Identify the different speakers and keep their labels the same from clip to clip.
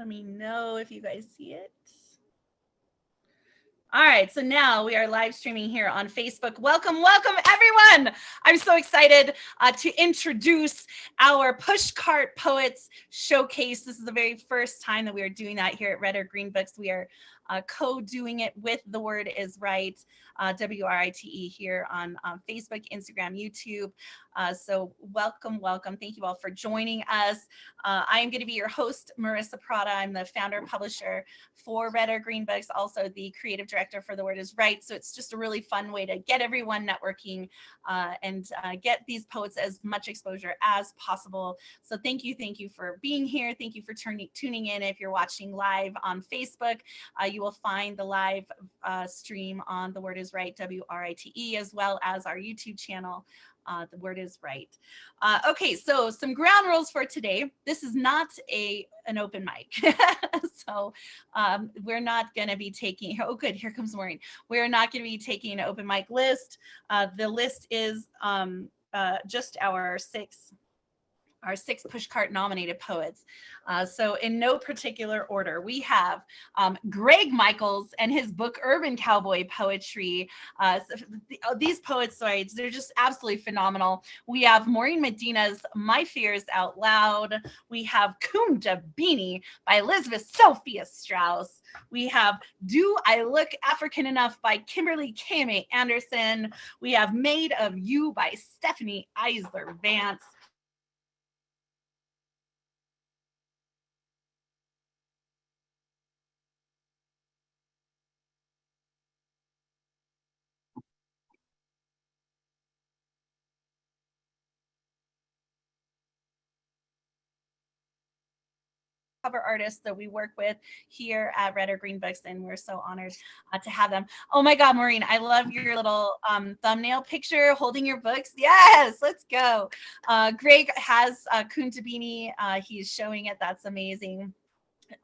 Speaker 1: Let me know if you guys see it. All right, so now we are live streaming here on Facebook. Welcome, welcome everyone. I'm so excited to introduce our Pushcart Poets Showcase. This is the very first time that we are doing that here at Red or Green Books. We are co-doing it with The Word is Right, WRITE here on Facebook, Instagram, YouTube. So welcome, welcome. Thank you all for joining us. I am going to be your host, Marissa Prada. I'm the founder and publisher for Red or Green Books, also the creative director for The Word is Right. So it's just a really fun way to get everyone networking and get these poets as much exposure as possible. So thank you for being here. Thank you for tuning in. If you're watching live on Facebook, you will find the live stream on The Word is Right, WRITE, as well as our YouTube channel. The Word is Right. Okay, so some ground rules for today. This is not an open mic. So we're not going to be taking, oh good, here comes Maureen. We're not going to be taking an open mic list. The list is just our six Pushcart nominated poets. So in no particular order, we have Greg Michaels and his book Urban Cowboy Poetry. These poets, sorry, they're just absolutely phenomenal. We have Maureen Medina's My Fears Out Loud. We have Kunda Beanie by Elizabeth Sophia Strauss. We have Do I Look African Enough by Kimberly Kame Anderson. We have Made of You by Stephanie Eisler Vance. Cover artists that we work with here at Red or Green Books, and we're so honored to have them. Oh my God, Maureen, I love your little thumbnail picture holding your books. Yes, let's go. Greg has Kunta Beanie. He's showing it. That's amazing.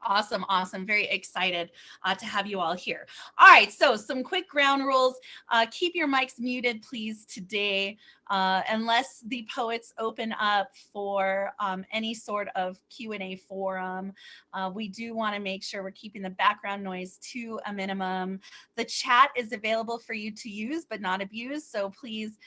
Speaker 1: Awesome, awesome. Very excited to have you all here. All right, so some quick ground rules. Keep your mics muted, please, today, unless the poets open up for any sort of Q&A forum. We do want to make sure we're keeping the background noise to a minimum. The chat is available for you to use, but not abuse, so please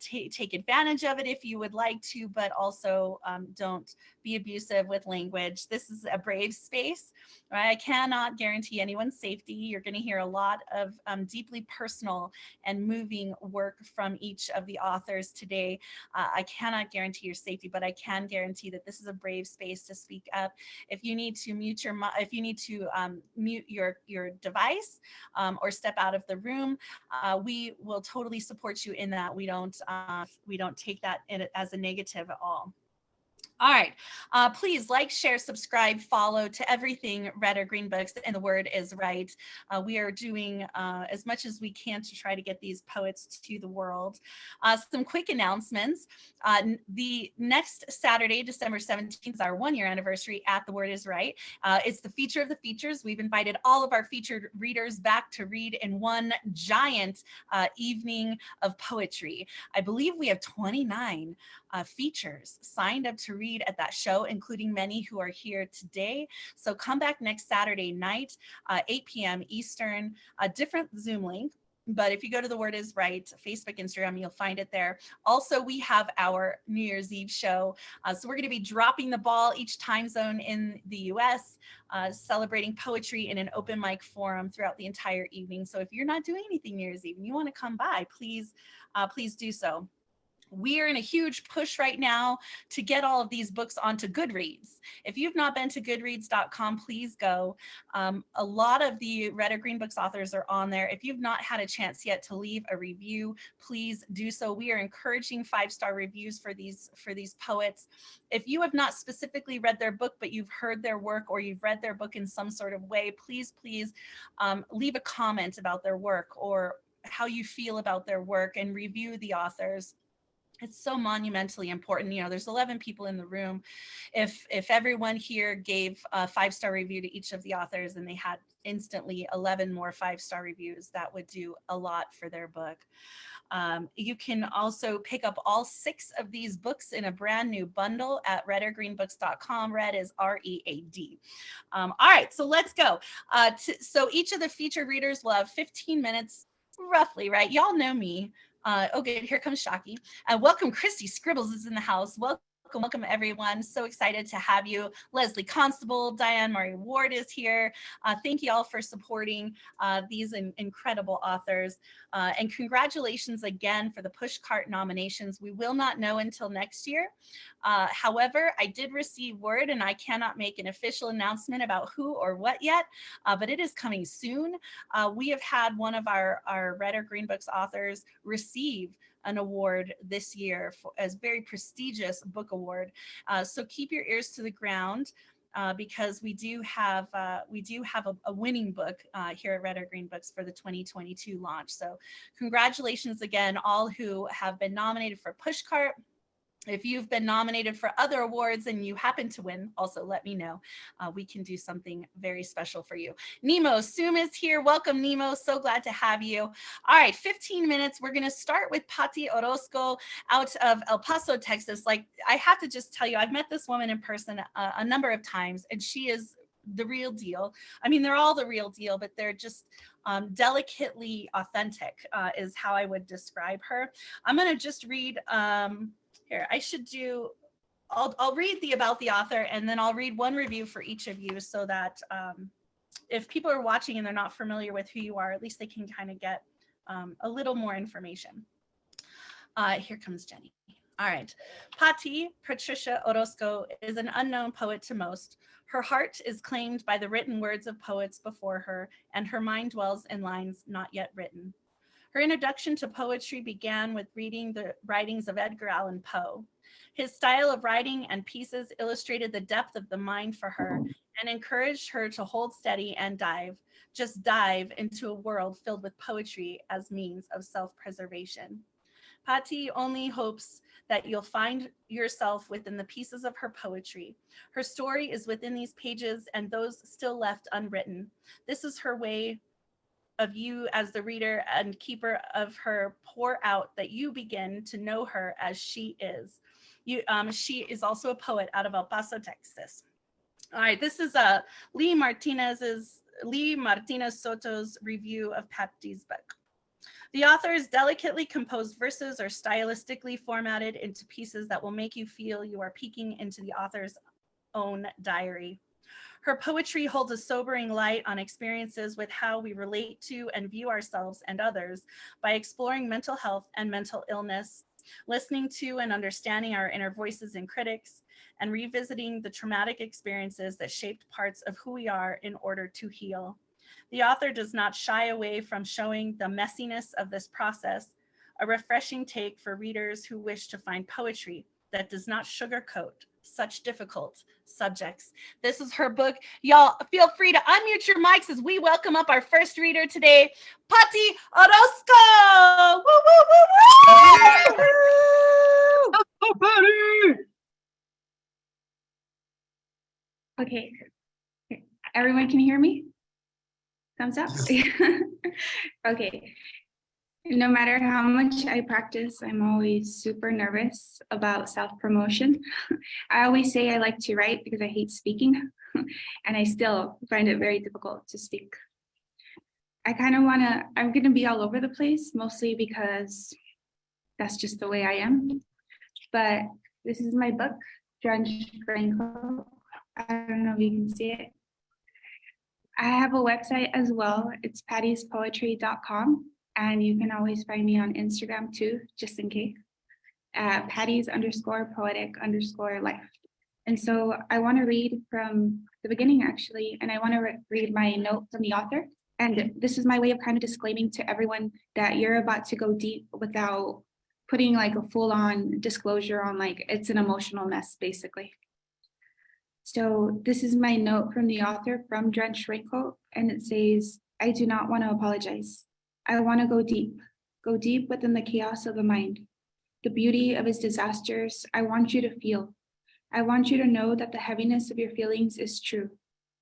Speaker 1: take advantage of it if you would like to, but also don't be abusive with language. This is a brave space, right? I cannot guarantee anyone's safety. You're going to hear a lot of deeply personal and moving work from each of the authors today. I cannot guarantee your safety, but I can guarantee that this is a brave space to speak up. If you need to mute your device or step out of the room, we will totally support you in that. We don't take that as a negative at all. All right, please like, share, subscribe, follow to everything Red or Green Books, and The Word is Right. We are doing as much as we can to try to get these poets to the world. Some quick announcements. The next Saturday, December 17th, is our 1-year anniversary at The Word is Right. It's the feature of the features. We've invited all of our featured readers back to read in one giant evening of poetry. I believe we have 29 features signed up to read at that show, including many who are here today. So come back next Saturday night, 8 p.m. Eastern, a different Zoom link. But if you go to The Word is Right, Facebook, Instagram, you'll find it there. Also, we have our New Year's Eve show. So we're going to be dropping the ball each time zone in the US, celebrating poetry in an open mic forum throughout the entire evening. So if you're not doing anything New Year's Eve and you want to come by, please do so. We are in a huge push right now to get all of these books onto Goodreads. If you've not been to goodreads.com, please go. A lot of the Red or Green Books authors are on there. If you've not had a chance yet to leave a review, please do so. We are encouraging 5-star reviews for these poets. If you have not specifically read their book, but you've heard their work or you've read their book in some sort of way, please leave a comment about their work or how you feel about their work and review the authors. It's so monumentally important. You know, there's 11 people in the room. If everyone here gave a 5-star review to each of the authors and they had instantly 11 more 5-star reviews, that would do a lot for their book. You can also pick up all 6 of these books in a brand new bundle at redorgreenbooks.com. Red is READ. All right, so let's go. So each of the featured readers will have 15 minutes roughly, right? Y'all know me. Oh, good. Here comes Shaki. Welcome, Christy Scribbles is in the house. Welcome, everyone. So excited to have you. Leslie Constable, Diane Marie Ward is here. Thank you all for supporting these incredible authors. And congratulations again for the Pushcart nominations. We will not know until next year. However, I did receive word, and I cannot make an official announcement about who or what yet, but it is coming soon. We have had one of our Red or Green Books authors receive an award this year as very prestigious book award. So keep your ears to the ground because we do have a winning book here at Red or Green Books for the 2022 launch. So congratulations again, all who have been nominated for Pushcart. If you've been nominated for other awards and you happen to win, also let me know. We can do something very special for you. Nemo Sum is here. Welcome, Nemo. So glad to have you. All right, 15 minutes. We're going to start with Pati Orozco out of El Paso, Texas. Like, I have to just tell you, I've met this woman in person a number of times, and she is the real deal. I mean, they're all the real deal, but they're just delicately authentic is how I would describe her. I'm going to just read... Here, I should do, I'll read about the author, and then I'll read one review for each of you so that if people are watching and they're not familiar with who you are, at least they can kind of get a little more information. Here comes Jenny. All right. Pati Patricia Orozco is an unknown poet to most. Her heart is claimed by the written words of poets before her, and her mind dwells in lines not yet written. Her introduction to poetry began with reading the writings of Edgar Allan Poe. His style of writing and pieces illustrated the depth of the mind for her and encouraged her to hold steady and just dive into a world filled with poetry as means of self-preservation. Pati only hopes that you'll find yourself within the pieces of her poetry. Her story is within these pages and those still left unwritten. This is her way of you as the reader and keeper of her pour out that you begin to know her as she is. She is also a poet out of El Paso, Texas. All right, this is Lee Martinez Soto's review of Pati's book. The author's delicately composed verses are stylistically formatted into pieces that will make you feel you are peeking into the author's own diary. Her poetry holds a sobering light on experiences with how we relate to and view ourselves and others by exploring mental health and mental illness, listening to and understanding our inner voices and critics, and revisiting the traumatic experiences that shaped parts of who we are in order to heal. The author does not shy away from showing the messiness of this process, a refreshing take for readers who wish to find poetry that does not sugarcoat such difficult subjects. This is her book. Y'all feel free to unmute your mics as we welcome up our first reader today, Pati Orozco. Woo, woo, woo, woo!
Speaker 2: Oh, Pati! Okay, everyone can hear me? Thumbs up? Okay. No matter how much I practice, I'm always super nervous about self-promotion. I always say I like to write because I hate speaking, and I still find it very difficult to speak. I'm going to be all over the place, mostly because that's just the way I am. But this is my book, Drenched Raincoat. I don't know if you can see it. I have a website as well. It's pattyspoetry.com. And you can always find me on Instagram too, just in case, at Pattys_poetic_life. And so I want to read from the beginning, actually, and I want to read my note from the author. And this is my way of kind of disclaiming to everyone that you're about to go deep without putting like a full-on disclosure on like it's an emotional mess, basically. So this is my note from the author from Drenched Raincoat, and it says, I do not want to apologize. I want to go deep within the chaos of the mind. The beauty of its disasters, I want you to feel. I want you to know that the heaviness of your feelings is true.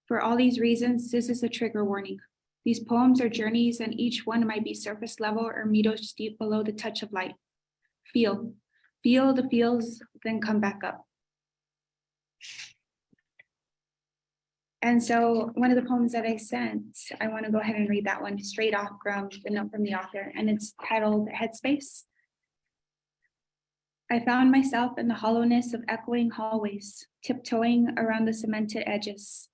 Speaker 2: For all these reasons, this is a trigger warning. These poems are journeys, and each one might be surface level or meters deep below the touch of light. Feel the feels, then come back up. And so one of the poems that I sent, I want to go ahead and read that one straight off from the note from the author, and it's titled Headspace. I found myself in the hollowness of echoing hallways, tiptoeing around the cemented edges,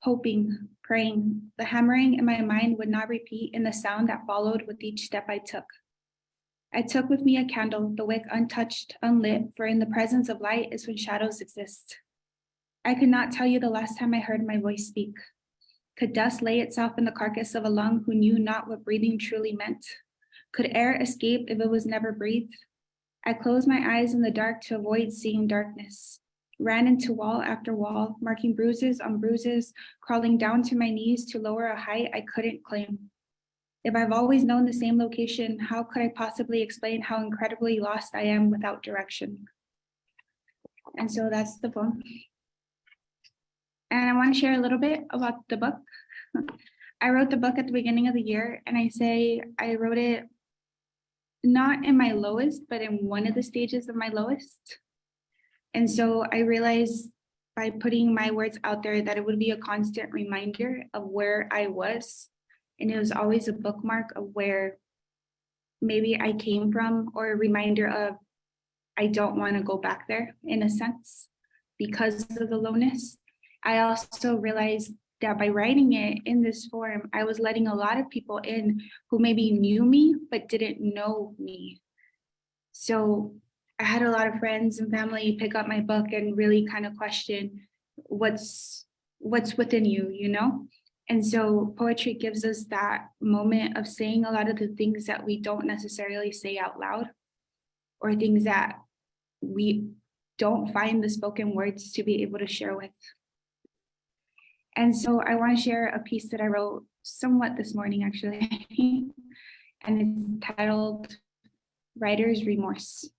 Speaker 2: hoping, praying, the hammering in my mind would not repeat in the sound that followed with each step I took. I took with me a candle, the wick untouched, unlit, for in the presence of light is when shadows exist. I could not tell you the last time I heard my voice speak. Could dust lay itself in the carcass of a lung who knew not what breathing truly meant? Could air escape if it was never breathed? I closed my eyes in the dark to avoid seeing darkness, ran into wall after wall, marking bruises on bruises, crawling down to my knees to lower a height I couldn't claim. If I've always known the same location, how could I possibly explain how incredibly lost I am without direction? And so that's the poem. And I want to share a little bit about the book. I wrote the book at the beginning of the year, and I say I wrote it not in my lowest, but in one of the stages of my lowest. And so I realized by putting my words out there that it would be a constant reminder of where I was. And it was always a bookmark of where maybe I came from, or a reminder of I don't want to go back there in a sense because of the lowness. I also realized that by writing it in this form, I was letting a lot of people in who maybe knew me but didn't know me. So I had a lot of friends and family pick up my book and really kind of question what's within you, you know? And so poetry gives us that moment of saying a lot of the things that we don't necessarily say out loud, or things that we don't find the spoken words to be able to share with. And so I want to share a piece that I wrote somewhat this morning, actually, and it's titled Writer's Remorse.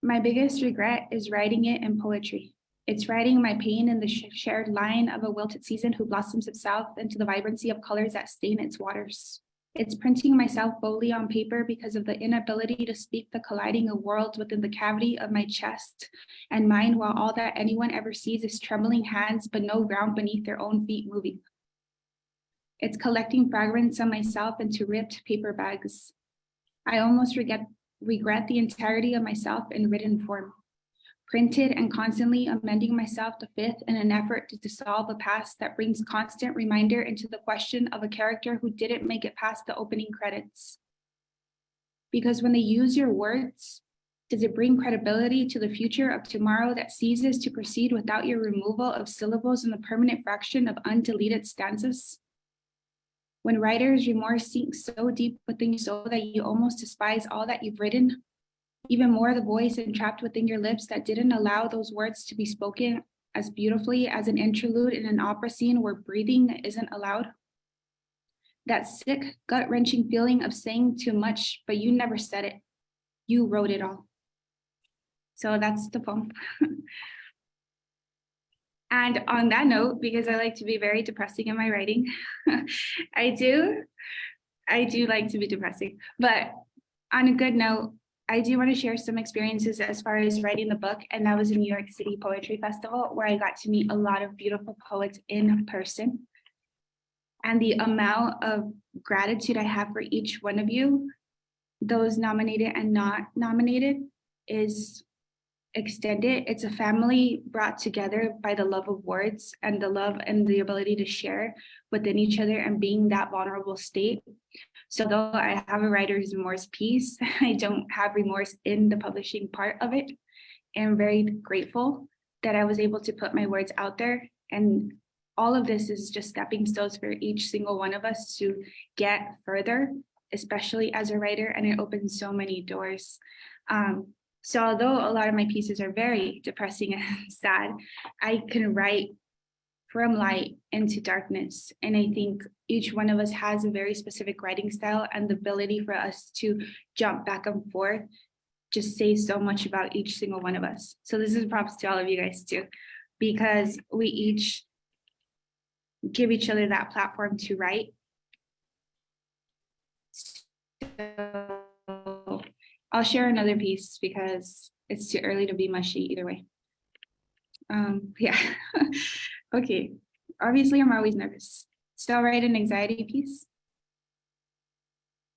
Speaker 2: My biggest regret is writing it in poetry. It's writing my pain in the shared line of a wilted season who blossoms itself into the vibrancy of colors that stain its waters. It's printing myself boldly on paper because of the inability to speak the colliding of worlds within the cavity of my chest and mind, while all that anyone ever sees is trembling hands, but no ground beneath their own feet moving. It's collecting fragments of myself into ripped paper bags. I almost regret the entirety of myself in written form, printed and constantly amending myself to fit in an effort to dissolve a past that brings constant reminder into the question of a character who didn't make it past the opening credits. Because when they use your words, does it bring credibility to the future of tomorrow that ceases to proceed without your removal of syllables in the permanent fraction of undeleted stanzas? When writer's remorse sinks so deep within your soul that you almost despise all that you've written, even more the voice entrapped within your lips that didn't allow those words to be spoken as beautifully as an interlude in an opera scene where breathing isn't allowed. That sick, gut-wrenching feeling of saying too much, but you never said it. You wrote it all. So that's the poem. And on that note, because I like to be very depressing in my writing, I do like to be depressing, but on a good note, I do want to share some experiences as far as writing the book, and that was in New York City Poetry Festival, where I got to meet a lot of beautiful poets in person. And the amount of gratitude I have for each one of you, those nominated and not nominated, is extended. It's a family brought together by the love of words and the love and the ability to share within each other and being that vulnerable state. So though I have a writer's remorse piece, I don't have remorse in the publishing part of it. And I'm very grateful that I was able to put my words out there. And all of this is just stepping stones for each single one of us to get further, especially as a writer, and it opens so many doors. So although a lot of my pieces are very depressing and sad, I can write from light into darkness. And I think each one of us has a very specific writing style, and the ability for us to jump back and forth just says so much about each single one of us. So this is props to all of you guys too, because we each give each other that platform to write. So I'll share another piece because it's too early to be mushy either way. Yeah. Okay. Obviously, I'm always nervous. So I'll write an anxiety piece.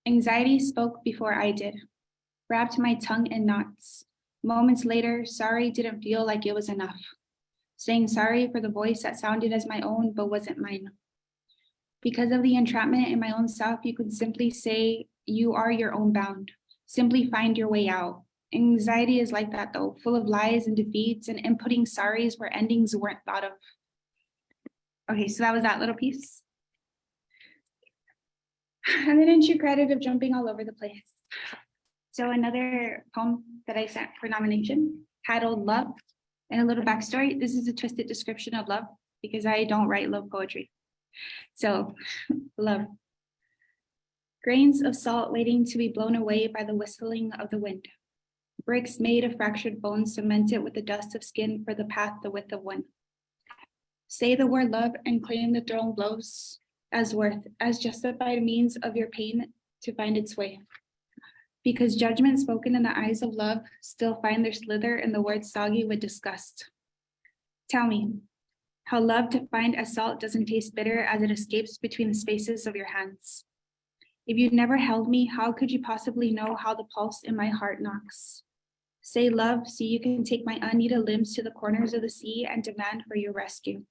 Speaker 2: Anxiety spoke before I did, wrapped my tongue in knots. Moments later, sorry didn't feel like it was enough. Saying sorry for the voice that sounded as my own but wasn't mine. Because of the entrapment in my own self, you could simply say you are your own bound. Simply find your way out. Anxiety is like that though, full of lies and defeats and inputting sorries where endings weren't thought of. Okay, so that was that little piece. And then into credit of jumping all over the place. So another poem that I sent for nomination titled Love, and a little backstory. This is a twisted description of love because I don't write love poetry. So, love. Grains of salt waiting to be blown away by the whistling of the wind. Bricks made of fractured bones cemented with the dust of skin for the path the width of one. Say the word love and claim the throne blows as worth, as justified means of your pain to find its way. Because judgment spoken in the eyes of love still find their slither in the words soggy with disgust. Tell me, how love defined as salt doesn't taste bitter as it escapes between the spaces of your hands. If you never held me, how could you possibly know how the pulse in my heart knocks? Say love, so you can take my unneeded limbs to the corners of the sea and demand for your rescue.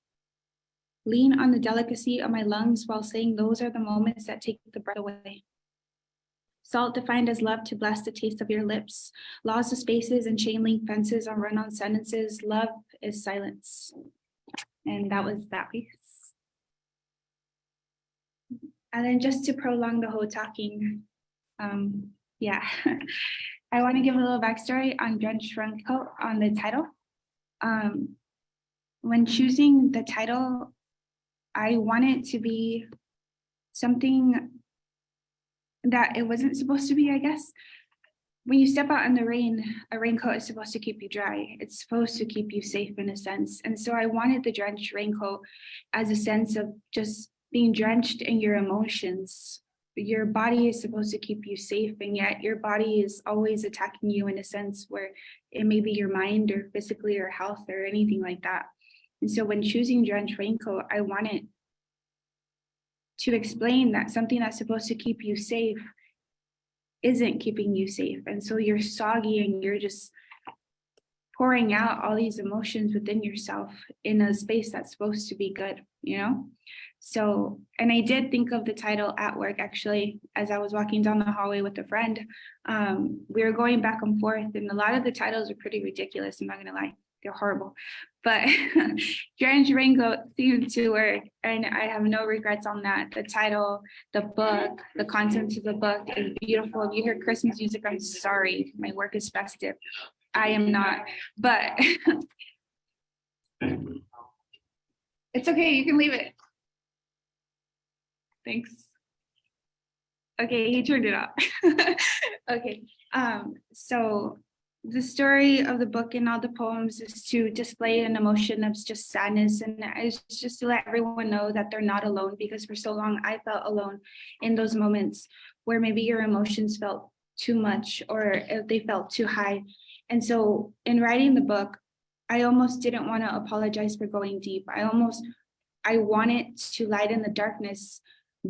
Speaker 2: Lean on the delicacy of my lungs while saying those are the moments that take the breath away. Salt defined as love to bless the taste of your lips. Laws of spaces and chain link fences on run-on sentences. Love is silence. And that was that piece. And then just to prolong the whole talking, yeah, I want to give a little backstory on Drenched Raincoat on the title. When choosing the title, I want it to be something that it wasn't supposed to be, I guess. When you step out in the rain, a raincoat is supposed to keep you dry. It's supposed to keep you safe in a sense. And so I wanted the drenched raincoat as a sense of just being drenched in your emotions. Your body is supposed to keep you safe, and yet your body is always attacking you in a sense where it may be your mind or physically or health or anything like that. And so when choosing drenched raincoat, I wanted to explain that something that's supposed to keep you safe isn't keeping you safe. And so you're soggy and you're just pouring out all these emotions within yourself in a space that's supposed to be good, you know? So, and I did think of the title at work actually, as I was walking down the hallway with a friend. We were going back and forth, and a lot of the titles are pretty ridiculous, I'm not gonna lie. They're horrible, but Drenched Raincoat seemed to work, and I have no regrets on that. The title, the book, the content of the book is beautiful. If you hear Christmas music, I'm sorry, my work is festive. I am not, but it's okay, you can leave it. Thanks. Okay, he turned it off. Okay, so the story of the book and all the poems is to display an emotion of just sadness, and it's just to let everyone know that they're not alone, because for so long I felt alone in those moments where maybe your emotions felt too much or if they felt too high. And so in writing the book, I almost didn't want to apologize for going deep. I wanted to lighten the darkness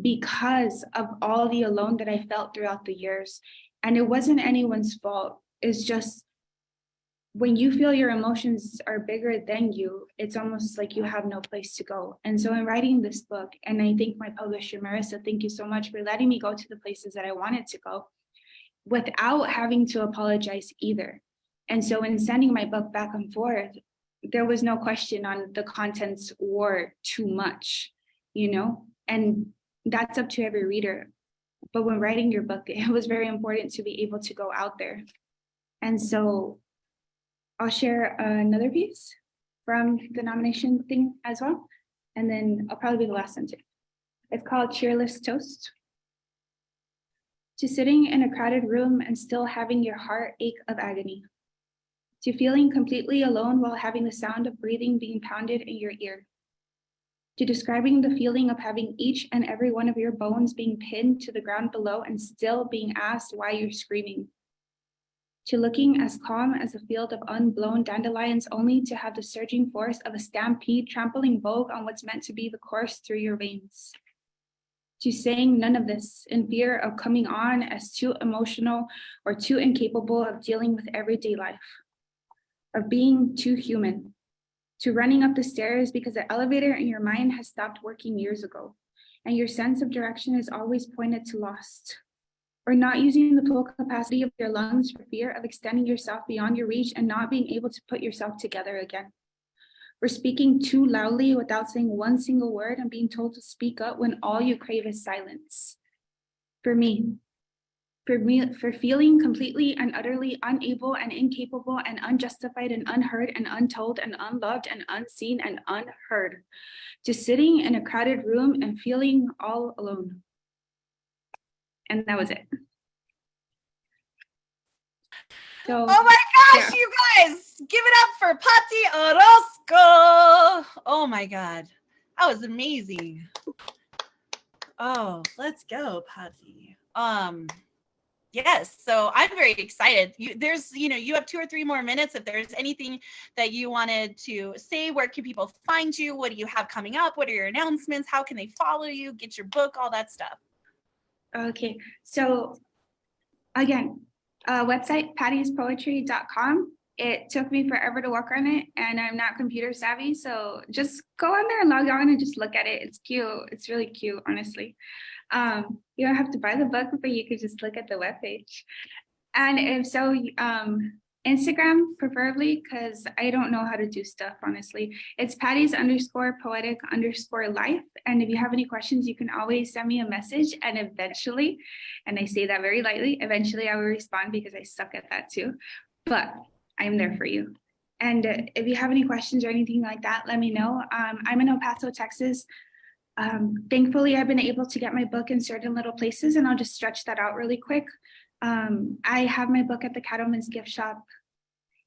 Speaker 2: because of all the alone that I felt throughout the years. And it wasn't anyone's fault. It's just when you feel your emotions are bigger than you, it's almost like you have no place to go. And so in writing this book, and I thank my publisher, Marissa, thank you so much for letting me go to the places that I wanted to go without having to apologize either. And so in sending my book back and forth, there was no question on the contents were too much, you know, and that's up to every reader. But when writing your book, it was very important to be able to go out there. And so I'll share another piece from the nomination thing as well. And then I'll probably be the last sentence. It's called Cheerless Toast. To sitting in a crowded room and still having your heart ache of agony. To feeling completely alone while having the sound of breathing being pounded in your ear. to describing the feeling of having each and every one of your bones being pinned to the ground below and still being asked why you're screaming, to looking as calm as a field of unblown dandelions only to have the surging force of a stampede trampling vogue on what's meant to be the course through your veins, to saying none of this in fear of coming on as too emotional or too incapable of dealing with everyday life, of being too human, to running up the stairs because the elevator in your mind has stopped working years ago, and your sense of direction is always pointed to lost, or not using the full capacity of your lungs for fear of extending yourself beyond your reach and not being able to put yourself together again. Or speaking too loudly without saying one single word and being told to speak up when all you crave is silence. For me, for feeling completely and utterly unable and incapable and unjustified and unheard and untold and unloved and unseen and unheard, to sitting in a crowded room and feeling all alone. And that was it. So,
Speaker 1: oh my gosh,
Speaker 2: yeah.
Speaker 1: you guys, give it up for Patti Orozco. Oh my God, that was amazing. Oh, let's go, Patti. Yes, so I'm very excited. You have 2 or 3 more minutes. If there's anything that you wanted to say, where can people find you? What do you have coming up? What are your announcements? How can they follow you, get your book, all that stuff?
Speaker 2: Okay, so again, website pattiespoetry.com. It took me forever to work on it, and I'm not computer savvy, so just go on there and log on and just look at it. It's cute. It's really cute, honestly. You don't have to buy the book, but you could just look at the webpage. And if so, Instagram preferably, because I don't know how to do stuff, honestly. It's Patties_poetic_life. And if you have any questions, you can always send me a message, and eventually, and I say that very lightly, eventually I will respond because I suck at that too. But I'm there for you. And if you have any questions or anything like that, let me know. I'm in El Paso, Texas. Thankfully, I've been able to get my book in certain little places, and I'll just stretch that out really quick. I have my book at the Cattleman's Gift Shop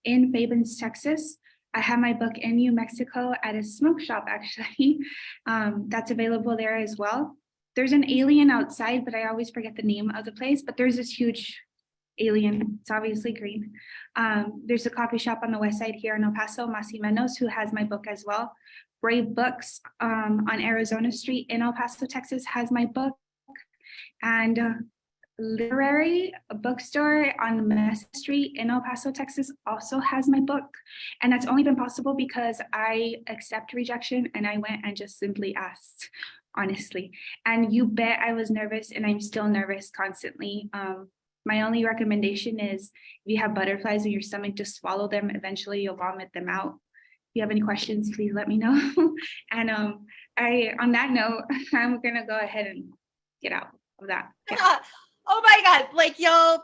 Speaker 2: in Fabens, Texas. I have my book in New Mexico at a smoke shop, actually. That's available there as well. There's an alien outside, but I always forget the name of the place, but there's this huge alien. It's obviously green. There's a coffee shop on the west side here in El Paso, Masimenos, who has my book as well. Brave Books on Arizona Street in El Paso, Texas has my book. And Literary Bookstore on Mesa Street in El Paso, Texas also has my book. And that's only been possible because I accept rejection and I went and just simply asked, honestly. And you bet I was nervous, and I'm still nervous constantly. My only recommendation is if you have butterflies in your stomach, just swallow them. Eventually you'll vomit them out. If you have any questions, please let me know. And on that note, I'm gonna go ahead and get out of that. Yeah.
Speaker 1: Oh my God, like y'all,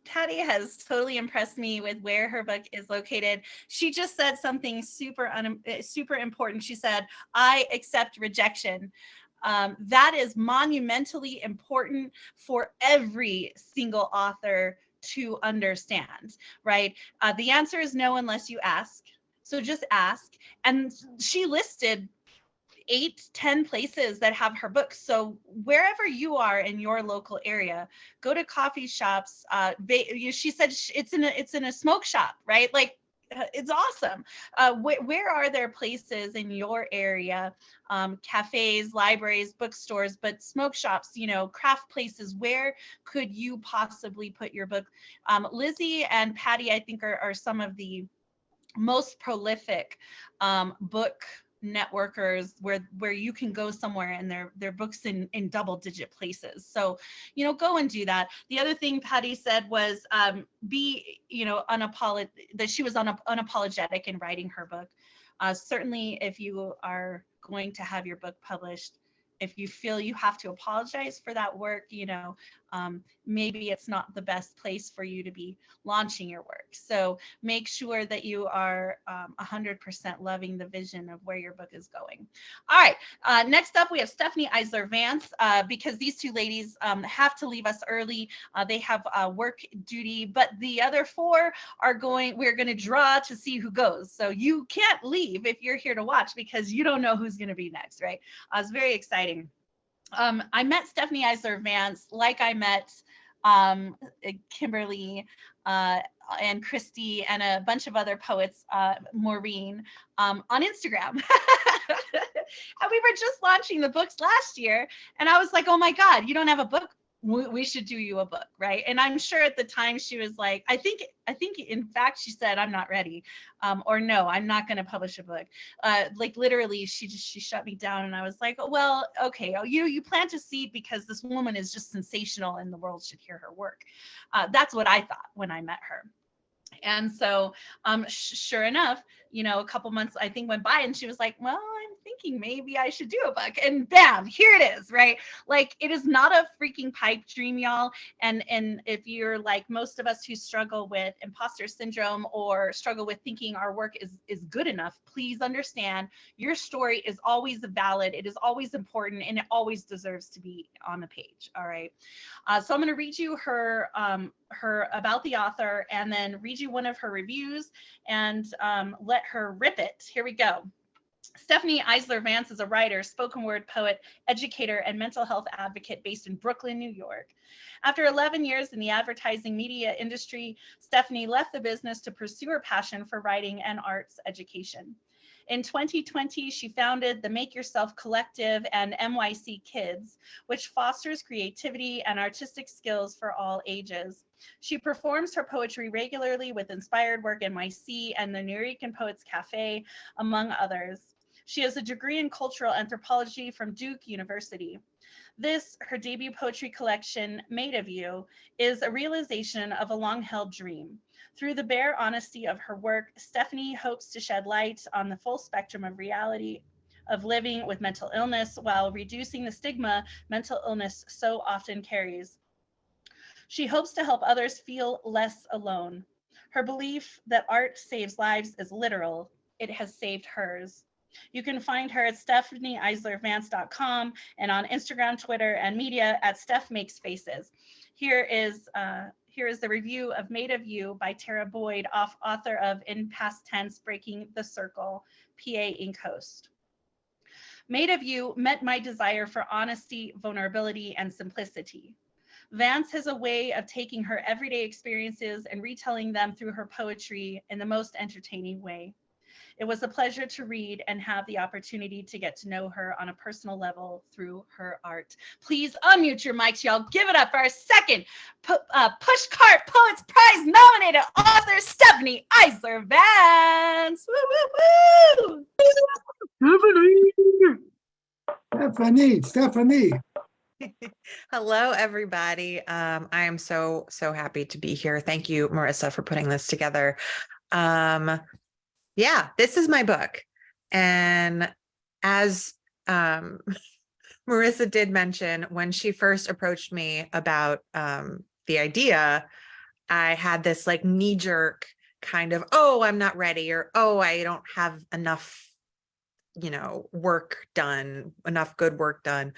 Speaker 1: Patti has totally impressed me with where her book is located. She just said something super important. She said, I accept rejection. That is monumentally important for every single author to understand, right? The answer is no unless you ask. So just ask. And she listed 8-10 places that have her books. So wherever you are in your local area, go to coffee shops. She said it's in a smoke shop, right? Like, it's awesome. Where are there places in your area, cafes, libraries, bookstores, but smoke shops, craft places? Where could you possibly put your book? Lizzie and Patti, I think, are some of the most prolific book networkers where you can go somewhere and their books in double digit places. So, go and do that. The other thing Patti said was be, that she was unapologetic in writing her book. Certainly, if you are going to have your book published, if you feel you have to apologize for that work, maybe it's not the best place for you to be launching your work. So make sure that you are 100% loving the vision of where your book is going. All right, next up we have Stephanie Eisler Vance, because these two ladies have to leave us early. They have work duty, but the other four are we're going to draw to see who goes. So you can't leave if you're here to watch, because you don't know who's going to be next, right? It's very exciting. I met Stephanie Eisler Vance like I met Kimberly and Christy and a bunch of other poets, Maureen, on Instagram. And we were just launching the books last year, and I was like, oh my God, you don't have a book? We should do you a book, right? And I'm sure at the time she was like, I think in fact she said, I'm not ready, or no, I'm not going to publish a book. Like literally, she shut me down, and I was like, well, okay, you plant a seed because this woman is just sensational, and the world should hear her work. That's what I thought when I met her. And so, sure enough, a couple months I think went by, and she was like, well, I'm thinking maybe I should do a book, and bam, here it is, right? Like, it is not a freaking pipe dream, y'all. And if you're like most of us who struggle with imposter syndrome or struggle with thinking our work is good enough, please understand your story is always valid, it is always important, and it always deserves to be on the page. All right. So I'm going to read you her about the author, and then read you one of her reviews, and let her rip it. Here we go. Stephanie Eisler Vance is a writer, spoken word poet, educator, and mental health advocate based in Brooklyn, New York. After 11 years in the advertising media industry, Stephanie left the business to pursue her passion for writing and arts education. In 2020, she founded the Make Yourself Collective and NYC Kids, which fosters creativity and artistic skills for all ages. She performs her poetry regularly with Inspired Work NYC and the Nuyorican Poets Cafe, among others. She has a degree in cultural anthropology from Duke University. This, her debut poetry collection, Made of You, is a realization of a long-held dream. Through the bare honesty of her work, Stephanie hopes to shed light on the full spectrum of reality of living with mental illness while reducing the stigma mental illness so often carries. She hopes to help others feel less alone. Her belief that art saves lives is literal. It has saved hers. You can find her at stephanieeislervance.com and on Instagram, Twitter, and media at Steph Makes Faces. Here is the review of Made of You by Tara Boyd, author of In Past Tense, Breaking the Circle, PA Ink Host. Made of You met my desire for honesty, vulnerability, and simplicity. Vance has a way of taking her everyday experiences and retelling them through her poetry in the most entertaining way. It was a pleasure to read and have the opportunity to get to know her on a personal level through her art. Please unmute your mics, y'all. Give it up for our second Pushcart Poets Prize nominated author, Stephanie Eisler Vance. Woo, woo,
Speaker 3: woo. Stephanie.
Speaker 4: Hello, everybody. I am so happy to be here. Thank you, Marissa, for putting this together. Yeah, this is my book. And as Marissa did mention, when she first approached me about the idea, I had this like knee-jerk kind of, oh, I'm not ready, or oh, I don't have enough, work done, enough good work done.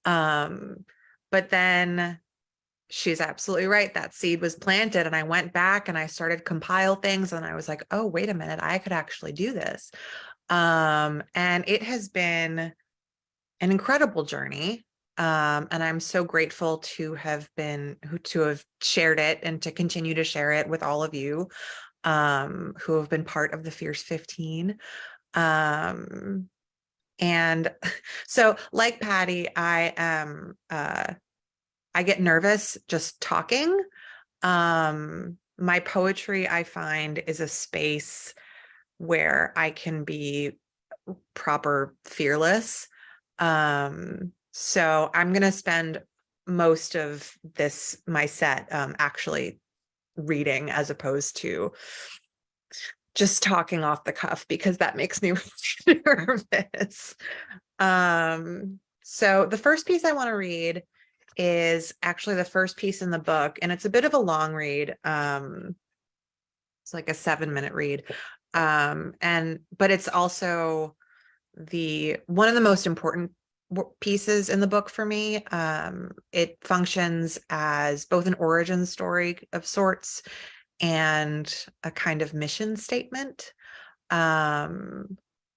Speaker 4: But then she's absolutely right. That seed was planted, and I went back and I started compile things, and I was like, oh, wait a minute, I could actually do this. And it has been an incredible journey. And I'm so grateful to have shared it and to continue to share it with all of you, who have been part of the Fierce 15. And so like Patty, I get nervous just talking. My poetry, I find, is a space where I can be proper fearless. So I'm going to spend most of my set, actually reading as opposed to just talking off the cuff, because that makes me really nervous. So the first piece I want to read is actually the first piece in the book, and it's a bit of a long read. It's like a 7-minute read. But it's also one of the most important pieces in the book for me. It functions as both an origin story of sorts and a kind of mission statement.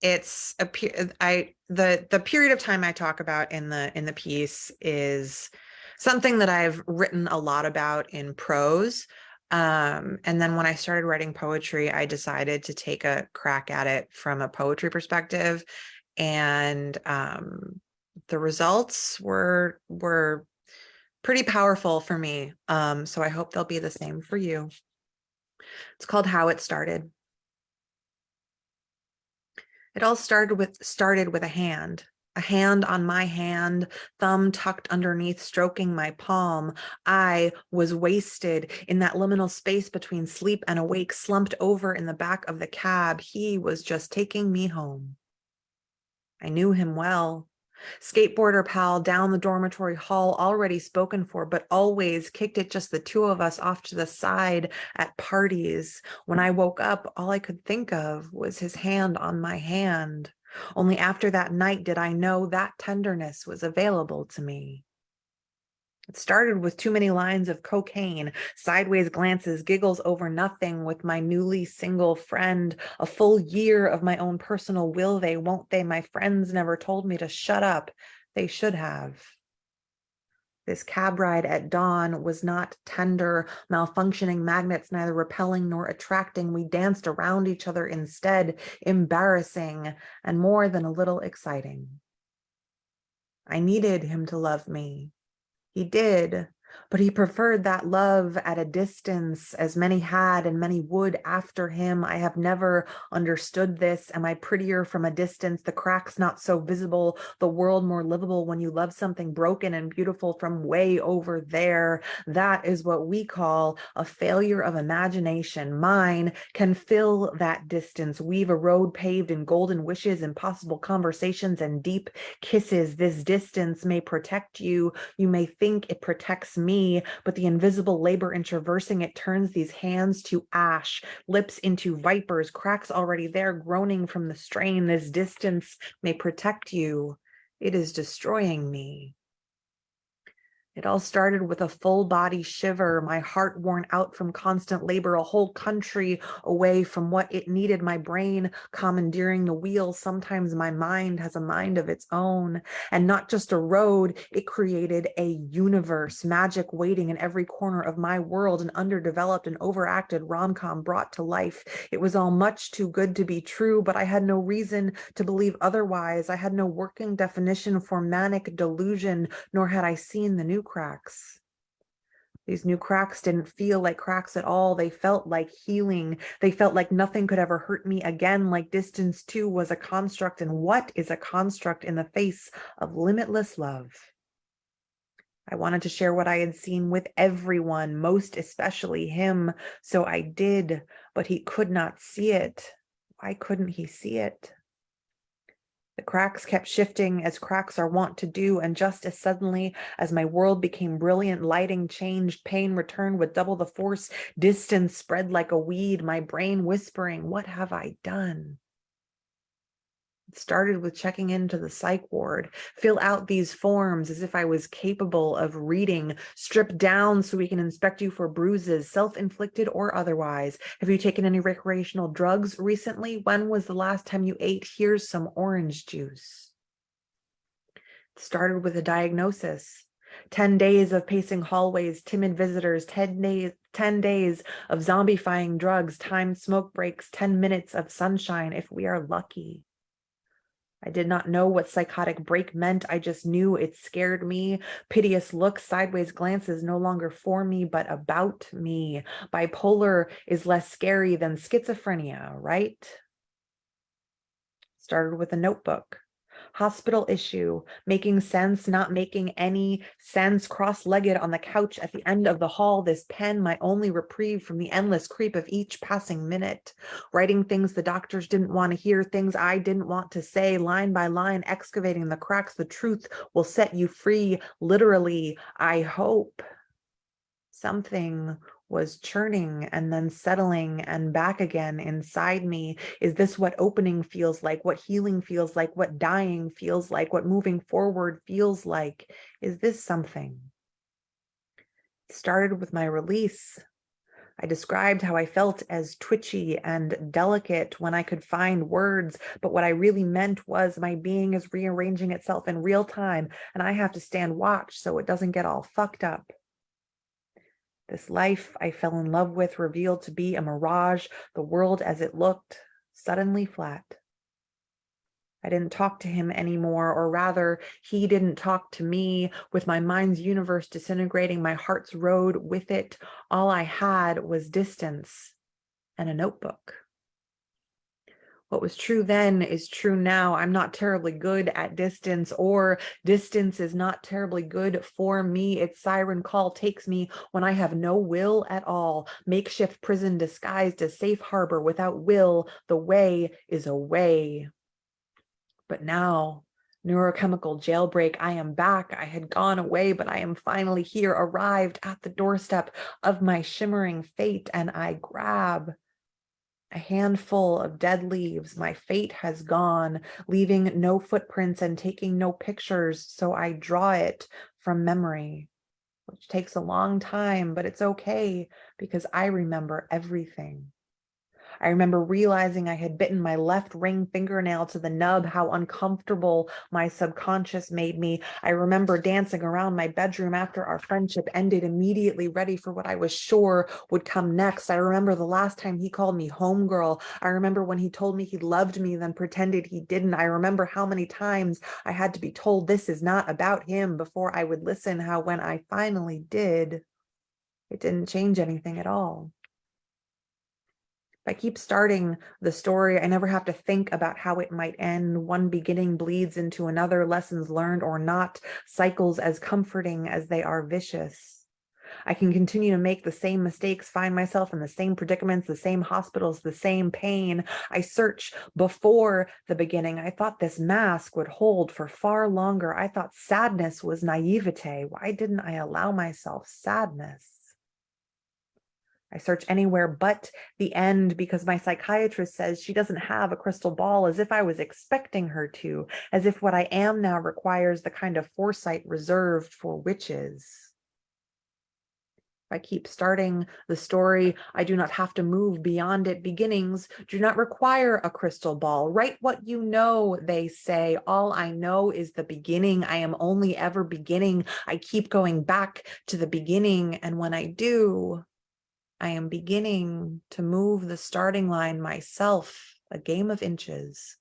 Speaker 4: It's the period of time I talk about in the piece is something that I've written a lot about in prose. And then when I started writing poetry, I decided to take a crack at it from a poetry perspective. And the results were pretty powerful for me. So I hope they'll be the same for you. It's called How It Started. It all started with a hand on my hand, thumb tucked underneath, stroking my palm. I was wasted in that liminal space between sleep and awake, slumped over in the back of the cab. He was just taking me home. I knew him well. Skateboarder pal down the dormitory hall, already spoken for, but always kicked it just the two of us off to the side at parties. When I woke up, all I could think of was his hand on my hand. Only after that night did I know that tenderness was available to me. It started with too many lines of cocaine, sideways glances, giggles over nothing with my newly single friend, a full year of my own personal will they, won't they? My friends never told me to shut up. They should have. This cab ride at dawn was not tender, malfunctioning magnets, neither repelling nor attracting. We danced around each other instead, embarrassing and more than a little exciting. I needed him to love me. He did, but he preferred that love at a distance, as many had and many would after him. I have never understood this. Am I prettier from a distance? The cracks not so visible, the world more livable when you love something broken and beautiful from way over there. That is what we call a failure of imagination. Mine can fill that distance, weave a road paved in golden wishes, impossible conversations, and deep kisses. This distance may protect you. You may think it protects me, but the invisible labor in traversing it turns these hands to ash, lips into vipers, cracks already there, groaning from the strain. This distance may protect you. It is destroying me. It all started with a full body shiver, my heart worn out from constant labor, a whole country away from what it needed, my brain commandeering the wheel. Sometimes my mind has a mind of its own, and not just a road, it created a universe, magic waiting in every corner of my world, an underdeveloped and overacted rom-com brought to life. It was all much too good to be true, but I had no reason to believe otherwise. I had no working definition for manic delusion, nor had I seen the new cracks. These new cracks didn't feel like cracks at all. They felt like healing. They felt like nothing could ever hurt me again, like distance too was a construct. And what is a construct in the face of limitless love? I wanted to share what I had seen with everyone, most especially him. So I did, but he could not see it. Why couldn't he see it? The cracks kept shifting as cracks are wont to do, and just as suddenly as my world became brilliant, lighting changed, pain returned with double the force, distance spread like a weed, my brain whispering, what have I done? It started with checking into the psych ward, fill out these forms as if I was capable of reading, strip down so we can inspect you for bruises, self-inflicted or otherwise. Have you taken any recreational drugs recently? When was the last time you ate? Here's some orange juice. It started with a diagnosis. 10 days of pacing hallways, timid visitors, 10 days of zombifying drugs, timed smoke breaks, 10 minutes of sunshine if we are lucky. I did not know what psychotic break meant. I just knew it scared me. Piteous looks, sideways glances, no longer for me, but about me. Bipolar is less scary than schizophrenia, right? Started with a notebook. hospital issue, making sense, not making any sense, cross-legged on the couch at the end of the hall, this pen, my only reprieve from the endless creep of each passing minute, writing things the doctors didn't want to hear, things I didn't want to say, line by line, excavating the cracks. The truth will set you free, literally, I hope. Something was churning and then settling and back again inside me. Is this what opening feels like, what healing feels like, what dying feels like, what moving forward feels like? Is this something? It started with my release. I described how I felt as twitchy and delicate when I could find words, but what I really meant was my being is rearranging itself in real time, and I have to stand watch so it doesn't get all fucked up. This life I fell in love with revealed to be a mirage, the world as it looked, suddenly flat. I didn't talk to him anymore, or rather, he didn't talk to me. With my mind's universe disintegrating, my heart's road with it, all I had was distance and a notebook. What was true then is true now. I'm not terribly good at distance, or distance is not terribly good for me. Its siren call takes me when I have no will at all. Makeshift prison disguised as safe harbor without will. The way is away. But now, neurochemical jailbreak, I am back. I had gone away, but I am finally here, arrived at the doorstep of my shimmering fate, and I grab a handful of dead leaves. My fate has gone, leaving no footprints and taking no pictures, so I draw it from memory, which takes a long time, but it's okay because I remember everything. I remember realizing I had bitten my left ring fingernail to the nub, how uncomfortable my subconscious made me. I remember dancing around my bedroom after our friendship ended, immediately ready for what I was sure would come next. I remember the last time he called me homegirl. I remember when he told me he loved me, then pretended he didn't. I remember how many times I had to be told this is not about him before I would listen, how when I finally did, it didn't change anything at all. If I keep starting the story, I never have to think about how it might end. One beginning bleeds into another, lessons learned or not, cycles as comforting as they are vicious. I can continue to make the same mistakes, find myself in the same predicaments, the same hospitals, the same pain. I search before the beginning. I thought this mask would hold for far longer. I thought sadness was naivete. Why didn't I allow myself sadness? I search anywhere but the end because my psychiatrist says she doesn't have a crystal ball, as if I was expecting her to, as if what I am now requires the kind of foresight reserved for witches. If I keep starting the story, I do not have to move beyond it. Beginnings do not require a crystal ball. Write what you know, they say. All I know is the beginning. I am only ever beginning. I keep going back to the beginning, and when I do, I am beginning to move the starting line myself, a game of inches.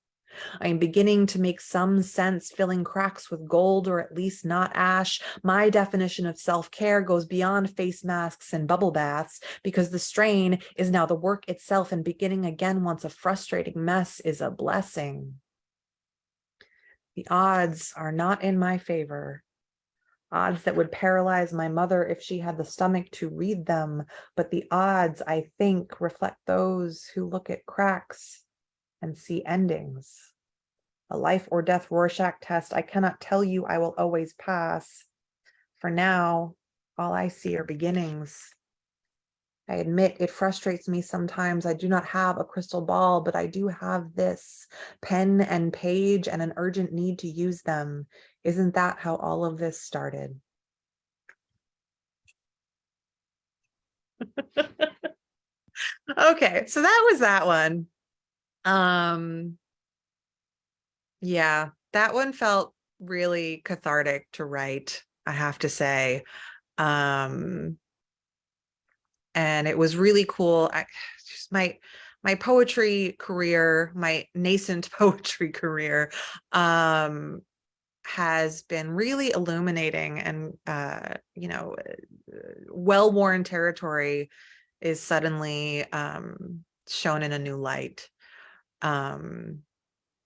Speaker 4: I am beginning to make some sense, filling cracks with gold, or at least not ash. My definition of self-care goes beyond face masks and bubble baths, because the strain is now the work itself, and beginning again once a frustrating mess is a blessing. The odds are not in my favor. Odds that would paralyze my mother if she had the stomach to read them, but the odds, I think, reflect those who look at cracks and see endings. A life or death Rorschach test I cannot tell you I will always pass. For now, all I see are beginnings. I admit it frustrates me sometimes. I do not have a crystal ball, but I do have this pen and page and an urgent need to use them. Isn't that how all of this started? Okay, so that was that one. Yeah, that one felt really cathartic to write, I have to say. And it was really cool. Just my poetry career, my nascent poetry career, has been really illuminating, and well-worn territory is suddenly shown in a new light.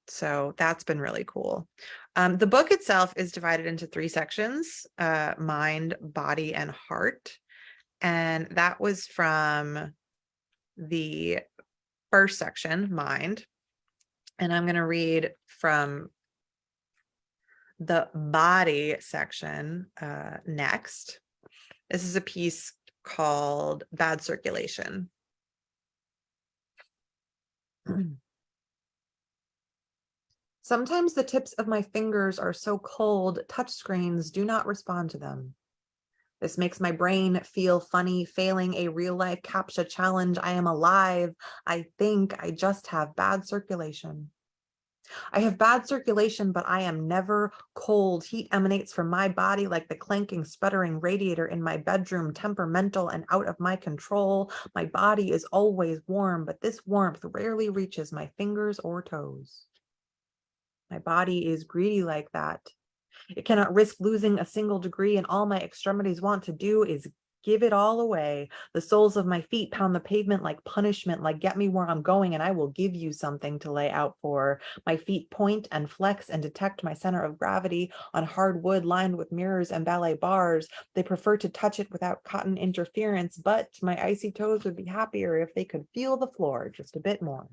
Speaker 4: So that's been really cool. The book itself is divided into 3 sections, mind, body, and heart. And that was from the first section, mind. And I'm going to read from the body section next. This is a piece called Bad Circulation. Sometimes the tips of my fingers are so cold, touchscreens do not respond to them. This makes my brain feel funny, failing a real-life CAPTCHA challenge. I am alive. I think I just have bad circulation. I have bad circulation, but I am never cold. Heat emanates from my body like the clanking, sputtering radiator in my bedroom, temperamental and out of my control. My body is always warm, but this warmth rarely reaches my fingers or toes. My body is greedy like that. It cannot risk losing a single degree, and all my extremities want to do is give it all away. The soles of my feet pound the pavement like punishment, like get me where I'm going and I will give you something to lay out for. My feet point and flex and detect my center of gravity on hard wood lined with mirrors and ballet bars. They prefer to touch it without cotton interference, but my icy toes would be happier if they could feel the floor just a bit more.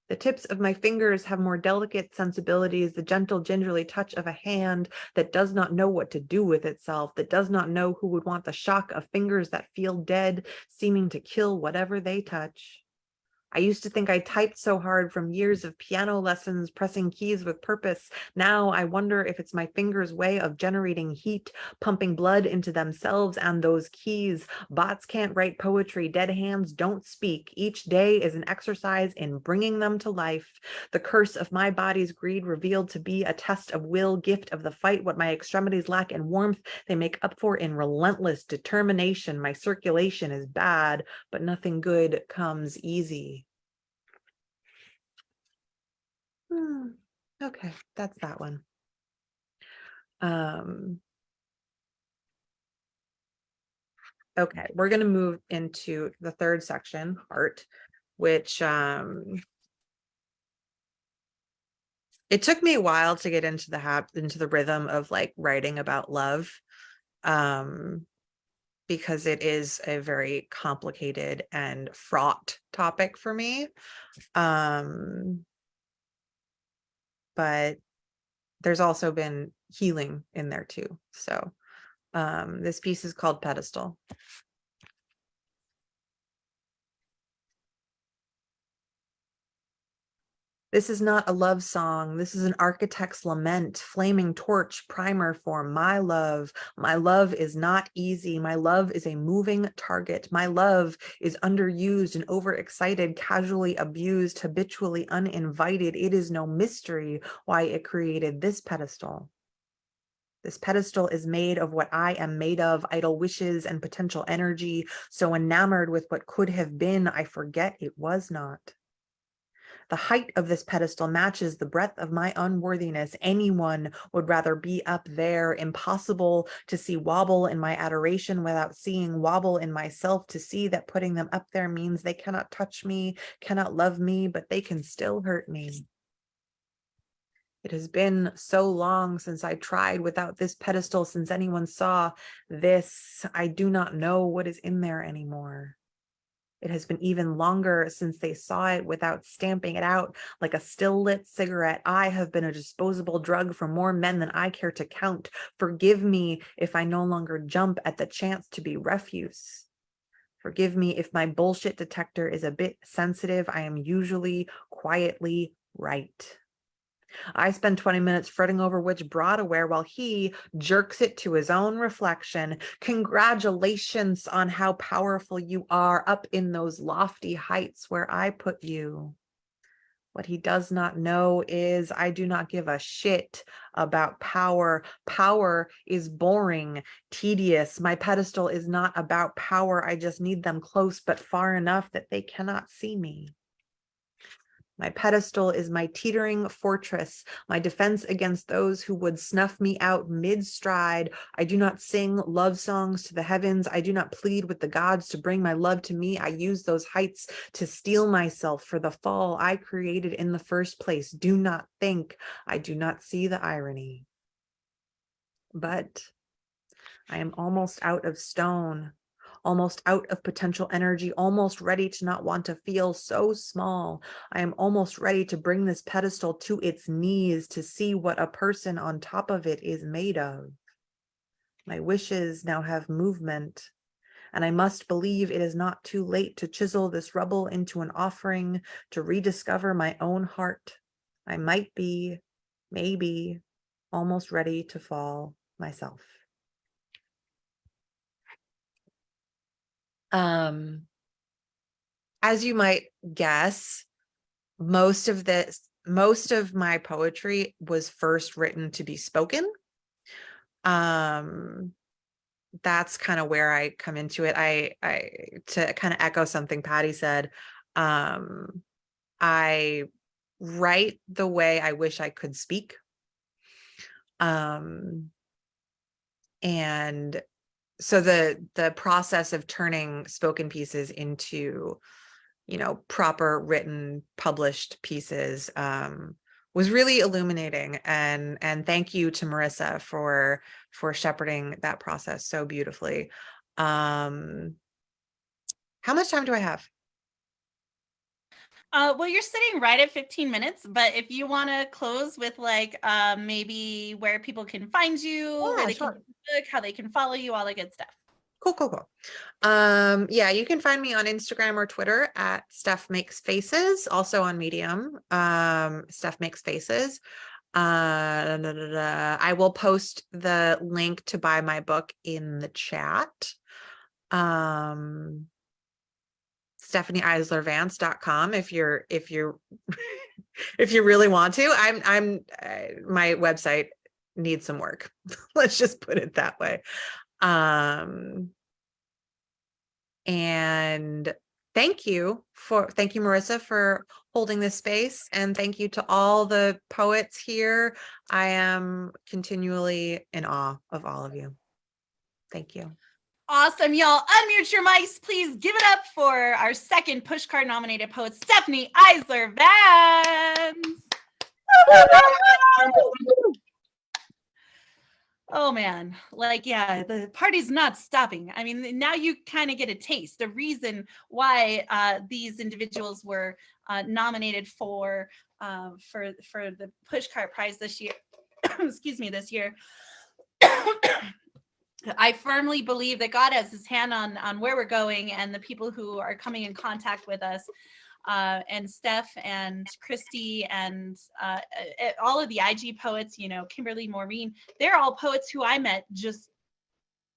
Speaker 4: The tips of my fingers have more delicate sensibilities, the gentle, gingerly touch of a hand that does not know what to do with itself, that does not know who would want the shock of fingers that feel dead, seeming to kill whatever they touch. I used to think I typed so hard from years of piano lessons, pressing keys with purpose. Now I wonder if it's my fingers' way of generating heat, pumping blood into themselves and those keys. Bots can't write poetry. Dead hands don't speak. Each day is an exercise in bringing them to life. The curse of my body's greed revealed to be a test of will, gift of the fight. What my extremities lack in warmth, they make up for in relentless determination. My circulation is bad, but nothing good comes easy. Okay, that's that one. Okay, we're going to move into the third section, heart, which it took me a while to get into the rhythm of like writing about love, because it is a very complicated and fraught topic for me. But there's also been healing in there too. So this piece is called Pedestal. This is not a love song. This is an architect's lament, flaming torch, primer for my love. My love is not easy. My love is a moving target. My love is underused and overexcited, casually abused, habitually uninvited. It is no mystery why it created this pedestal. This pedestal is made of what I am made of, idle wishes and potential energy. So enamored with what could have been, I forget it was not. The height of this pedestal matches the breadth of my unworthiness. Anyone would rather be up there. Impossible to see wobble in my adoration without seeing wobble in myself, to see that putting them up there means they cannot touch me, cannot love me, but they can still hurt me. It has been so long since I tried without this pedestal, since anyone saw this. I do not know what is in there anymore. It has been even longer since they saw it without stamping it out like a still lit cigarette. I have been a disposable drug for more men than I care to count. Forgive me if I no longer jump at the chance to be refuse. Forgive me if my bullshit detector is a bit sensitive. I am usually quietly right. I spend 20 minutes fretting over which bra to wear while he jerks it to his own reflection. Congratulations on how powerful you are up in those lofty heights where I put you. What he does not know is I do not give a shit about power. Power is boring, tedious. My pedestal is not about power. I just need them close but far enough that they cannot see me. My pedestal is my teetering fortress, my defense against those who would snuff me out mid-stride. I do not sing love songs to the heavens. I do not plead with the gods to bring my love to me. I use those heights to steel myself for the fall I created in the first place. Do not think I do not see the irony. But I am almost out of stone, almost out of potential energy, almost ready to not want to feel so small. I am almost ready to bring this pedestal to its knees to see what a person on top of it is made of. My wishes now have movement, and I must believe it is not too late to chisel this rubble into an offering to rediscover my own heart. I might be, maybe, almost ready to fall myself. As you might guess, most of my poetry was first written to be spoken. That's kind of where I come into it. I to kind of echo something Patty said, I write the way I wish I could speak. And so the process of turning spoken pieces into, proper written, published pieces was really illuminating. And thank you to Marissa for shepherding that process so beautifully. How much time do I have?
Speaker 1: Well, you're sitting right at 15 minutes, but if you want to close with like maybe where people can find you, where they can get the book, how they can follow you, all the good stuff.
Speaker 4: Cool. Yeah, you can find me on Instagram or Twitter at Steph Makes Faces, also on Medium, Steph Makes Faces. I will post the link to buy my book in the chat. StephanieEislerVance.com if you're if you really want to. My website needs some work. Let's just put it that way. And thank you, Marissa, for holding this space. And thank you to all the poets here. I am continually in awe of all of you. Thank you.
Speaker 1: Awesome, y'all. Unmute your mics. Please give it up for our second Pushcart nominated poet, Stephanie Eisler-Vance. Oh man, like, yeah, the party's not stopping. I mean, now you kind of get a taste, the reason why these individuals were nominated for the Pushcart Prize this year. Excuse me, this year. I firmly believe that God has his hand on where we're going and the people who are coming in contact with us. And Steph and Christy and all of the IG poets, Kimberly, Maureen, they're all poets who I met just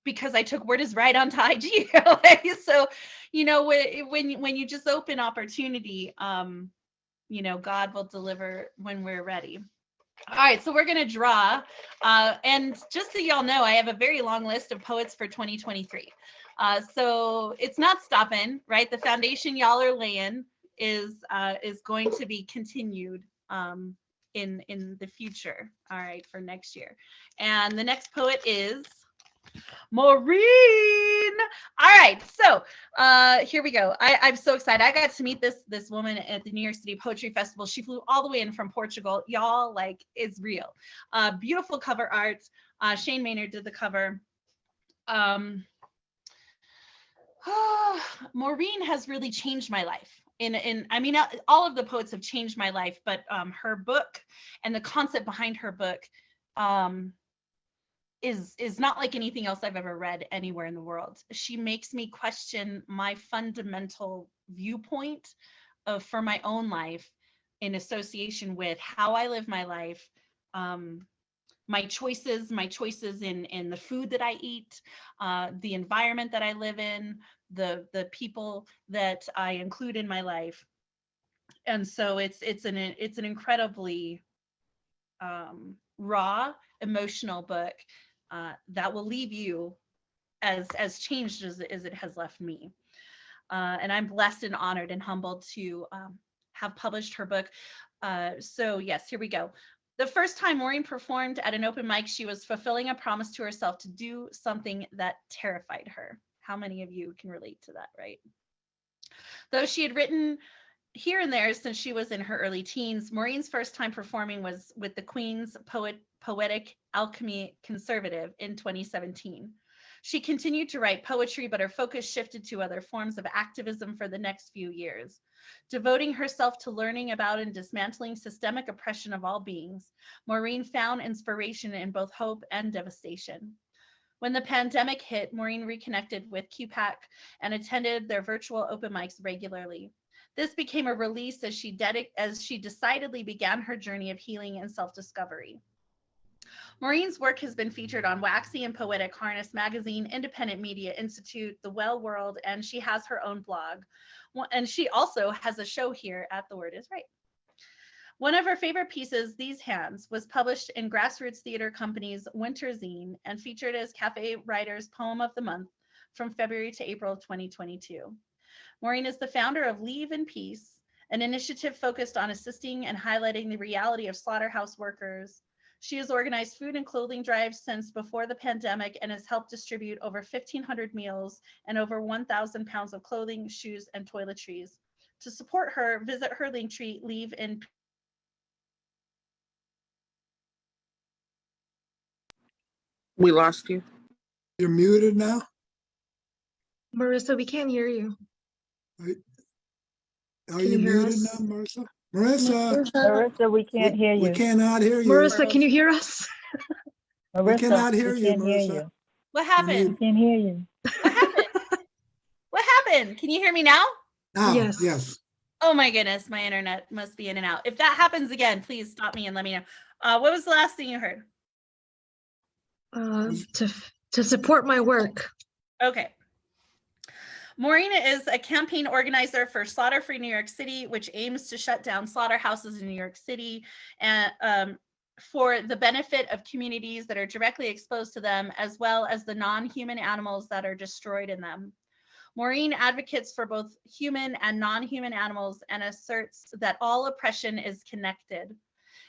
Speaker 1: because I took Word is Right onto IG. So, when you just open opportunity, God will deliver when we're ready. All right, so we're going to draw. And just so y'all know, I have a very long list of poets for 2023. So it's not stopping, right? The foundation y'all are laying is going to be continued in the future, all right, for next year. And the next poet is Maureen. All right, so here we go. I'm so excited. I got to meet this woman at the New York City Poetry Festival. She flew all the way in from Portugal. Y'all, like, it's real. Beautiful cover art. Shane Maynard did the cover. Maureen has really changed my life. I mean, all of the poets have changed my life, but her book and the concept behind her book is not like anything else I've ever read anywhere in the world. She makes me question my fundamental viewpoint for my own life in association with how I live my life, my choices in the food that I eat, the environment that I live in, the people that I include in my life. And so it's an incredibly raw, emotional book that will leave you as changed as it has left me. And I'm blessed and honored and humbled to have published her book. So yes, here we go. The first time Maureen performed at an open mic, she was fulfilling a promise to herself to do something that terrified her. How many of you can relate to that, right? Though she had written here and there since she was in her early teens, Maureen's first time performing was with the Queen's Poetic Alchemy Conservative in 2017. She continued to write poetry, but her focus shifted to other forms of activism for the next few years. Devoting herself to learning about and dismantling systemic oppression of all beings, Maureen found inspiration in both hope and devastation. When the pandemic hit, Maureen reconnected with QPAC and attended their virtual open mics regularly. This became a release as she decidedly began her journey of healing and self-discovery. Maureen's work has been featured on Waxy and Poetic Harness Magazine, Independent Media Institute, The Well World, and she has her own blog. And she also has a show here at The Word is Right. One of her favorite pieces, These Hands, was published in Grassroots Theater Company's Winter Zine and featured as Cafe Writer's Poem of the Month from February to April 2022. Maureen is the founder of Leave in Peace, an initiative focused on assisting and highlighting the reality of slaughterhouse workers. She has organized food and clothing drives since before the pandemic and has helped distribute over 1,500 meals and over 1,000 pounds of clothing, shoes, and toiletries. To support her, visit her Linktree, Leave in Peace.
Speaker 5: We lost you.
Speaker 3: You're muted now?
Speaker 6: Marissa, we can't hear you.
Speaker 3: Are
Speaker 6: Can
Speaker 3: you
Speaker 6: you hear
Speaker 3: muted
Speaker 6: us?
Speaker 3: now, Marissa? Marissa,
Speaker 7: Marissa, we can't hear
Speaker 3: we
Speaker 7: you.
Speaker 3: cannot hear you.
Speaker 6: Marissa, can you hear us?
Speaker 7: Marissa,
Speaker 3: cannot hear
Speaker 7: we
Speaker 3: you,
Speaker 7: can't hear
Speaker 3: Marissa.
Speaker 7: you.
Speaker 1: What
Speaker 7: We
Speaker 1: happened?
Speaker 7: can't hear you.
Speaker 1: What happened? What happened? Can you hear me now?
Speaker 3: Now,
Speaker 6: Yes.
Speaker 3: yes.
Speaker 1: Oh my goodness, my internet must be in and out. If that happens again, please stop me and let me know. What was the last thing you heard?
Speaker 6: To support my work.
Speaker 1: Okay. Maureen is a campaign organizer for Slaughter Free New York City, which aims to shut down slaughterhouses in New York City and for the benefit of communities that are directly exposed to them, as well as the non-human animals that are destroyed in them. Maureen advocates for both human and non-human animals and asserts that all oppression is connected.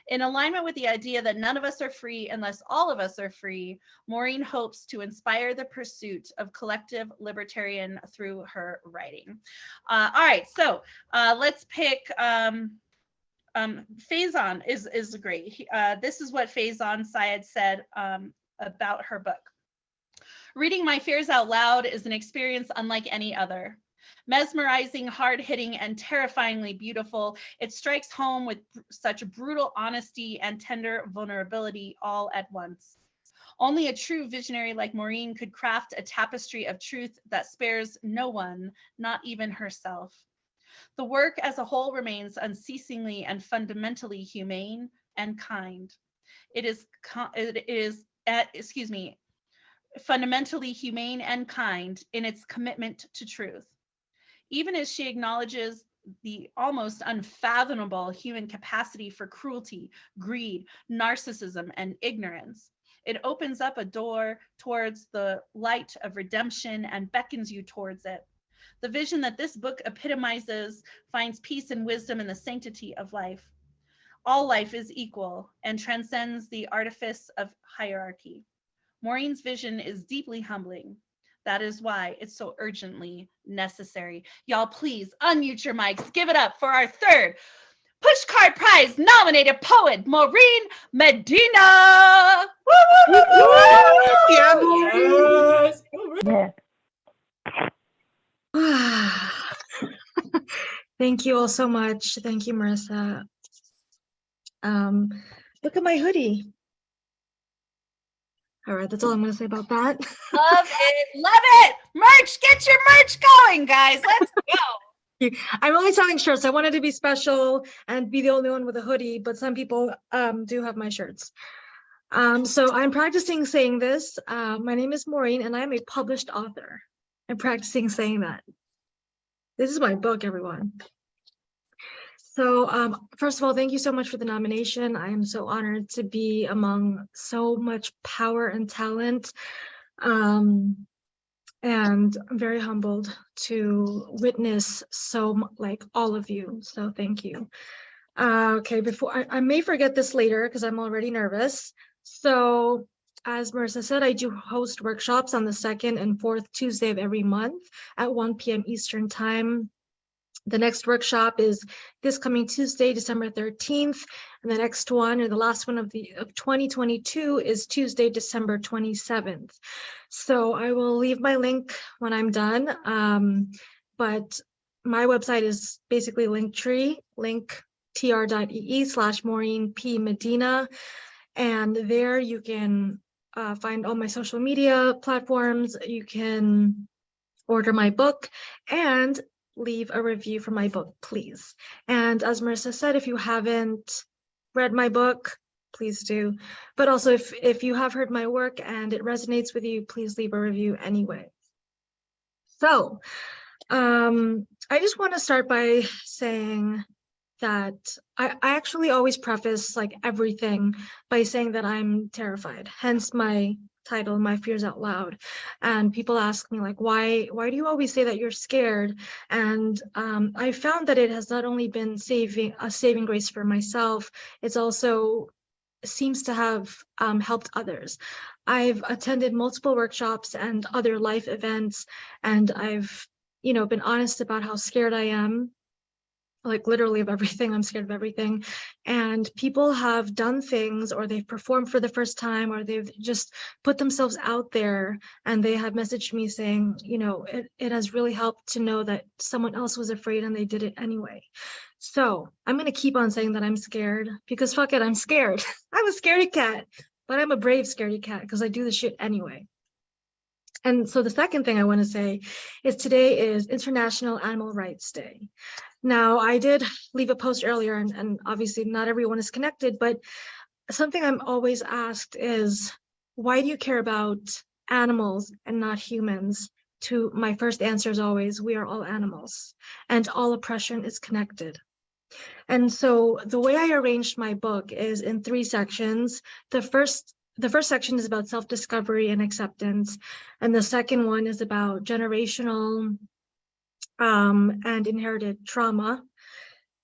Speaker 1: In alignment with the idea that none of us are free unless all of us are free, Maureen hopes to inspire the pursuit of collective libertarian through her writing. All right, so let's pick Faison is great. This is what Faison Syed said about her book. Reading my fears out loud is an experience unlike any other. Mesmerizing, hard-hitting, and terrifyingly beautiful, it strikes home with such brutal honesty and tender vulnerability all at once. Only a true visionary like Maureen could craft a tapestry of truth that spares no one, not even herself. The work as a whole remains unceasingly and fundamentally humane and kind. It is fundamentally humane and kind in its commitment to truth. Even as she acknowledges the almost unfathomable human capacity for cruelty, greed, narcissism, and ignorance, it opens up a door towards the light of redemption and beckons you towards it. The vision that this book epitomizes finds peace and wisdom in the sanctity of life. All life is equal and transcends the artifice of hierarchy. Maureen's vision is deeply humbling. That is why it's so urgently necessary. Y'all, please unmute your mics. Give it up for our third Pushcart Prize nominated poet, Maureen Medina. Woo, woo, woo, woo.
Speaker 7: Yes.
Speaker 6: Thank you all so much. Thank you, Marissa. Look at my hoodie. All right, that's all I'm going to say about that.
Speaker 1: Love it, love it. Merch, get your merch going, guys. Let's go.
Speaker 6: I'm only selling shirts. I wanted to be special and be the only one with a hoodie, but some people do have my shirts. So I'm practicing saying this. My name is Maureen, and I'm a published author. I'm practicing saying that. This is my book, everyone. So first of all, thank you so much for the nomination. I am so honored to be among so much power and talent. And I'm very humbled to witness like all of you. So thank you. Okay, before I may forget this later because I'm already nervous. So as Marissa said, I do host workshops on the 2nd and 4th Tuesday of every month at 1 p.m. Eastern time. The next workshop is this coming Tuesday, December 13th. And the next one, or the last one of 2022, is Tuesday, December 27th. So I will leave my link when I'm done. But my website is basically Linktree, linktr.ee/Maureen P. Medina. And there you can find all my social media platforms. You can order my book and leave a review for my book, please. And as Marissa said, if you haven't read my book, please do. But also if you have heard my work and it resonates with you, please leave a review anyway. So I just want to start by saying that I actually always preface like everything by saying that I'm terrified, hence my title, My Fears Out Loud. And people ask me like, why do you always say that you're scared? And I found that it has not only been a saving grace for myself, it's also seems to have helped others. I've attended multiple workshops and other life events, and I've been honest about how scared I am, like literally of everything. I'm scared of everything. And people have done things, or they've performed for the first time, or they've just put themselves out there, and they have messaged me saying, it has really helped to know that someone else was afraid and they did it anyway. So I'm going to keep on saying that I'm scared, because fuck it, I'm scared. I'm a scaredy cat, but I'm a brave scaredy cat because I do the shit anyway. And so the second thing I want to say is today is International Animal Rights Day. Now, I did leave a post earlier, and obviously not everyone is connected, but something I'm always asked is, why do you care about animals and not humans? To my first answer is always, we are all animals, and all oppression is connected. And so the way I arranged my book is in 3 sections. The first section is about self-discovery and acceptance, and the second one is about generational and inherited trauma.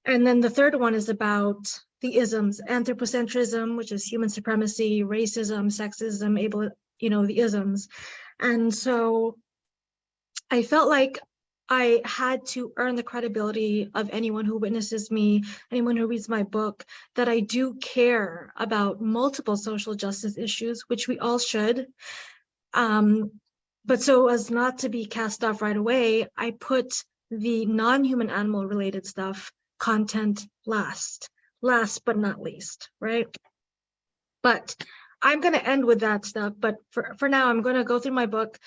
Speaker 6: And then the third one is about the isms, anthropocentrism, which is human supremacy, racism, sexism, the isms. And so I felt like I had to earn the credibility of anyone who witnesses me, anyone who reads my book, that I do care about multiple social justice issues, which we all should. But so as not to be cast off right away, I put the non-human animal related stuff, content last but not least, right? But I'm going to end with that stuff. But for now, I'm going to go through my book.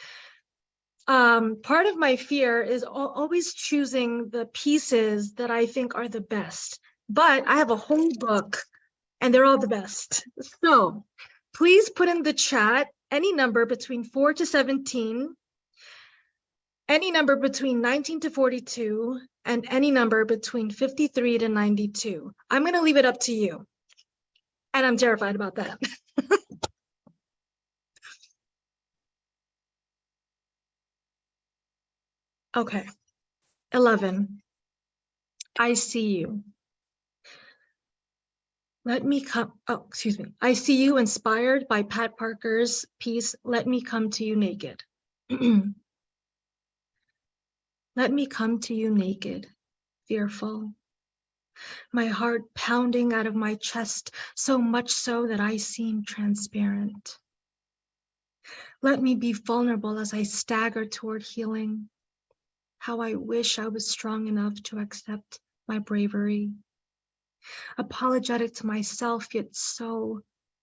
Speaker 6: Part of my fear is always choosing the pieces that I think are the best. But I have a whole book and they're all the best. So please put in the chat any number between 4 to 17, any number between 19 to 42, and any number between 53 to 92. I'm going to leave it up to you. And I'm terrified about that. Okay. 11. I see you. Let me come. Oh, excuse me. I see you, inspired by Pat Parker's piece, Let Me Come to You Naked. Let me come to you naked, fearful. My heart pounding out of my chest, so much so that I seem transparent. Let me be vulnerable as I stagger toward healing. How I wish I was strong enough to accept my bravery. Apologetic to myself, yet so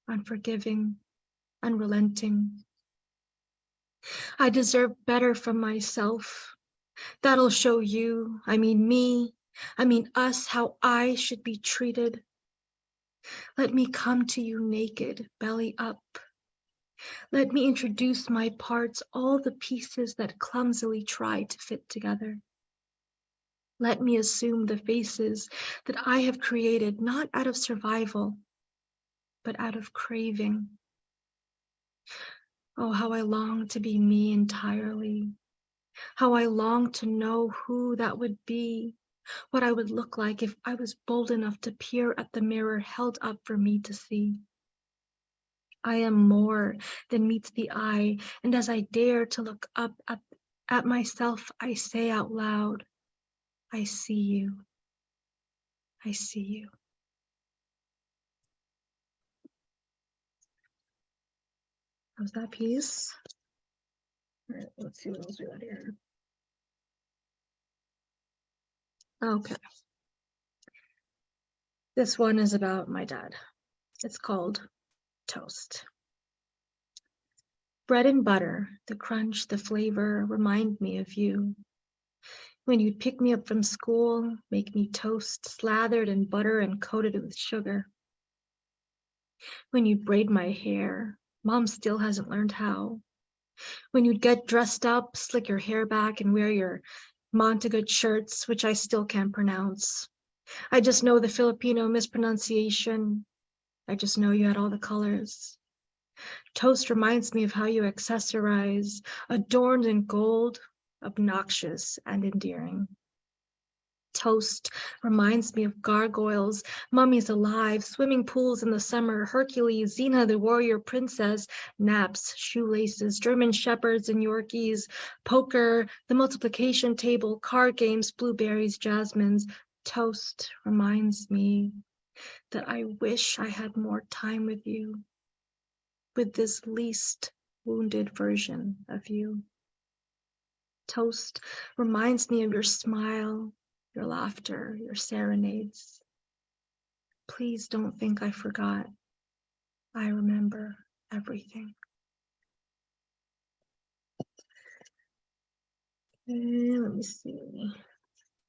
Speaker 6: unforgiving, unrelenting. I deserve better from myself. That'll show you, I mean me, I mean us, how I should be treated. Let me come to you naked, belly up. Let me introduce my parts, all the pieces that clumsily try to fit together. Let me assume the faces that I have created, not out of survival, but out of craving. Oh, how I long to be me entirely. How I long to know who that would be, what I would look like if I was bold enough to peer at the mirror held up for me to see. I am more than meets the eye, and as I dare to look up at myself, I say out loud, I see you. I see you. How's that piece? All right, let's see what else we got here. Okay. This one is about my dad. It's called Toast. Bread and butter, the crunch, the flavor remind me of you. When you'd pick me up from school, make me toast, slathered in butter and coated with sugar. When you'd braid my hair, Mom still hasn't learned how. When you'd get dressed up, slick your hair back and wear your Montagut shirts, which I still can't pronounce. I just know the Filipino mispronunciation. I just know you had all the colors. Toast reminds me of how you accessorize, adorned in gold, obnoxious and endearing. Toast reminds me of gargoyles, mummies alive, swimming pools in the summer, Hercules, Xena the warrior princess, naps, shoelaces, German shepherds and Yorkies, poker, the multiplication table, card games, blueberries, jasmines. Toast reminds me that I wish I had more time with you, with this least wounded version of you. Toast reminds me of your smile, your laughter, your serenades. Please don't think I forgot. I remember everything. And let me see.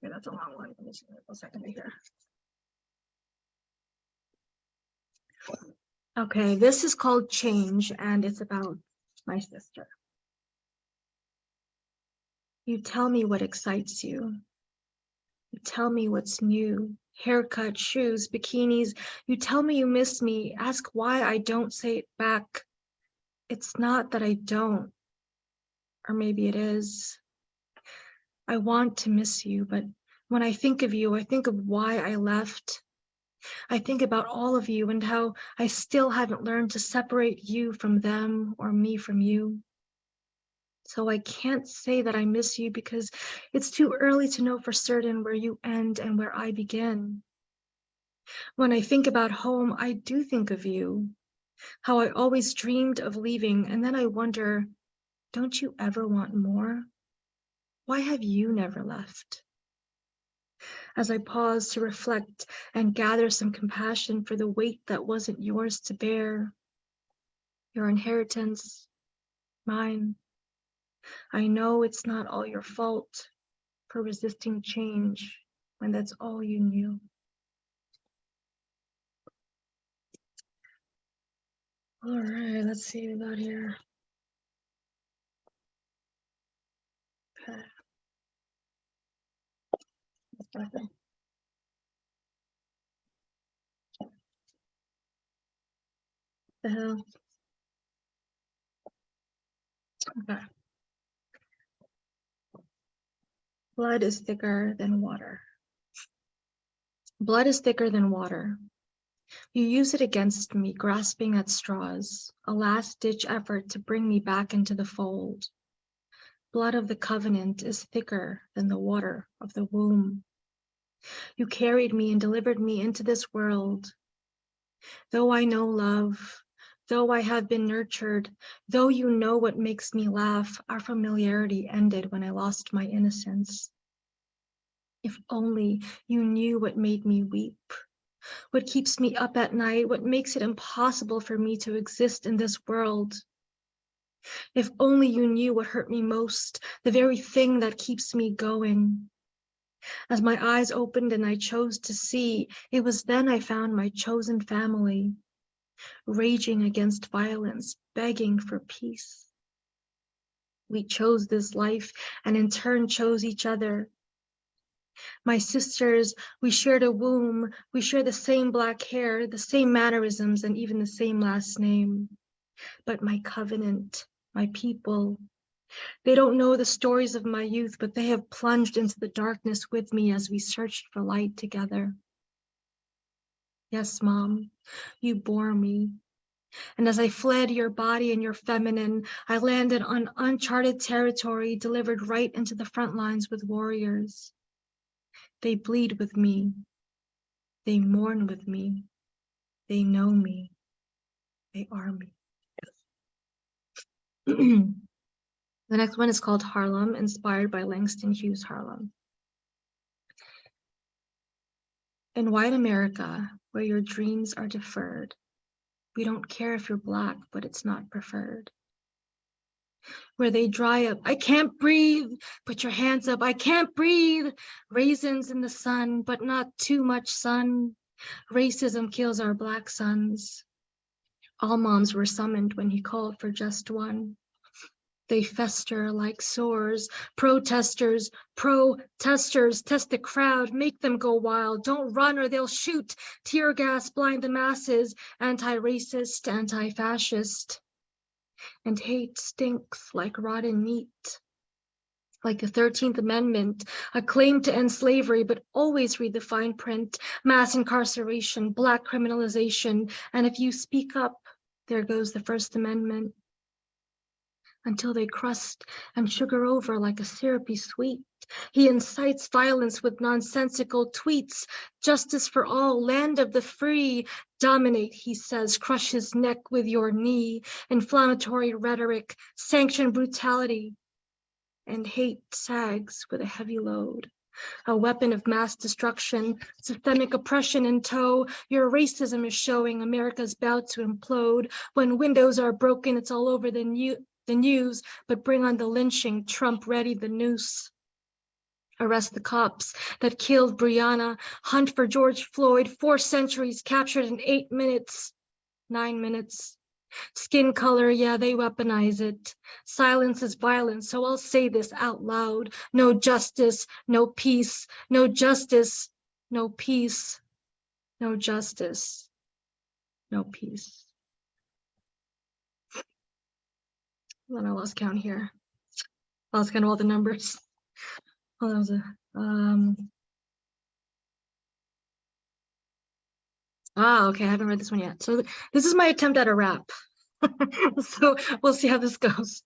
Speaker 6: Okay, that's a long one. Let me see a second here. Okay, this is called Change, and it's about my sister. You tell me what excites you. You tell me what's new. Haircut, shoes, bikinis. You tell me you miss me. Ask why I don't say it back. It's not that I don't, or maybe it is. I want to miss you, but when I think of you, I think of why I left. I think about all of you and how I still haven't learned to separate you from them or me from you. So I can't say that I miss you because it's too early to know for certain where you end and where I begin. When I think about home, I do think of you, how I always dreamed of leaving, and then I wonder, don't you ever want more? Why have you never left? As I pause to reflect and gather some compassion for the weight that wasn't yours to bear, your inheritance, mine. I know it's not all your fault for resisting change when that's all you knew. All right, let's see what we got here. Okay. The hell? Okay. Blood is thicker than water. Blood is thicker than water. You use it against me, grasping at straws, a last-ditch effort to bring me back into the fold. Blood of the covenant is thicker than the water of the womb. You carried me and delivered me into this world. Though I know love, though I have been nurtured, though you know what makes me laugh, our familiarity ended when I lost my innocence. If only you knew what made me weep, what keeps me up at night, what makes it impossible for me to exist in this world. If only you knew what hurt me most, the very thing that keeps me going. As my eyes opened and I chose to see, it was then I found my chosen family, raging against violence, begging for peace. We chose this life and in turn chose each other. My sisters, we shared a womb, we share the same black hair, the same mannerisms, and even the same last name. But my covenant my people. They don't know the stories of my youth, but they have plunged into the darkness with me as we searched for light together. Yes, Mom, you bore me. And as I fled your body and your feminine, I landed on uncharted territory, delivered right into the front lines with warriors. They bleed with me. They mourn with me. They know me. They are me. The next one is called Harlem, inspired by Langston Hughes' Harlem. In white America, where your dreams are deferred, we don't care if you're Black, but it's not preferred. Where they dry up, I can't breathe, put your hands up, I can't breathe. Raisins in the sun, but not too much sun. Racism kills our Black sons. All moms were summoned when he called for just one. They fester like sores. Protesters, test the crowd, make them go wild. Don't run or they'll shoot. Tear gas, blind the masses. Anti-racist, anti-fascist. And hate stinks like rotten meat. Like the 13th Amendment, a claim to end slavery, but always read the fine print. Mass incarceration, Black criminalization. And if you speak up, there goes the First Amendment. Until they crust and sugar over like a syrupy sweet. He incites violence with nonsensical tweets. Justice for all, land of the free. Dominate, he says, crush his neck with your knee. Inflammatory rhetoric, sanction brutality. And hate sags with a heavy load. A weapon of mass destruction, systemic oppression in tow. Your racism is showing America's about to implode. When windows are broken, it's all over the news, but bring on the lynching, Trump ready the noose. Arrest the cops that killed Breonna, hunt for George Floyd, 4 centuries captured in 8 minutes, 9 minutes. Skin color, yeah, they weaponize it. Silence is violence, so I'll say this out loud. No justice, no peace, no justice, no peace, no justice, no peace. Then I lost count here. I lost count of all the numbers. Oh, that was a okay, I haven't read this one yet. So this is my attempt at a rap. So we'll see how this goes.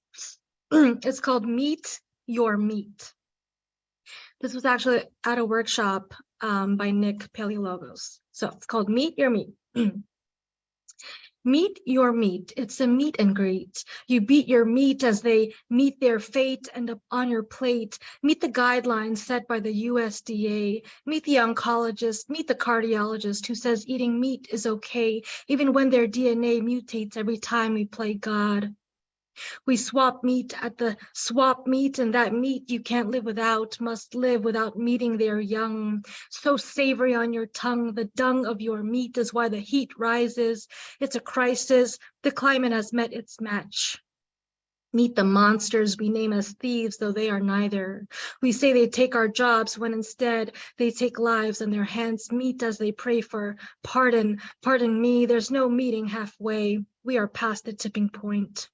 Speaker 6: It's called Meet Your Meat. This was actually at a workshop by Nick Paleologos. So it's called Meet Your Meat. Meet your meat. It's a meet and greet. You beat your meat as they meet their fate and up on your plate. Meet the guidelines set by the USDA. Meet the oncologist. Meet the cardiologist who says eating meat is okay, even when their DNA mutates every time we play God. We swap meat at the swap meet, and that meat you can't live without, must live without meeting their young. So savory on your tongue, the dung of your meat is why the heat rises. It's a crisis. The climate has met its match. Meet the monsters we name as thieves, though they are neither. We say they take our jobs when instead they take lives in their hands. Meet as they pray for pardon. Pardon me, there's no meeting halfway. We are past the tipping point.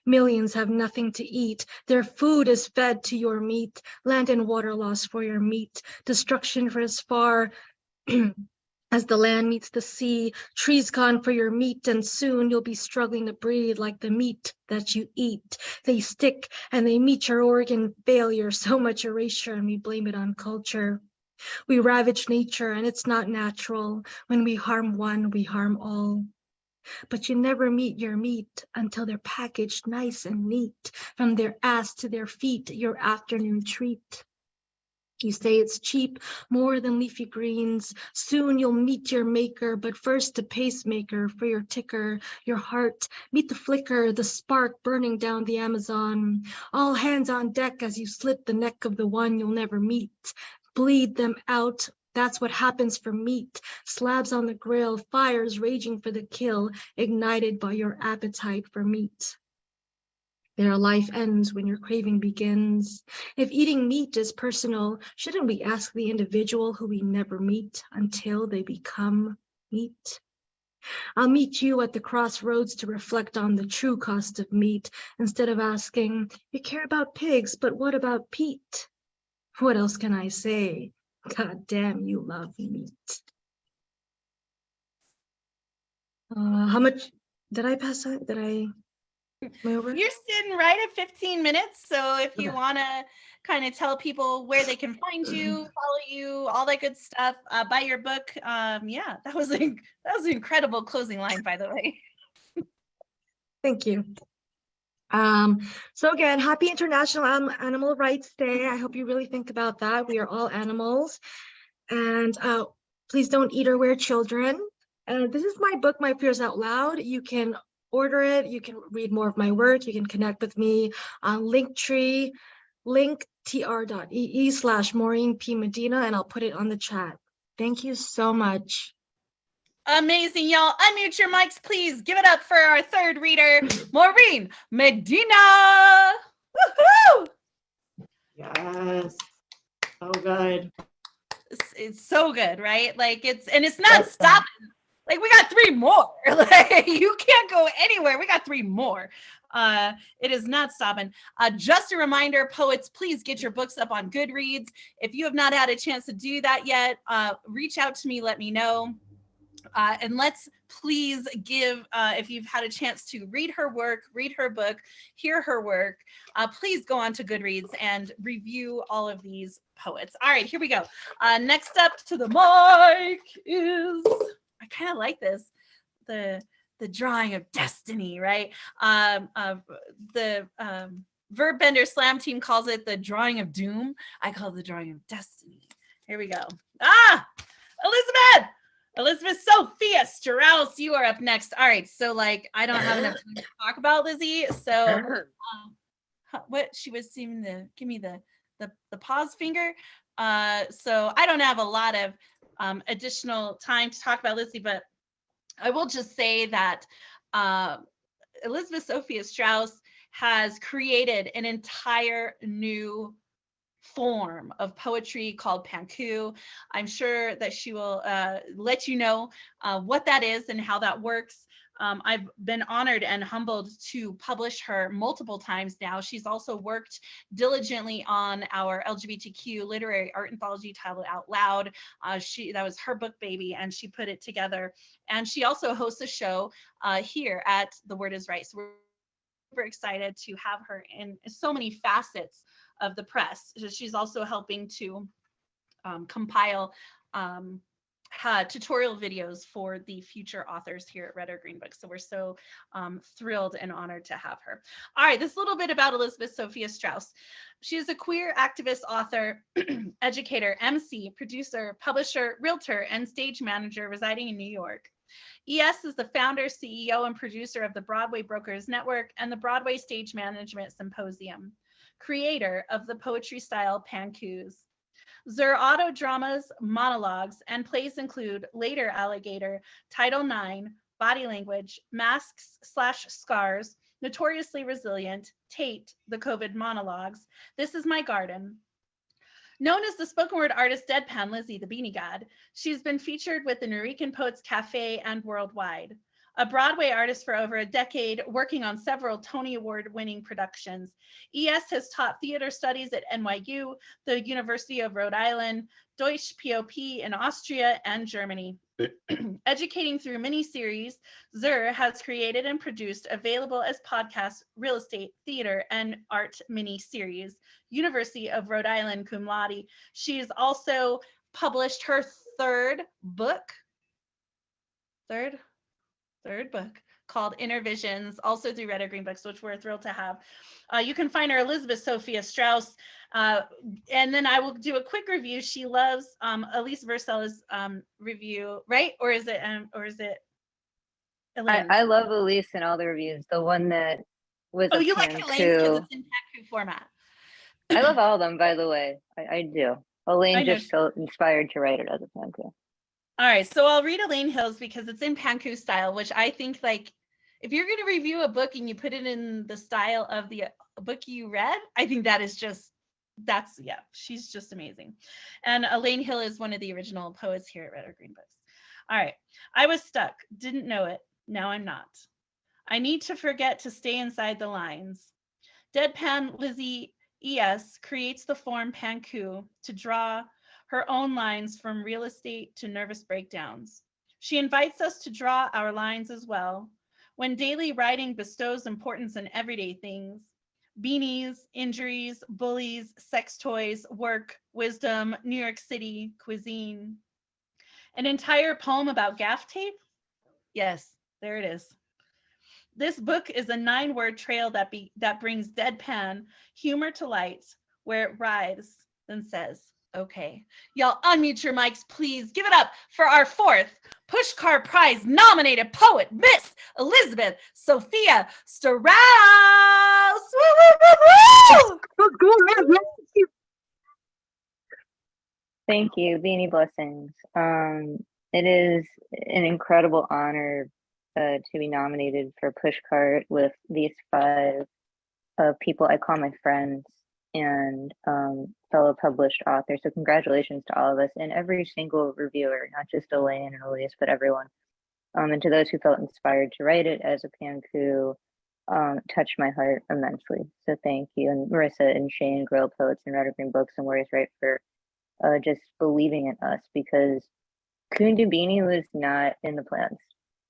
Speaker 6: Millions have nothing to eat. Their food is fed to your meat. Land and water loss for your meat. Destruction for as far as the land meets the sea. Trees gone for your meat, and soon you'll be struggling to breathe like the meat that you eat. They stick and they meet your organ failure. So much erasure, and we blame it on culture. We ravage nature, and it's not natural. When we harm one, we harm all. But you never meet your meat until they're packaged nice and neat, from their ass to their feet, your afternoon treat. You say it's cheap, more than leafy greens. Soon you'll meet your maker, but first a pacemaker for your ticker, your heart. Meet the flicker, the spark burning down the Amazon. All hands on deck as you slit the neck of the one you'll never meet. Bleed them out. That's what happens for meat. Slabs on the grill, fires raging for the kill, ignited by your appetite for meat. Their life ends when your craving begins. If eating meat is personal, shouldn't we ask the individual who we never meet until they become meat? I'll meet you at the crossroads to reflect on the true cost of meat instead of asking, you care about pigs, but what about Pete? What else can I say? God damn, you love meat. How much did I pass out? Did I? Am I over?
Speaker 1: You're sitting right at 15 minutes. So if you
Speaker 6: Okay.
Speaker 1: want to kind of tell people where they can find you, follow you, all that good stuff, buy your book. Yeah, that was an incredible closing line, by the way.
Speaker 6: Thank you. So again, happy International Animal Rights Day. I hope you really think about that. We are all animals. And please don't eat or wear children. And this is my book, My Fears Out Loud. You can order it. You can read more of my work. You can connect with me on Linktree, linktr.ee/Maureen P. Medina, and I'll put it on the chat. Thank you so much.
Speaker 1: Amazing, y'all. Unmute your mics, please. Give it up for our third reader, Maureen Medina. Woohoo!
Speaker 8: Yes. So good.
Speaker 1: It's so good, right? Like it's not stopping. Like we got 3 more. Like you can't go anywhere. We got 3 more. It is not stopping. Just a reminder, poets, please get your books up on Goodreads. If you have not had a chance to do that yet, reach out to me, let me know. And let's please give, if you've had a chance to read her work, read her book, hear her work, please go on to Goodreads and review all of these poets. All right, here we go. Next up to the mic is, I kind of like this, the drawing of destiny, right? The Verb Bender Slam team calls it the drawing of doom. I call it the drawing of destiny. Here we go. Elizabeth Sophia Strauss, you are up next. All right, so like I don't have enough time to talk about Lizzie, so what she was seeming to give me the pause finger. So I don't have a lot of additional time to talk about Lizzie, but I will just say that Elizabeth Sophia Strauss has created an entire new form of poetry called Panku. I'm sure that she will let you know what that is and how that works. I've been honored and humbled to publish her multiple times now. She's also worked diligently on our LGBTQ literary art anthology titled Out Loud. That was her book baby, and she put it together. And she also hosts a show here at The Word Is Right. So we're super excited to have her in so many facets of the press. She's also helping to compile tutorial videos for the future authors here at Red or Green Books. So we're so thrilled and honored to have her. All right, this little bit about Elizabeth Sophia Strauss. She is a queer activist, author, educator, MC, producer, publisher, realtor, and stage manager residing in New York. ES is the founder, CEO, and producer of the Broadway Brokers Network and the Broadway Stage Management Symposium. Creator of the poetry style Pankus. Zur auto dramas, monologues, and plays include Later Alligator, Title IX, Body Language, Masks/Scars, Notoriously Resilient, Tate, The COVID Monologues, This Is My Garden. Known as the spoken word artist Deadpan Lizzie, the Beanie God, she's been featured with the Norican Poets Cafe and worldwide. A Broadway artist for over a decade, working on several Tony Award-winning productions. ES has taught theater studies at NYU, the University of Rhode Island, Deutsche POP in Austria and Germany. Educating through miniseries, Zur has created and produced available as podcasts, real estate, theater, and art miniseries. University of Rhode Island cum laude. She's also published her third book called Inner Visions, also through Red or Green Books, which we're thrilled to have. You can find her Elizabeth Sophia Strauss, and then I will do a quick review. She loves Elise Versella's review, right? Or is it Elaine?
Speaker 9: I love Elise and all the reviews. The one that was
Speaker 1: Oh, you like Elaine because it's in Panku format.
Speaker 9: I love all of them, by the way. I do. Elaine just
Speaker 1: know.
Speaker 9: felt inspired to write it as a Panku.
Speaker 1: All right, so I'll read Elaine Hill's because it's in Panku style, which I think, like, if you're going to review a book and you put it in the style of the book you read, I think that is just, she's just amazing. And Elaine Hill is one of the original poets here at Red or Green Books. All right. I was stuck, didn't know it. Now I'm not. I need to forget to stay inside the lines. Deadpan Lizzie ES creates the form Panku to draw her own lines from real estate to nervous breakdowns. She invites us to draw our lines as well. When daily writing bestows importance in everyday things, beanies, injuries, bullies, sex toys, work, wisdom, New York City, cuisine. An entire poem about gaff tape? Yes, there it is. This book is a 9-word trail that brings deadpan humor to light, where it writhes, then says, okay. Y'all unmute your mics, please. Give it up for our 4th Pushcart Prize nominated poet, Miss Elizabeth Sophia Strauss. Woo, woo, woo, woo!
Speaker 9: Thank you. Beanie blessings. It is an incredible honor to be nominated for Pushcart with these 5 people I call my friends and fellow published authors. So congratulations to all of us and every single reviewer, not just Elaine and Elise, but everyone. And to those who felt inspired to write it as a Panku, touched my heart immensely. So thank you. And Marissa and Shane, Grail Poets and Red Green Books and Warriors Right for just believing in us, because Kundalini was not in the plans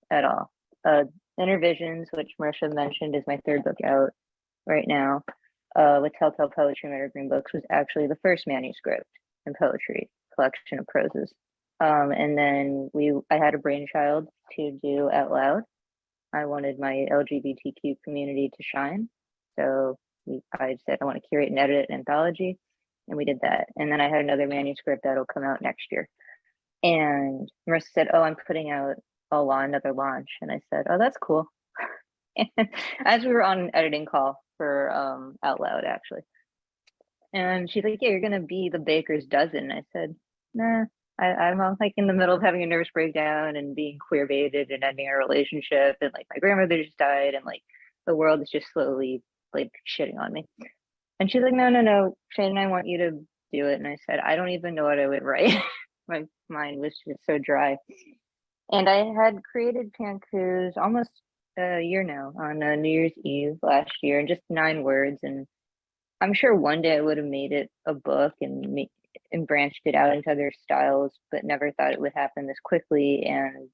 Speaker 9: at all. Inner Visions, which Marissa mentioned, is my 3rd book out right now, with Telltale Poetry and Red Green Books, was actually the first manuscript in poetry collection of proses. And then I had a brainchild to do Out Loud. I wanted my LGBTQ community to shine. So I said, I want to curate and edit an anthology. And we did that. And then I had another manuscript that'll come out next year. And Marissa said, oh, I'm putting out another launch. And I said, oh, that's cool. And as we were on an editing call for Out Loud, actually. And she's like, yeah, you're going to be the baker's dozen. I said, nah, I'm like in the middle of having a nervous breakdown and being queer baited and ending a relationship. And like my grandmother just died and like the world is just slowly like shitting on me. And she's like, no, Shane and I want you to do it. And I said, I don't even know what I would write. My mind was just so dry. And I had created Pankus almost a year now on New Year's Eve last year, and just 9 words. And I'm sure one day I would have made it a book and branched it out into other styles, but never thought it would happen this quickly. And,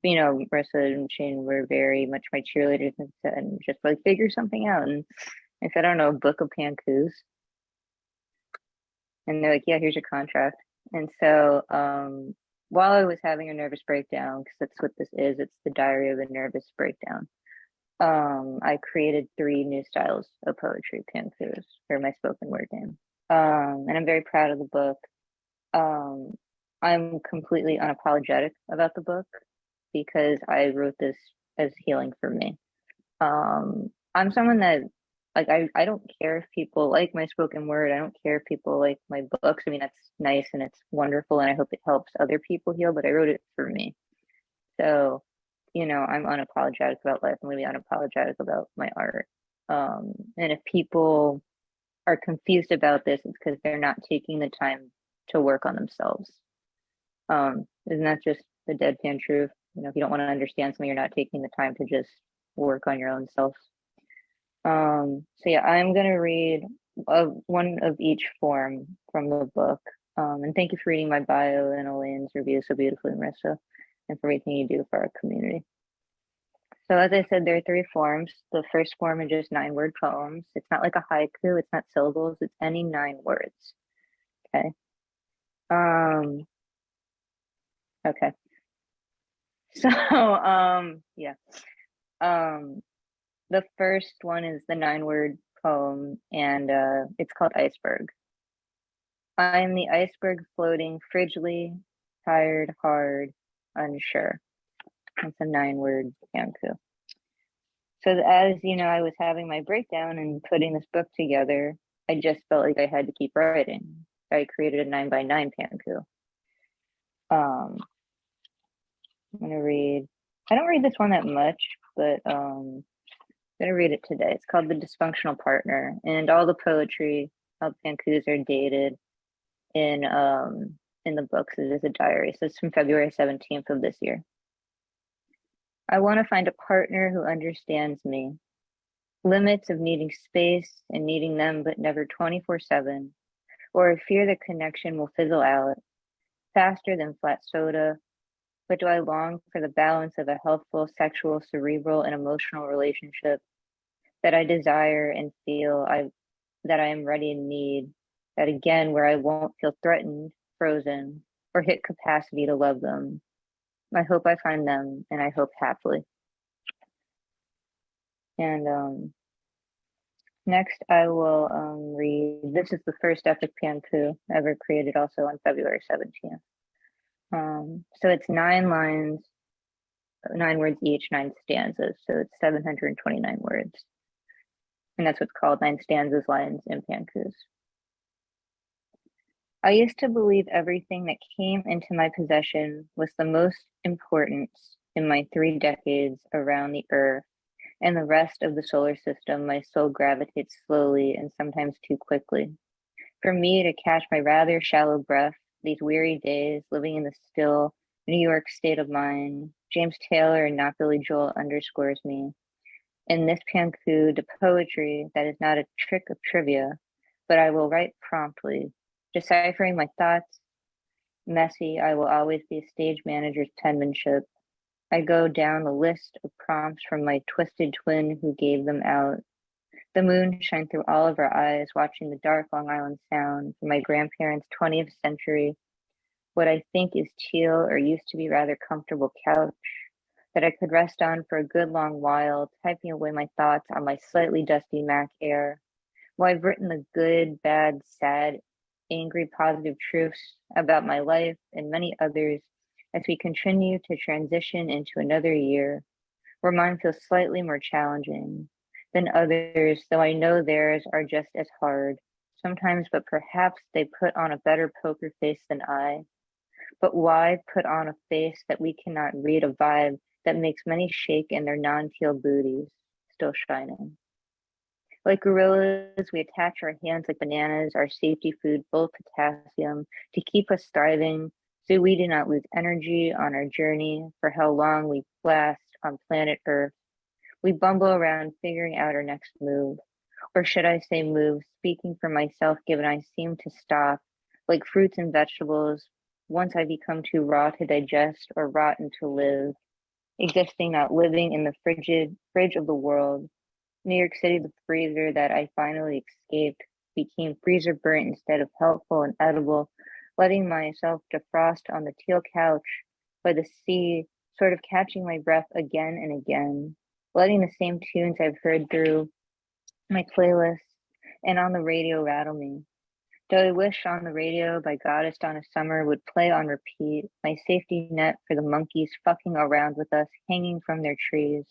Speaker 9: you know, Marissa and Shane were very much my cheerleaders and said, just like figure something out. And I said, I don't know, a book of Pankus. And they're like, yeah, here's your contract. And so while I was having a nervous breakdown, because that's what this is, it's the diary of a nervous breakdown, I created 3 new styles of poetry, Pankus, for my spoken word name. And I'm very proud of the book. I'm completely unapologetic about the book because I wrote this as healing for me. I'm someone that, like, I don't care if people like my spoken word. I don't care if people like my books. I mean, that's nice and it's wonderful, and I hope it helps other people heal, but I wrote it for me. So, you know, I'm unapologetic about life. I'm really unapologetic about my art. And if people are confused about this, it's because they're not taking the time to work on themselves. Isn't that just the deadpan truth? You know, if you don't want to understand something, you're not taking the time to just work on your own self. So yeah, I'm gonna read one of each form from the book. And thank you for reading my bio and Elaine's review so beautifully, Marissa, and for everything you do for our community. So as I said, there are 3 forms. The first form is just 9-word poems. It's not like a haiku, it's not syllables, it's any 9 words. Okay. Okay. So yeah. The first one is the 9-word poem, and it's called Iceberg. I am the iceberg floating frigidly, tired, hard, unsure. That's a 9-word Panku. So as you know, I was having my breakdown and putting this book together, I just felt like I had to keep writing. I created a 9x9 Panku. I'm gonna read, I don't read this one that much, but I'm gonna read it today. It's called The Dysfunctional Partner, and all the poetry of Pankus are dated in in the books. It is a diary. So it's from February 17th of this year. I want to find a partner who understands me. Limits of needing space and needing them, but never 24/7, or a fear that connection will fizzle out faster than flat soda. But do I long for the balance of a healthful sexual, cerebral, and emotional relationship that I desire and feel that I am ready and need, that again, where I won't feel threatened, frozen, or hit capacity to love them. I hope I find them, and I hope happily. And next I will read, this is the first epic Panku ever created, also on February 17th. So it's 9 lines, 9 words each, 9 stanzas. So it's 729 words. And that's what's called 9 stanzas, lines, and Pankus. I used to believe everything that came into my possession was the most important in my 3 decades around the earth, and the rest of the solar system my soul gravitates slowly and sometimes too quickly. For me to catch my rather shallow breath these weary days living in the still New York state of mind, James Taylor and not Billy Joel underscores me. In this Panku, the poetry that is not a trick of trivia, but I will write promptly, deciphering my thoughts. Messy, I will always be a stage manager's penmanship. I go down the list of prompts from my twisted twin who gave them out. The moon shined through all of our eyes, watching the dark Long Island Sound from my grandparents' 20th century, what I think is teal or used to be rather comfortable couch that I could rest on for a good long while, typing away my thoughts on my slightly dusty Mac Air. Well, I've written the good, bad, sad, angry, positive truths about my life and many others as we continue to transition into another year, where mine feels slightly more challenging than others, though I know theirs are just as hard sometimes, but perhaps they put on a better poker face than I. But why put on a face that we cannot read, a vibe that makes many shake in their non-teal booties, still shining? Like gorillas, we attach our hands like bananas, our safety food full of potassium to keep us thriving, so we do not lose energy on our journey for how long we last on planet Earth. We bumble around figuring out our next move, or should I say move, speaking for myself, given I seem to stop, like fruits and vegetables, once I become too raw to digest or rotten to live, existing, not living in the fridge of the world. New York City, the freezer that I finally escaped, became freezer burnt instead of helpful and edible, letting myself defrost on the teal couch by the sea, sort of catching my breath again and again, letting the same tunes I've heard through my playlist and on the radio rattle me. Though I wish on the radio by Goddess Donna Summer would play on repeat, my safety net for the monkeys fucking around with us, hanging from their trees.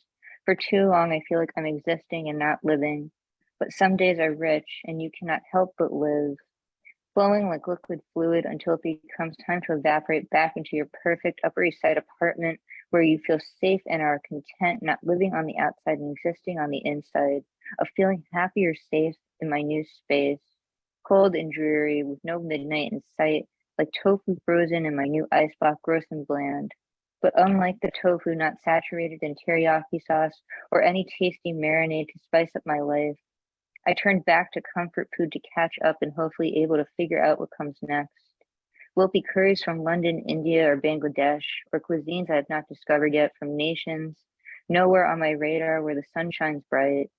Speaker 9: For too long, I feel like I'm existing and not living, but some days are rich and you cannot help but live, flowing like liquid fluid until it becomes time to evaporate back into your perfect Upper East Side apartment where you feel safe and are content, not living on the outside and existing on the inside, of feeling happy or safe in my new space, cold and dreary with no midnight in sight, like tofu frozen in my new ice block, gross and bland. But unlike the tofu not saturated in teriyaki sauce or any tasty marinade to spice up my life, I turned back to comfort food to catch up and hopefully able to figure out what comes next. Will it be curries from London, India, or Bangladesh, or cuisines I have not discovered yet from nations nowhere on my radar where the sun shines bright,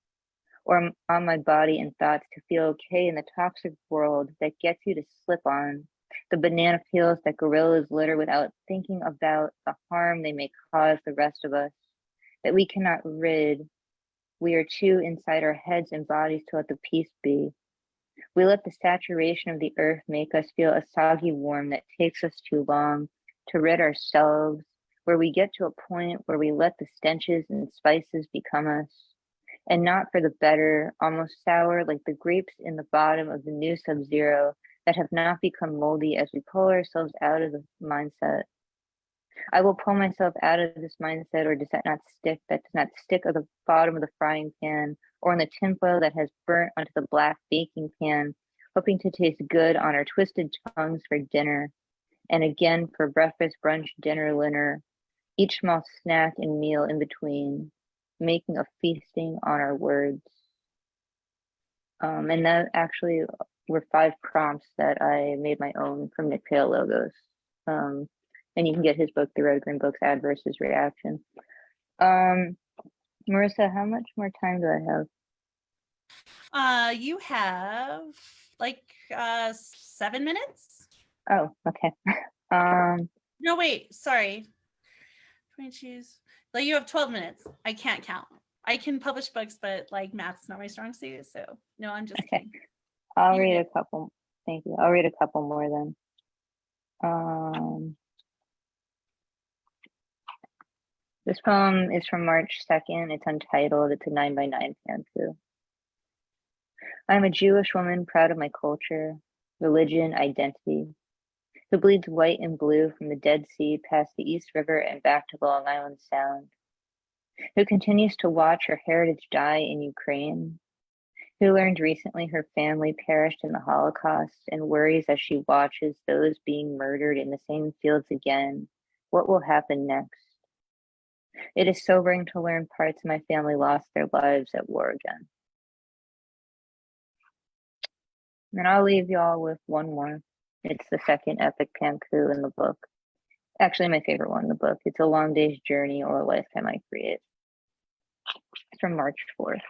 Speaker 9: or on my body and thoughts to feel okay in the toxic world that gets you to slip on the banana peels that gorillas litter without thinking about the harm they may cause the rest of us, that we cannot rid. We are too inside our heads and bodies to let the peace be. We let the saturation of the earth make us feel a soggy warm that takes us too long to rid ourselves, where we get to a point where we let the stenches and spices become us, and not for the better, almost sour like the grapes in the bottom of the new Sub-Zero that have not become moldy as we pull ourselves out of the mindset. I will pull myself out of this mindset, or does that not stick? That does not stick at the bottom of the frying pan or in the tinfoil that has burnt onto the black baking pan, hoping to taste good on our twisted tongues for dinner. and again for breakfast, brunch, dinner, dinner, each small snack and meal in between, making a feasting on our words. And that actually were 5 prompts that I made my own from Nick Pale Logos. And you can get his book, The Red Green Books, Ad versus Reaction. Marissa, how much more time do I have?
Speaker 1: You have like 7 minutes.
Speaker 9: Oh, okay.
Speaker 1: No, wait, sorry. 22. Like you have 12 minutes. I can't count. I can publish books, but like math's not my strong suit. So no, I'm just
Speaker 9: Okay.
Speaker 1: kidding.
Speaker 9: I'll
Speaker 1: You're
Speaker 9: read
Speaker 1: good.
Speaker 9: a couple. Thank you. I'll read a couple more then. This poem is from March 2nd. It's untitled. It's a 9x9 pantsu. I'm a Jewish woman proud of my culture, religion, identity, who bleeds white and blue from the Dead Sea past the East River and back to Long Island Sound, who continues to watch her heritage die in Ukraine, who learned recently her family perished in the Holocaust and worries as she watches those being murdered in the same fields again, what will happen next? It is sobering to learn parts of my family lost their lives at war again. And I'll leave y'all with one more. It's the second epic pantsu in the book. Actually, my favorite one in the book. It's A Long Day's Journey or a Lifetime I Create. It's from March 4th.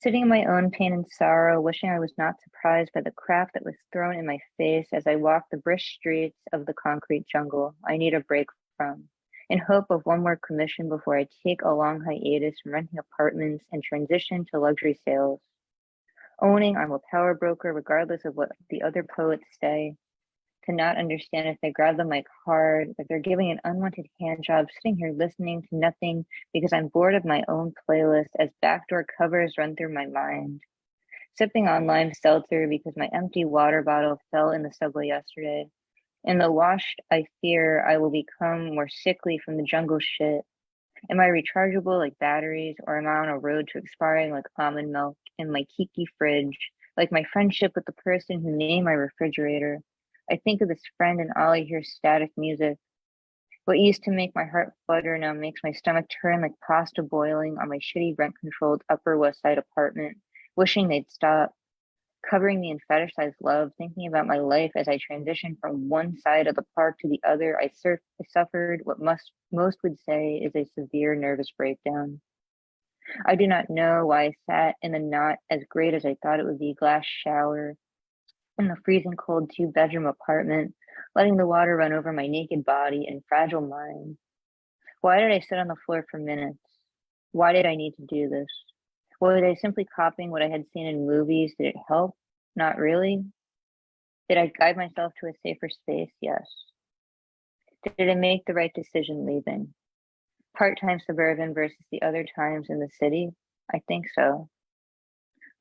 Speaker 9: Sitting in my own pain and sorrow, wishing I was not surprised by the crap that was thrown in my face as I walked the brisk streets of the concrete jungle I need a break from, in hope of one more commission before I take a long hiatus from renting apartments and transition to luxury sales. Owning I'm a power broker regardless of what the other poets say, to not understand if they grab the mic hard, if they're giving an unwanted hand job, sitting here listening to nothing because I'm bored of my own playlist as backdoor covers run through my mind. Sipping on lime seltzer because my empty water bottle fell in the subway yesterday. In the washed, I fear I will become more sickly from the jungle shit. Am I rechargeable like batteries, or am I on a road to expiring like almond milk in my kiki fridge, like my friendship with the person who named my refrigerator? I think of this friend and all I hear is static music. What used to make my heart flutter now makes my stomach turn like pasta boiling on my shitty rent-controlled Upper West Side apartment, wishing they'd stop. Covering me in fetishized love, thinking about my life as I transitioned from one side of the park to the other, I suffered what most would say is a severe nervous breakdown. I do not know why I sat in the not as great as I thought it would be glass shower in the freezing cold 2-bedroom apartment, letting the water run over my naked body and fragile mind. Why did I sit on the floor for minutes? Why did I need to do this? Was I simply copying what I had seen in movies? Did it help? Not really. Did I guide myself to a safer space? Yes. Did I make the right decision leaving? Part-time suburban versus the other times in the city? I think so.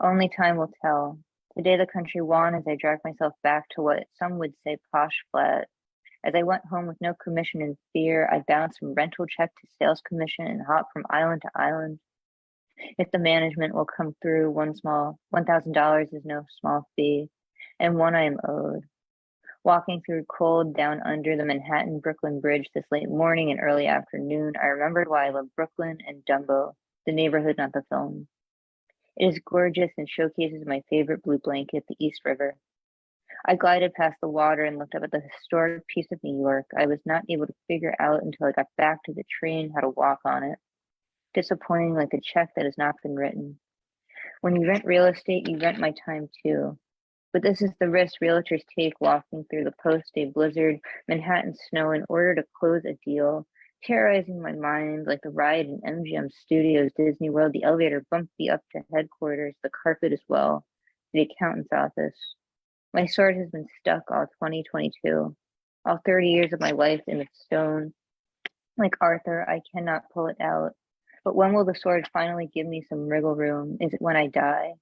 Speaker 9: Only time will tell. Today the country won as I dragged myself back to what some would say posh flat. As I went home with no commission in fear, I bounced from rental check to sales commission and hopped from island to island. If the management will come through, $1,000 is no small fee, and one I am owed. Walking through cold down under the Manhattan-Brooklyn Bridge this late morning and early afternoon, I remembered why I love Brooklyn and Dumbo, the neighborhood, not the film. It is gorgeous and showcases my favorite blue blanket, the East River. I glided past the water and looked up at the historic piece of New York I was not able to figure out until I got back to the train how to walk on it. Disappointing like a check that has not been written. When you rent real estate, you rent my time too. But this is the risk realtors take walking through the post-day blizzard, Manhattan snow in order to close a deal, terrorizing my mind like the ride in MGM Studios, Disney World. The elevator bumped me up to headquarters, the carpet as well, the accountant's office. My sword has been stuck all 2022, all 30 years of my life in the stone. Like Arthur, I cannot pull it out. But when will the sword finally give me some wriggle room? Is it when I die?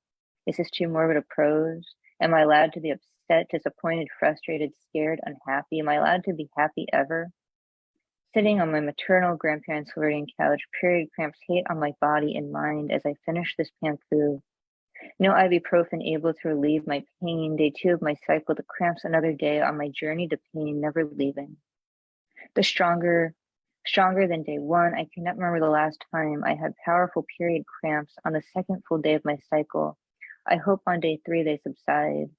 Speaker 9: Is this too morbid a prose? Am I allowed to be upset, disappointed, frustrated, scared, unhappy? Am I allowed to be happy ever? Sitting on my maternal grandparents' flirting couch, period cramps hate on my body and mind as I finish this pantsu. No ibuprofen able to relieve my pain. Day 2 of my cycle, the cramps another day on my journey to pain, never leaving. The stronger than day 1. I cannot remember the last time I had powerful period cramps on the second full day of my cycle. I hope on day 3 they subside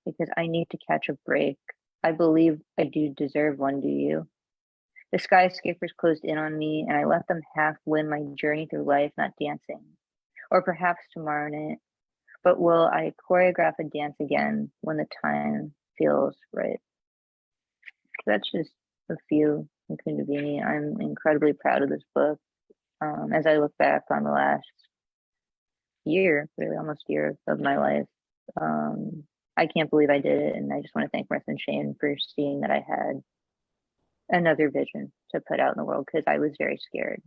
Speaker 9: because I need to catch a break. I believe I do deserve one, do you? The skyscrapers closed in on me and I let them half win my journey through life, not dancing. Or perhaps tomorrow night. But will I choreograph a dance again when the time feels right? That's just a few in Kundalini. I'm incredibly proud of this book. As I look back on the last year, really almost year of my life, I can't believe I did it. And I just want to thank Martha and Shane for seeing that I had another vision to put out in the world, because I was very scared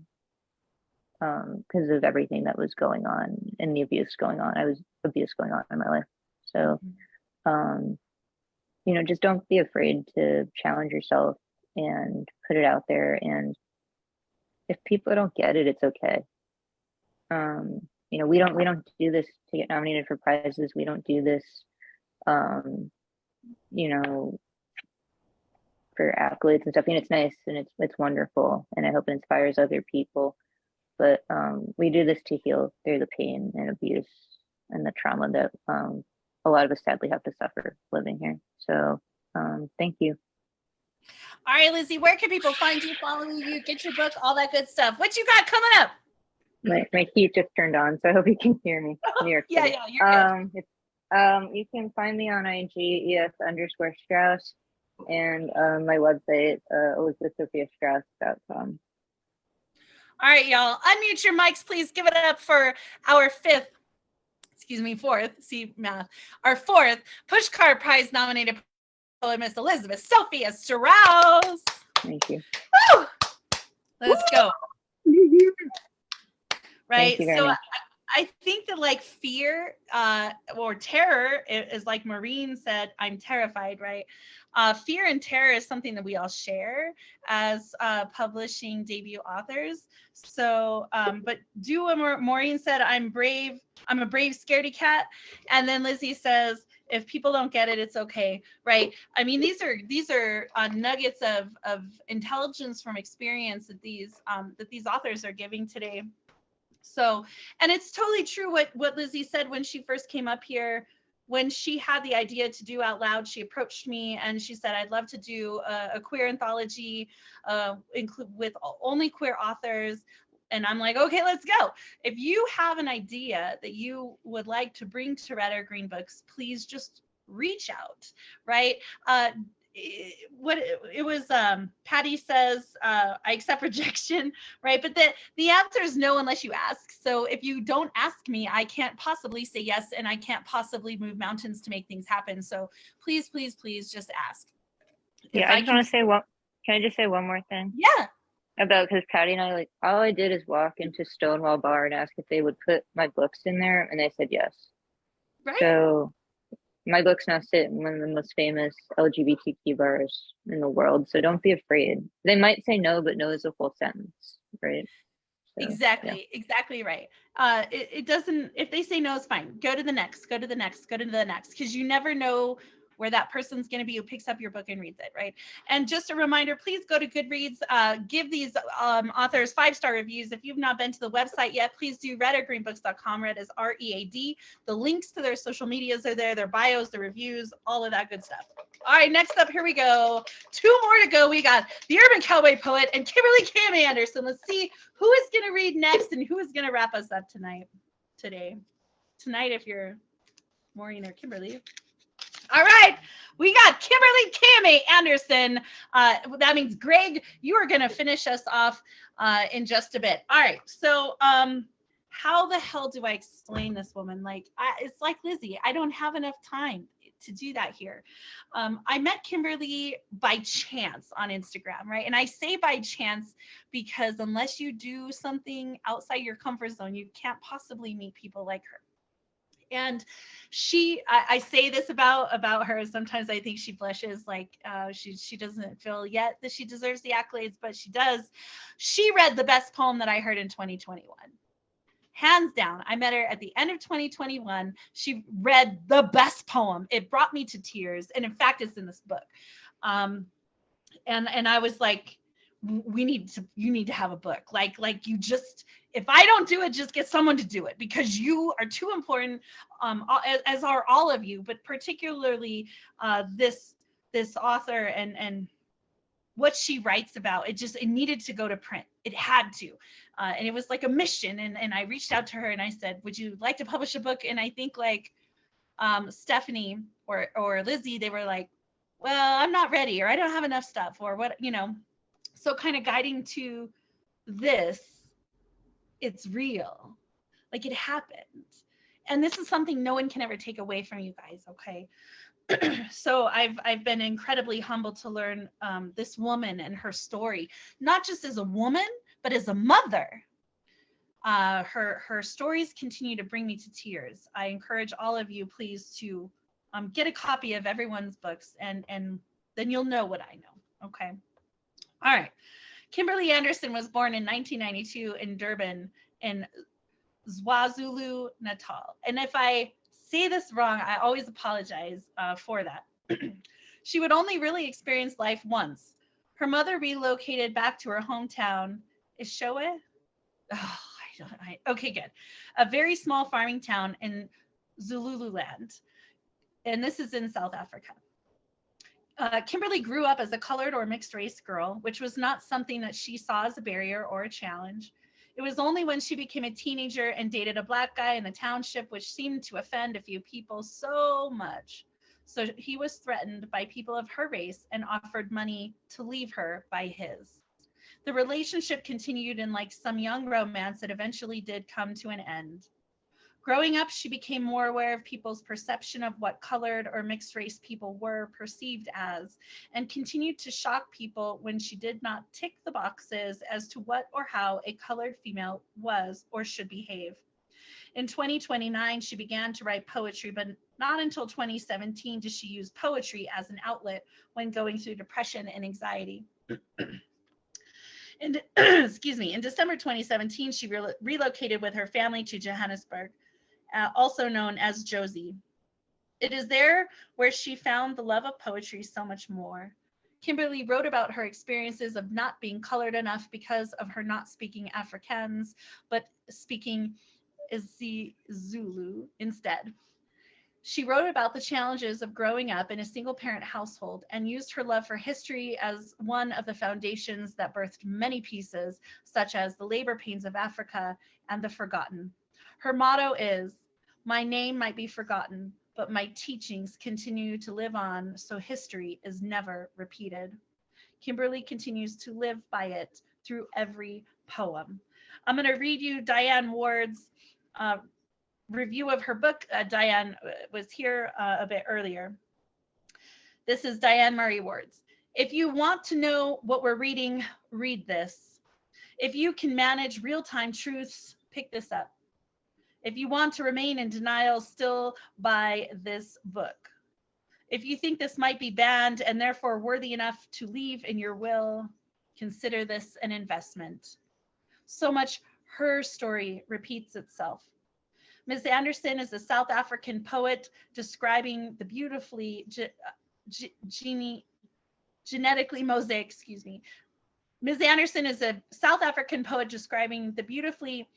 Speaker 9: because of everything that was going on and the abuse going on. I was abuse going on in my life. So, just don't be afraid to challenge yourself and put it out there. And if people don't get it, it's okay. We don't do this to get nominated for prizes. We don't do this, for accolades and stuff. It's nice and it's wonderful, and I hope it inspires other people. But we do this to heal through the pain and abuse and the trauma that a lot of us sadly have to suffer living here. So thank you.
Speaker 1: All right, Lizzie, where can people find you, follow you, get your book, all that good stuff? What you got coming up?
Speaker 9: My heat just turned on, so I hope you can hear me. New York
Speaker 1: Yeah,
Speaker 9: City.
Speaker 1: you're good.
Speaker 9: You can find me on IG, ES_Strauss, and my website, ElizabethSophiaStrauss.com.
Speaker 1: All right, y'all, unmute your mics, please. Give it up for our fourth, see math, our fourth Pushcart Prize nominated poet, Miss Elizabeth Sophia Strauss.
Speaker 9: Thank you.
Speaker 1: Woo! Let's go. Right. So I think that like fear or terror is like Maureen said, I'm terrified, right? Fear and terror is something that we all share as publishing debut authors. So, but do what Maureen said, I'm brave. I'm a brave scaredy cat. And then Lizzie says, if people don't get it, it's okay, right? I mean, these are nuggets of intelligence from experience that these authors are giving today. So, and it's totally true what Lizzie said when she first came up here. When she had the idea to do Out Loud, she approached me and she said, I'd love to do a queer anthology with only queer authors. And I'm like, okay, let's go. If you have an idea that you would like to bring to Red or Green Books, please just reach out, right? It was Patty says I accept rejection, right? But the answer is no unless you ask. So if you don't ask me, I can't possibly say yes, and I can't possibly move mountains to make things happen. So please just ask.
Speaker 9: Yeah, I just want to say can I just say one more thing?
Speaker 1: Yeah.
Speaker 9: Because Patty and I, all I did is walk into Stonewall Bar and ask if they would put my books in there, and they said yes.
Speaker 1: Right.
Speaker 9: So my books now sit in one of the most famous LGBTQ bars in the world. So don't be afraid. They might say no, but no is a full sentence, right? So,
Speaker 1: exactly right. It doesn't, if they say no, it's fine. Go to the next, because you never know where that person's going to be who picks up your book and reads it, right? And just a reminder, please go to Goodreads, give these authors 5-star reviews. If you've not been to the website yet, please do redorgreenbooks.com. Red is READ. The links to their social medias are there, their bios, the reviews, all of that good stuff. All right, next up, here we go. 2 more to go. We got the Urban Cowboy Poet and Kimberly Cam Anderson. Let's see who is going to read next and who is going to wrap us up tonight, if you're Maureen or Kimberly. All right, we got Kimberly Cammy Anderson. That means Greg, you are going to finish us off in just a bit. All right, so how the hell do I explain this woman? It's like Lizzie, I don't have enough time to do that here. I met Kimberly by chance on Instagram, right? And I say by chance because unless you do something outside your comfort zone, you can't possibly meet people like her. And I say this about her. Sometimes I think she blushes, she doesn't feel yet that she deserves the accolades, but she does. She read the best poem that I heard in 2021. hands down. I met her at the end of 2021. She read the best poem. It brought me to tears. And in fact, it's in this book. And I was like, you need to have a book. Like you just, if I don't do it, just get someone to do it, because you are too important, as are all of you, but particularly this author and what she writes about. It needed to go to print. It had to. And it was like a mission. And I reached out to her and I said, would you like to publish a book? And I think like Stephanie or Lizzie, they were like, well, I'm not ready, or I don't have enough stuff, or what, so kind of guiding to this, it's real, like it happened. And this is something no one can ever take away from you guys, okay? So I've been incredibly humbled to learn this woman and her story, not just as a woman, but as a mother. Her stories continue to bring me to tears. I encourage all of you, please, to get a copy of everyone's books, and then you'll know what I know, okay? All right. Kimberly Anderson was born in 1992 in Durban in KwaZulu Natal. And if I say this wrong, I always apologize for that. She would only really experience life once. Her mother relocated back to her hometown, Ishowe? Oh, okay, good. A very small farming town in Zululand. And this is in South Africa. Kimberly grew up as a colored or mixed race girl, which was not something that she saw as a barrier or a challenge. It was only when she became a teenager and dated a Black guy in the township, which seemed to offend a few people so much. So he was threatened by people of her race and offered money to leave her by his. The relationship continued, and like some young romance, it eventually did come to an end. Growing up, she became more aware of people's perception of what colored or mixed race people were perceived as, and continued to shock people when she did not tick the boxes as to what or how a colored female was or should behave. In 2029, she began to write poetry, but not until 2017 did she use poetry as an outlet when going through depression and anxiety. And excuse me, in December 2017, she relocated with her family to Johannesburg, also known as Josie. It is there where she found the love of poetry so much more. Kimberly wrote about her experiences of not being colored enough because of her not speaking Afrikaans, but speaking isiZulu instead. She wrote about the challenges of growing up in a single-parent household and used her love for history as one of the foundations that birthed many pieces, such as The Labor Pains of Africa and The Forgotten. Her motto is, "My name might be forgotten, but my teachings continue to live on, so history is never repeated." Kimberly continues to live by it through every poem. I'm going to read you Diane Ward's review of her book. Diane was here a bit earlier. This is Diane Murray Ward's. If you want to know what we're reading, read this. If you can manage real-time truths, pick this up. If you want to remain in denial, still buy this book. If you think this might be banned and therefore worthy enough to leave in your will, consider this an investment. So much her story repeats itself. Ms. Anderson is a South African poet describing the beautifully genetically mosaic, Ms. Anderson is a South African poet describing the beautifully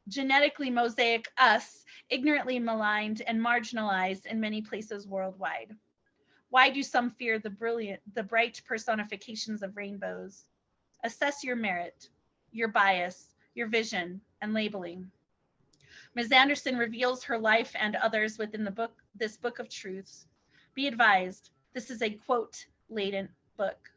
Speaker 1: genetically mosaic us, ignorantly maligned and marginalized in many places worldwide. Why do some fear the bright personifications of rainbows? Assess your merit, your bias, your vision, and labeling. Ms. Anderson reveals her life and others within this book of truths. Be advised, this is a quote-laden book.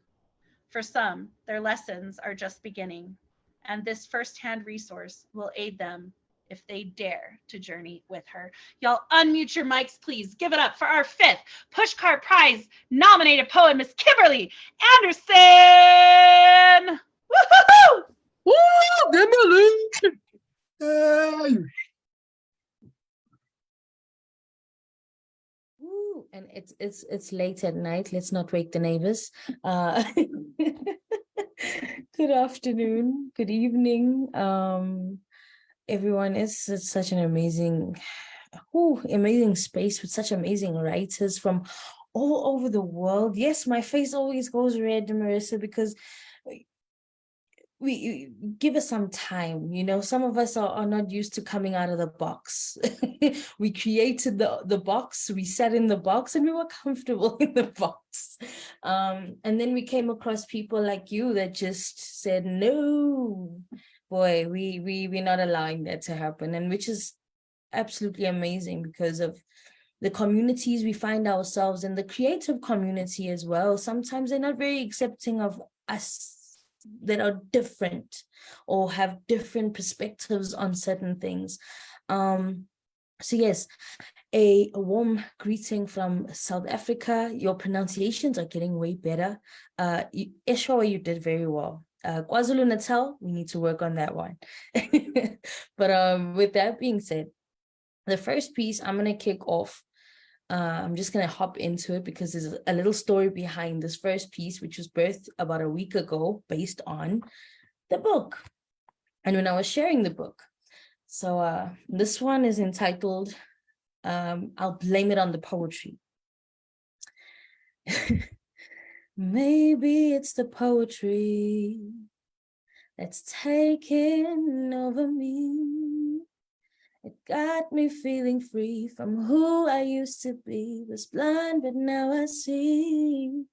Speaker 1: For some, their lessons are just beginning, and this firsthand resource will aid them if they dare to journey with her. Y'all unmute your mics, please. Give it up for our 5th Pushcart Prize nominated poet, Miss Kimberly Anderson. Woo-hoo-hoo!
Speaker 3: Woo, Kimberly! Hey!
Speaker 10: Ooh, and it's late at night. Let's not wake the neighbors. Good afternoon, good evening. everyone. It's such an amazing, amazing space with such amazing writers from all over the world. Yes, my face always goes red, Marissa, because we give us some time. Some of us are not used to coming out of the box. We created the box, we sat in the box, and we were comfortable in the box. And then we came across people like you that just said, no, boy, we're not allowing that to happen. And which is absolutely amazing, because of the communities we find ourselves in, the creative community as well. Sometimes they're not very accepting of us that are different or have different perspectives on certain things. So yes, a warm greeting from South Africa. Your pronunciations are getting way better. Eshowa, you did very well. KwaZulu-Natal, we need to work on that one. But with that being said, the first piece I'm going to kick off. I'm just going to hop into it because there's a little story behind this first piece, which was birthed about a week ago based on the book and when I was sharing the book. So this one is entitled, I'll blame it on the poetry. Maybe it's the poetry that's taken over me. It got me feeling free from who I used to be. Was blind, but now I see.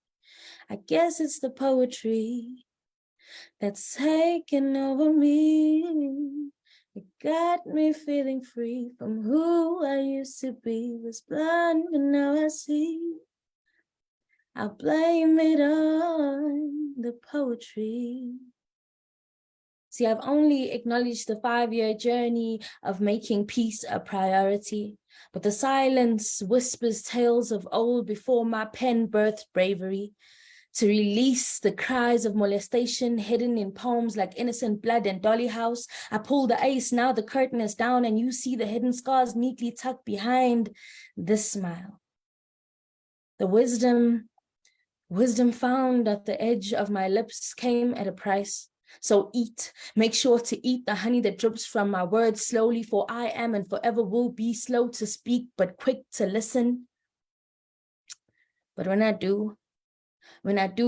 Speaker 10: I guess it's the poetry that's taken over me. It got me feeling free from who I used to be. Was blind, but now I see. I'll blame it on the poetry. See, I've only acknowledged the 5-year journey of making peace a priority, but the silence whispers tales of old before my pen birthed bravery. To release the cries of molestation hidden in poems like Innocent Blood and Dolly House, I pull the ace, now the curtain is down and you see the hidden scars neatly tucked behind this smile. The wisdom found at the edge of my lips came at a price. So eat, make sure to eat the honey that drips from my words slowly, for I am and forever will be slow to speak, but quick to listen. But when I do,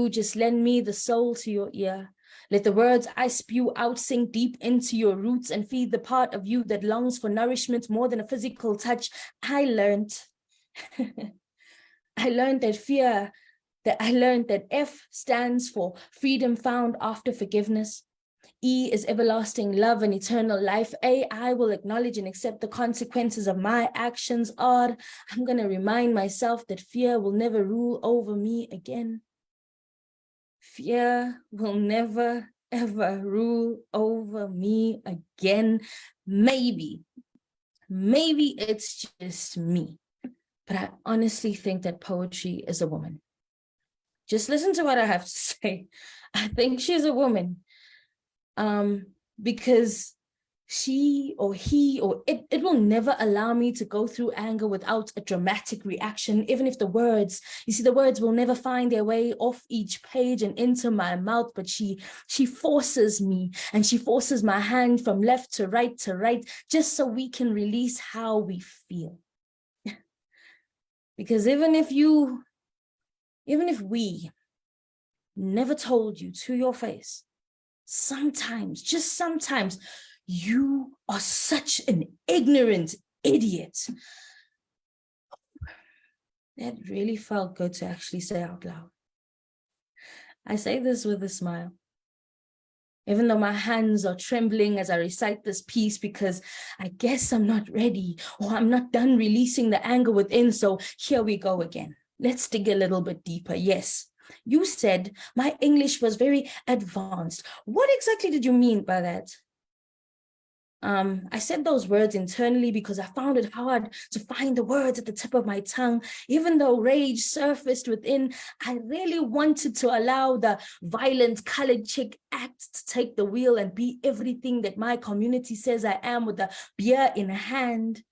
Speaker 10: just lend me the soul to your ear. Let the words I spew out sink deep into your roots and feed the part of you that longs for nourishment more than a physical touch. I learned that F stands for freedom found after forgiveness. E is everlasting love and eternal life. A, I will acknowledge and accept the consequences of my actions. R, I'm going to remind myself that fear will never rule over me again. Fear will never, ever rule over me again. Maybe it's just me, but I honestly think that poetry is a woman. Just listen to what I have to say. I think she's a woman, because she or he or it will never allow me to go through anger without a dramatic reaction, even if the words will never find their way off each page and into my mouth, but she forces me, and she forces my hand from left to right, just so we can release how we feel. Because even if we never told you to your face, sometimes, just sometimes, you are such an ignorant idiot. That really felt good to actually say out loud. I say this with a smile, even though my hands are trembling as I recite this piece, because I guess I'm not ready, or I'm not done releasing the anger within. So here we go again. Let's dig a little bit deeper. Yes, you said my English was very advanced. What exactly did you mean by that? I said those words internally because I found it hard to find the words at the tip of my tongue. Even though rage surfaced within, I really wanted to allow the violent colored chick act to take the wheel and be everything that my community says I am, with a beer in hand.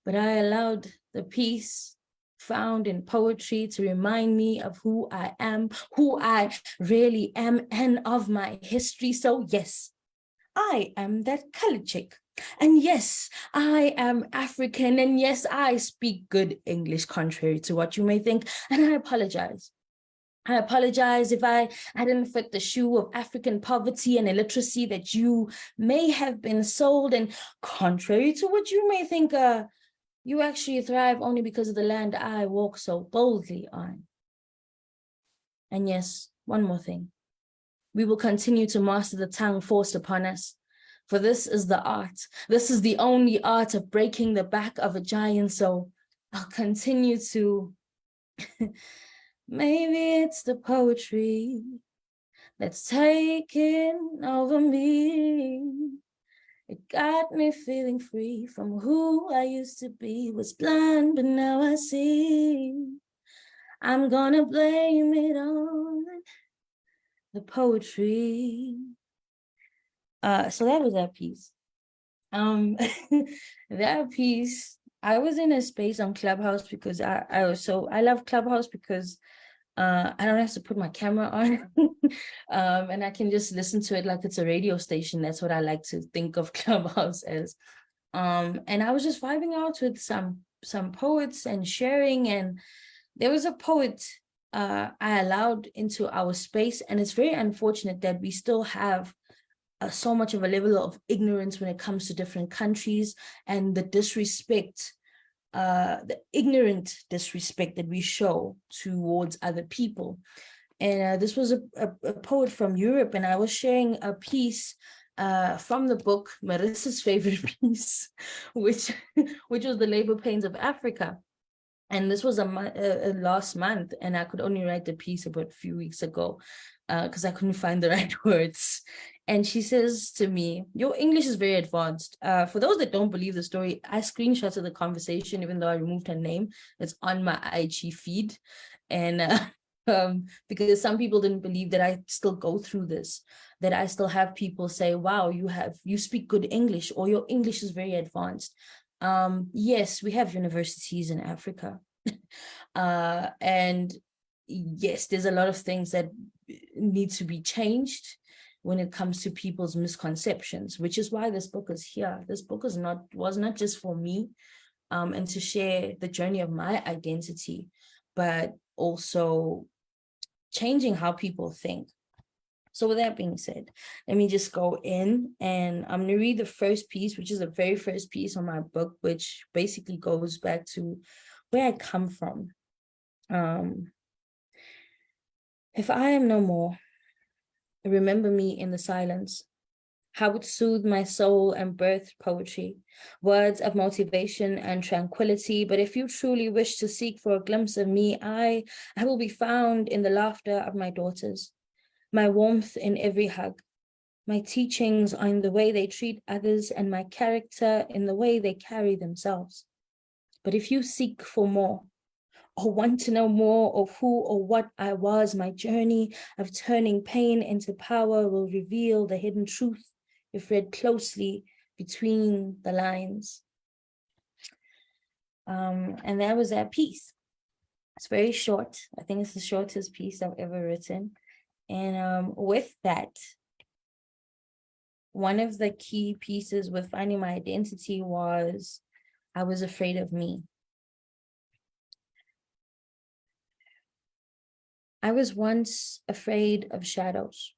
Speaker 10: But I allowed the peace found in poetry to remind me of who I am, who I really am, and of my history. So yes, I am that colored chick. And yes, I am African. And yes, I speak good English, contrary to what you may think. And I apologize. I apologize if I didn't fit the shoe of African poverty and illiteracy that you may have been sold. And contrary to what you may think, you actually thrive only because of the land I walk so boldly on. And yes, one more thing. We will continue to master the tongue forced upon us. For this is the art. This is the only art of breaking the back of a giant. So I'll continue to, maybe it's the poetry that's taken over me. It got me feeling free from who I used to be. Was blind, but now I see. I'm gonna blame it on the poetry. So that was that piece. That piece, I was in a space on Clubhouse because I love Clubhouse because I don't have to put my camera on and I can just listen to it like it's a radio station. That's what I like to think of Clubhouse as. And I was just vibing out with some poets and sharing, and there was a poet I allowed into our space, and it's very unfortunate that we still have so much of a level of ignorance when it comes to different countries and the disrespect, the ignorant disrespect that we show towards other people. And this was a poet from Europe, and I was sharing a piece from the book, Marissa's favorite piece, which was The Labor Pains of Africa. And this was last month, and I could only write the piece about a few weeks ago because I couldn't find the right words. And she says to me, your English is very advanced. For those that don't believe the story, I screenshotted the conversation, even though I removed her name. It's on my IG feed. And because some people didn't believe that I still go through this, that I still have people say, wow, you speak good English, or your English is very advanced. Yes, we have universities in Africa. And yes, there's a lot of things that need to be changed when it comes to people's misconceptions, which is why this book is here. This book was not just for me and to share the journey of my identity, but also changing how people think. So with that being said, let me just go in, and I'm going to read the first piece, which is the very first piece on my book, which basically goes back to where I come from. If I am no more, remember me in the silence, how it soothed my soul and birthed poetry, words of motivation and tranquility. But if you truly wish to seek for a glimpse of me, I will be found in the laughter of my daughters, my warmth in every hug, my teachings are in the way they treat others, and my character in the way they carry themselves. But if you seek for more, or want to know more of who or what I was, my journey of turning pain into power will reveal the hidden truth if read closely between the lines. And that was that piece. It's very short. I think it's the shortest piece I've ever written. And with that, one of the key pieces with finding my identity was I was afraid of me. I was once afraid of shadows,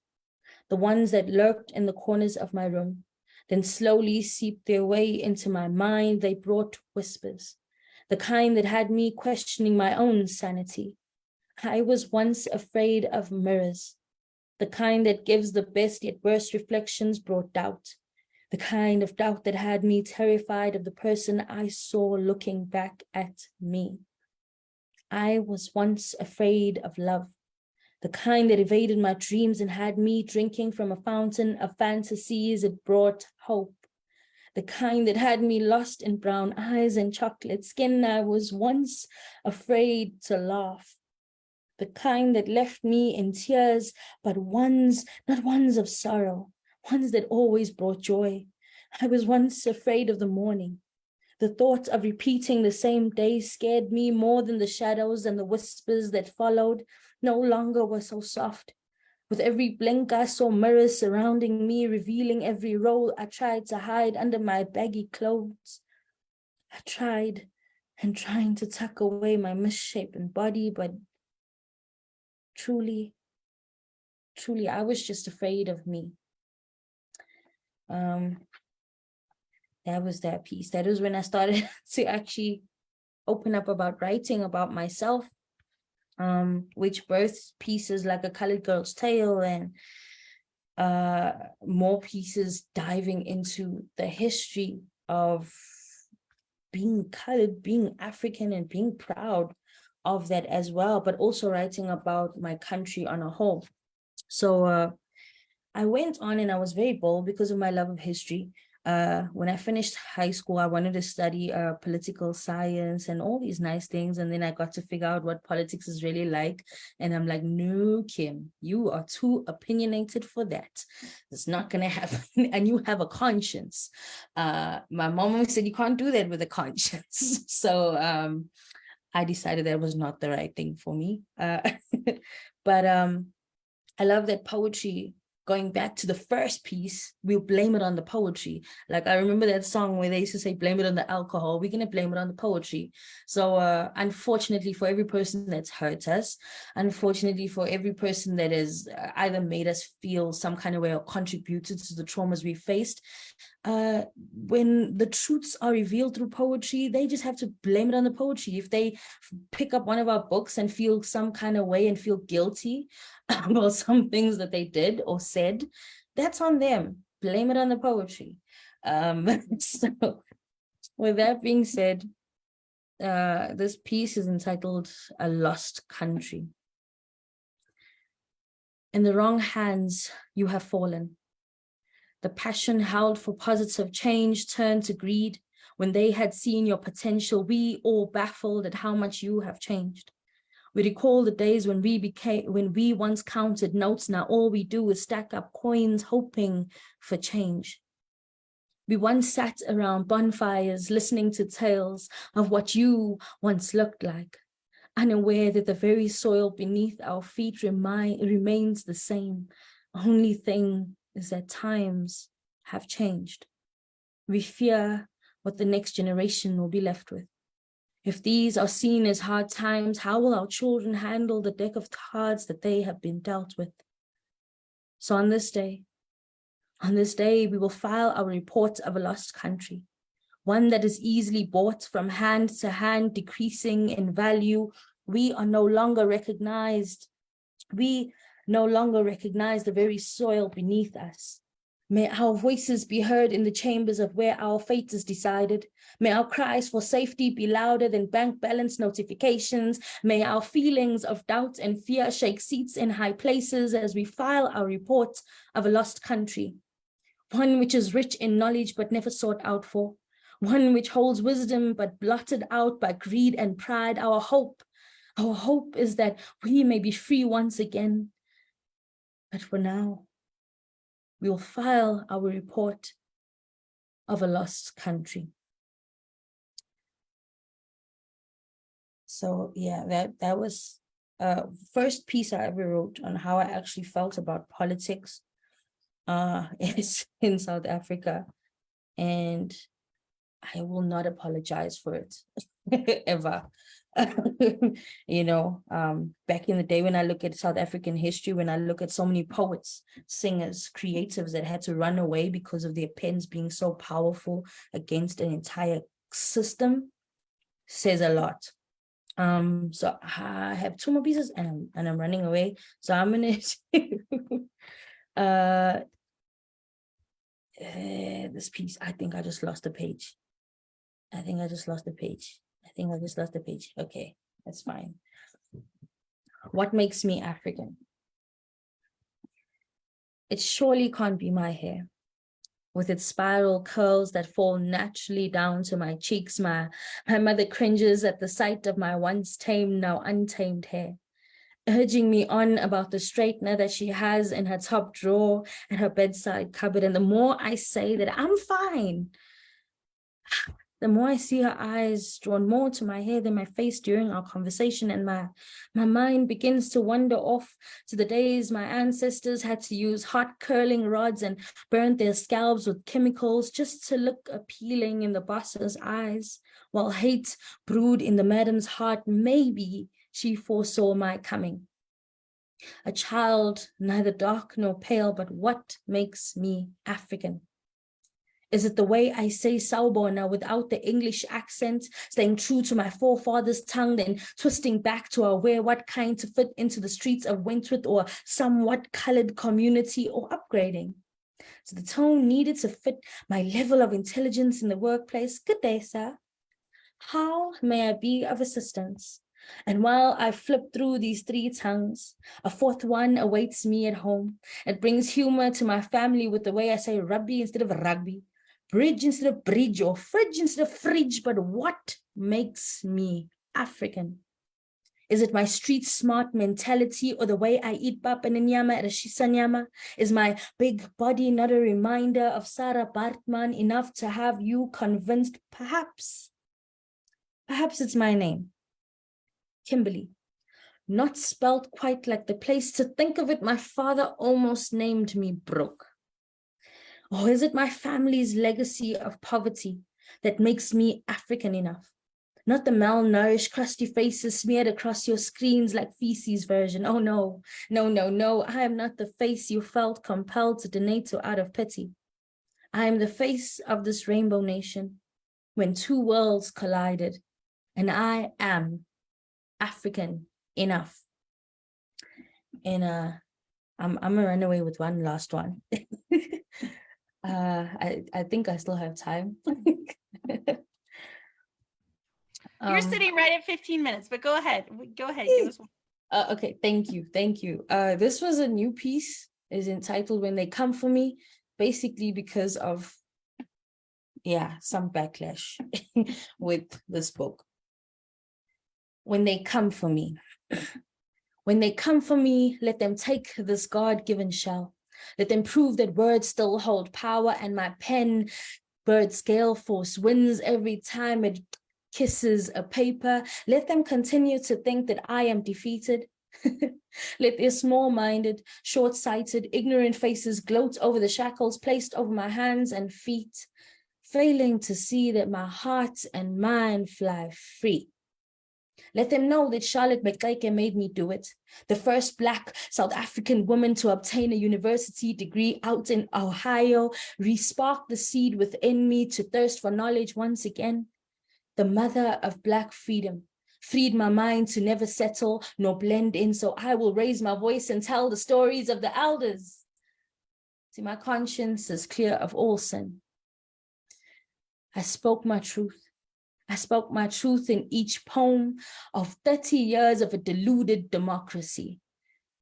Speaker 10: the ones that lurked in the corners of my room, then slowly seeped their way into my mind. They brought whispers, the kind that had me questioning my own sanity. I was once afraid of mirrors, the kind that gives the best yet worst reflections, brought doubt, the kind of doubt that had me terrified of the person I saw looking back at me. I was once afraid of love, the kind that evaded my dreams and had me drinking from a fountain of fantasies. It brought hope, the kind that had me lost in brown eyes and chocolate skin. I was once afraid to laugh, the kind that left me in tears, but not ones of sorrow, ones that always brought joy. I was once afraid of the morning. The thought of repeating the same day scared me more than the shadows, and the whispers that followed no longer were so soft. With every blink, I saw mirrors surrounding me, revealing every role I tried to hide under my baggy clothes. I tried and trying to tuck away my misshapen body, but truly, I was just afraid of me. That was that piece. That was when I started to actually open up about writing about myself, which births pieces like A Colored Girl's Tale and more pieces diving into the history of being colored, being African, and being proud of that as well, but also writing about my country on a whole. So I went on and I was very bold because of my love of history. When I finished high school, I wanted to study political science and all these nice things. And then I got to figure out what politics is really like. And I'm like, no, Kim, you are too opinionated for that. It's not going to happen. And you have a conscience. My mom always said, you can't do that with a conscience. So I decided that was not the right thing for me. But I love that poetry. Going back to the first piece, we'll blame it on the poetry. Like I remember that song where they used to say, blame it on the alcohol. We're going to blame it on the poetry. So unfortunately for every person that's hurt us, unfortunately for every person that has either made us feel some kind of way or contributed to the traumas we faced, when the truths are revealed through poetry, they just have to blame it on the poetry. If they pick up one of our books and feel some kind of way and feel guilty about some things that they did or said, that's on them. Blame it on the poetry. So with that being said, this piece is entitled A Lost Country. In the wrong hands, you have fallen. The passion held for positive change turned to greed. When they had seen your potential, we all baffled at how much you have changed. We recall the days when we once counted notes. Now all we do is stack up coins, hoping for change. We once sat around bonfires, listening to tales of what you once looked like, unaware that the very soil beneath our feet remains the same. Only thing is that times have changed. We fear what the next generation will be left with. If these are seen as hard times, how will our children handle the deck of cards that they have been dealt with? So on this day, we will file our report of a lost country, one that is easily bought from hand to hand, decreasing in value. We no longer recognize the very soil beneath us. May our voices be heard in the chambers of where our fate is decided. May our cries for safety be louder than bank balance notifications. May our feelings of doubt and fear shake seats in high places as we file our report of a lost country. One which is rich in knowledge but never sought out for. One which holds wisdom but blotted out by greed and pride. Our hope is that we may be free once again. But for now, we will file our report of a lost country. So yeah, that was first piece I ever wrote on how I actually felt about politics in South Africa. And I will not apologize for it ever. You know, back in the day when I look at South African history, when I look at so many poets, singers, creatives that had to run away because of their pens being so powerful against an entire system, says a lot. So I have two more pieces and I'm running away. So I'm gonna this piece. I think I just lost a page. Okay, that's fine. What makes me African? It surely can't be my hair, with its spiral curls that fall naturally down to my cheeks. My mother cringes at the sight of my once tamed, now untamed hair, urging me on about the straightener that she has in her top drawer at her bedside cupboard. And the more I say that I'm fine, the more I see her eyes drawn more to my hair than my face during our conversation, and my mind begins to wander off to the days my ancestors had to use hot curling rods and burn their scalps with chemicals just to look appealing in the boss's eyes, while hate brewed in the madam's heart. Maybe she foresaw my coming. A child, neither dark nor pale, but what makes me African? Is it the way I say Sawubona without the English accent, staying true to my forefathers' tongue, then twisting back to aware what kind to fit into the streets of Wentworth or somewhat colored community, or upgrading? So the tone needed to fit my level of intelligence in the workplace. Good day, sir. How may I be of assistance? And while I flip through these three tongues, a fourth one awaits me at home. It brings humor to my family with the way I say rugby instead of rugby, bridge instead of bridge, or fridge instead of fridge. But what makes me African? Is it my street smart mentality, or the way I eat pap and nyama at a shisanyama? Is my big body not a reminder of Sarah Bartman enough to have you convinced? Perhaps it's my name, Kimberly, not spelled quite like the place. To think of it, my father almost named me Brooke. Or is it my family's legacy of poverty that makes me African enough? Not the malnourished, crusty faces smeared across your screens like feces version. Oh no. I am not the face you felt compelled to donate to out of pity. I am the face of this rainbow nation when two worlds collided, and I am African enough. And I'm gonna run away with one last one. I think I still have time.
Speaker 1: You're sitting right at 15 minutes, but go ahead. Give us one.
Speaker 10: Okay, thank you. This was a new piece. Is entitled When They Come For Me, basically because of, some backlash with this book. When they come for me. When they come for me, let them take this God-given shell. Let them prove that words still hold power, and my pen, bird scale force, wins every time it kisses a paper. Let them continue to think that I am defeated. Let their small-minded, short-sighted, ignorant faces gloat over the shackles placed over my hands and feet, failing to see that my heart and mind fly free. Let them know that Charlotte McLake made me do it. The first Black South African woman to obtain a university degree out in Ohio, re-sparked the seed within me to thirst for knowledge once again. The mother of Black freedom freed my mind to never settle nor blend in, so I will raise my voice and tell the stories of the elders. See, my conscience is clear of all sin. I spoke my truth. I spoke my truth in each poem of 30 years of a deluded democracy.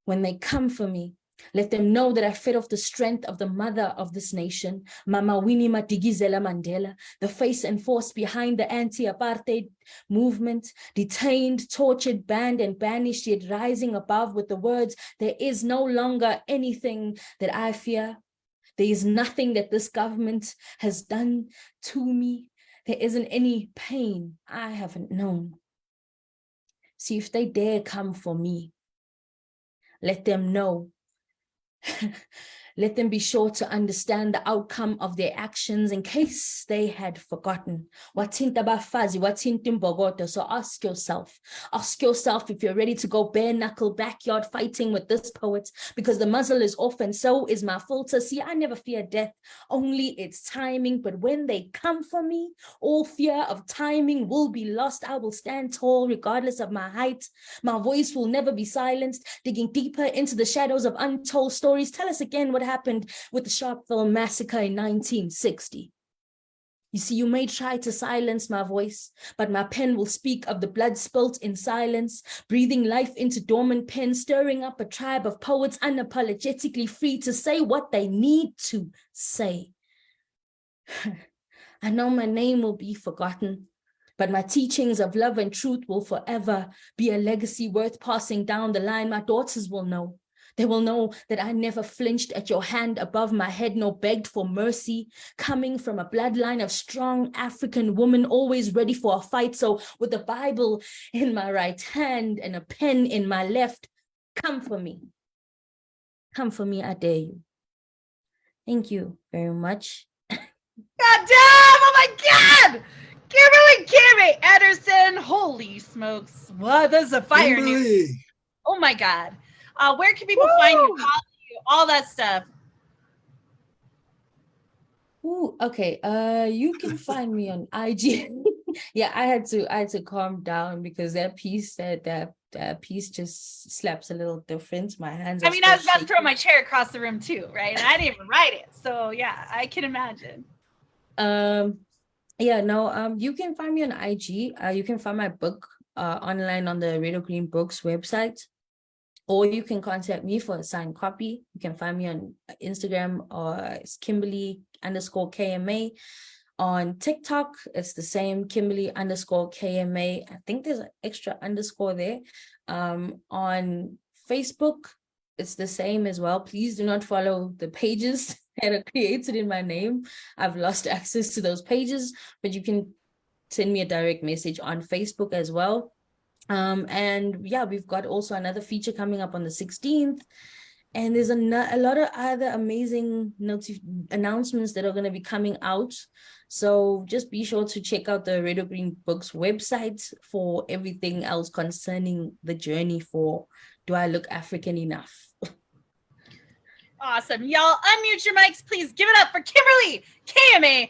Speaker 10: When they come for me, let them know that I fed off the strength of the mother of this nation, Mama Winnie Madikizela Mandela, the face and force behind the anti-apartheid movement, detained, tortured, banned, and banished, yet rising above with the words, there is no longer anything that I fear. There is nothing that this government has done to me. There isn't any pain I haven't known. See, if they dare come for me, let them know. Let them be sure to understand the outcome of their actions in case they had forgotten. Wathinta bafazi, wathinta imbokodo. So ask yourself if you're ready to go bare knuckle backyard fighting with this poet, because the muzzle is off and so is my filter. See, I never fear death, only its timing. But when they come for me, all fear of timing will be lost. I will stand tall regardless of my height. My voice will never be silenced, digging deeper into the shadows of untold stories. Tell us again what happened with the Sharpeville massacre in 1960. You see, you may try to silence my voice, but my pen will speak of the blood spilt in silence, breathing life into dormant pens, stirring up a tribe of poets unapologetically free to say what they need to say. I know my name will be forgotten, but my teachings of love and truth will forever be a legacy worth passing down the line. My daughters will know They will know that I never flinched at your hand above my head, nor begged for mercy, coming from a bloodline of strong African women, always ready for a fight. So with the Bible in my right hand and a pen in my left, come for me. Come for me, I dare you. Thank you very much.
Speaker 1: God damn! Oh my God! Kimberly Anderson! Holy smokes! What? This is a fire news.
Speaker 3: Kimberly.
Speaker 1: Oh my God! Where can people find you? Follow you? All that stuff.
Speaker 10: Ooh, okay. You can find me on IG. Yeah, I had to calm down because that piece that piece just slaps a little different. My hands are
Speaker 1: I mean, I was
Speaker 10: still
Speaker 1: about to throw
Speaker 10: shaking.
Speaker 1: my chair across the room too, right? And I didn't even write it, so yeah, I can imagine.
Speaker 10: Yeah, no, you can find me on IG. You can find my book online on the Red or Green Books website, or you can contact me for a signed copy. You can find me on Instagram, or it's Kimberly_KMA. On TikTok, it's the same, Kimberly_KMA. I think there's an extra underscore there. On Facebook, it's the same as well. Please do not follow the pages that are created in my name. I've lost access to those pages, but you can send me a direct message on Facebook as well. And yeah, we've got also another feature coming up on the 16th. And there's a lot of other amazing announcements that are going to be coming out. So just be sure to check out the Red or Green Books website for everything else concerning the journey for Do I Look African Enough?
Speaker 1: Awesome. Y'all unmute your mics, please. Give it up for Kimberly KMA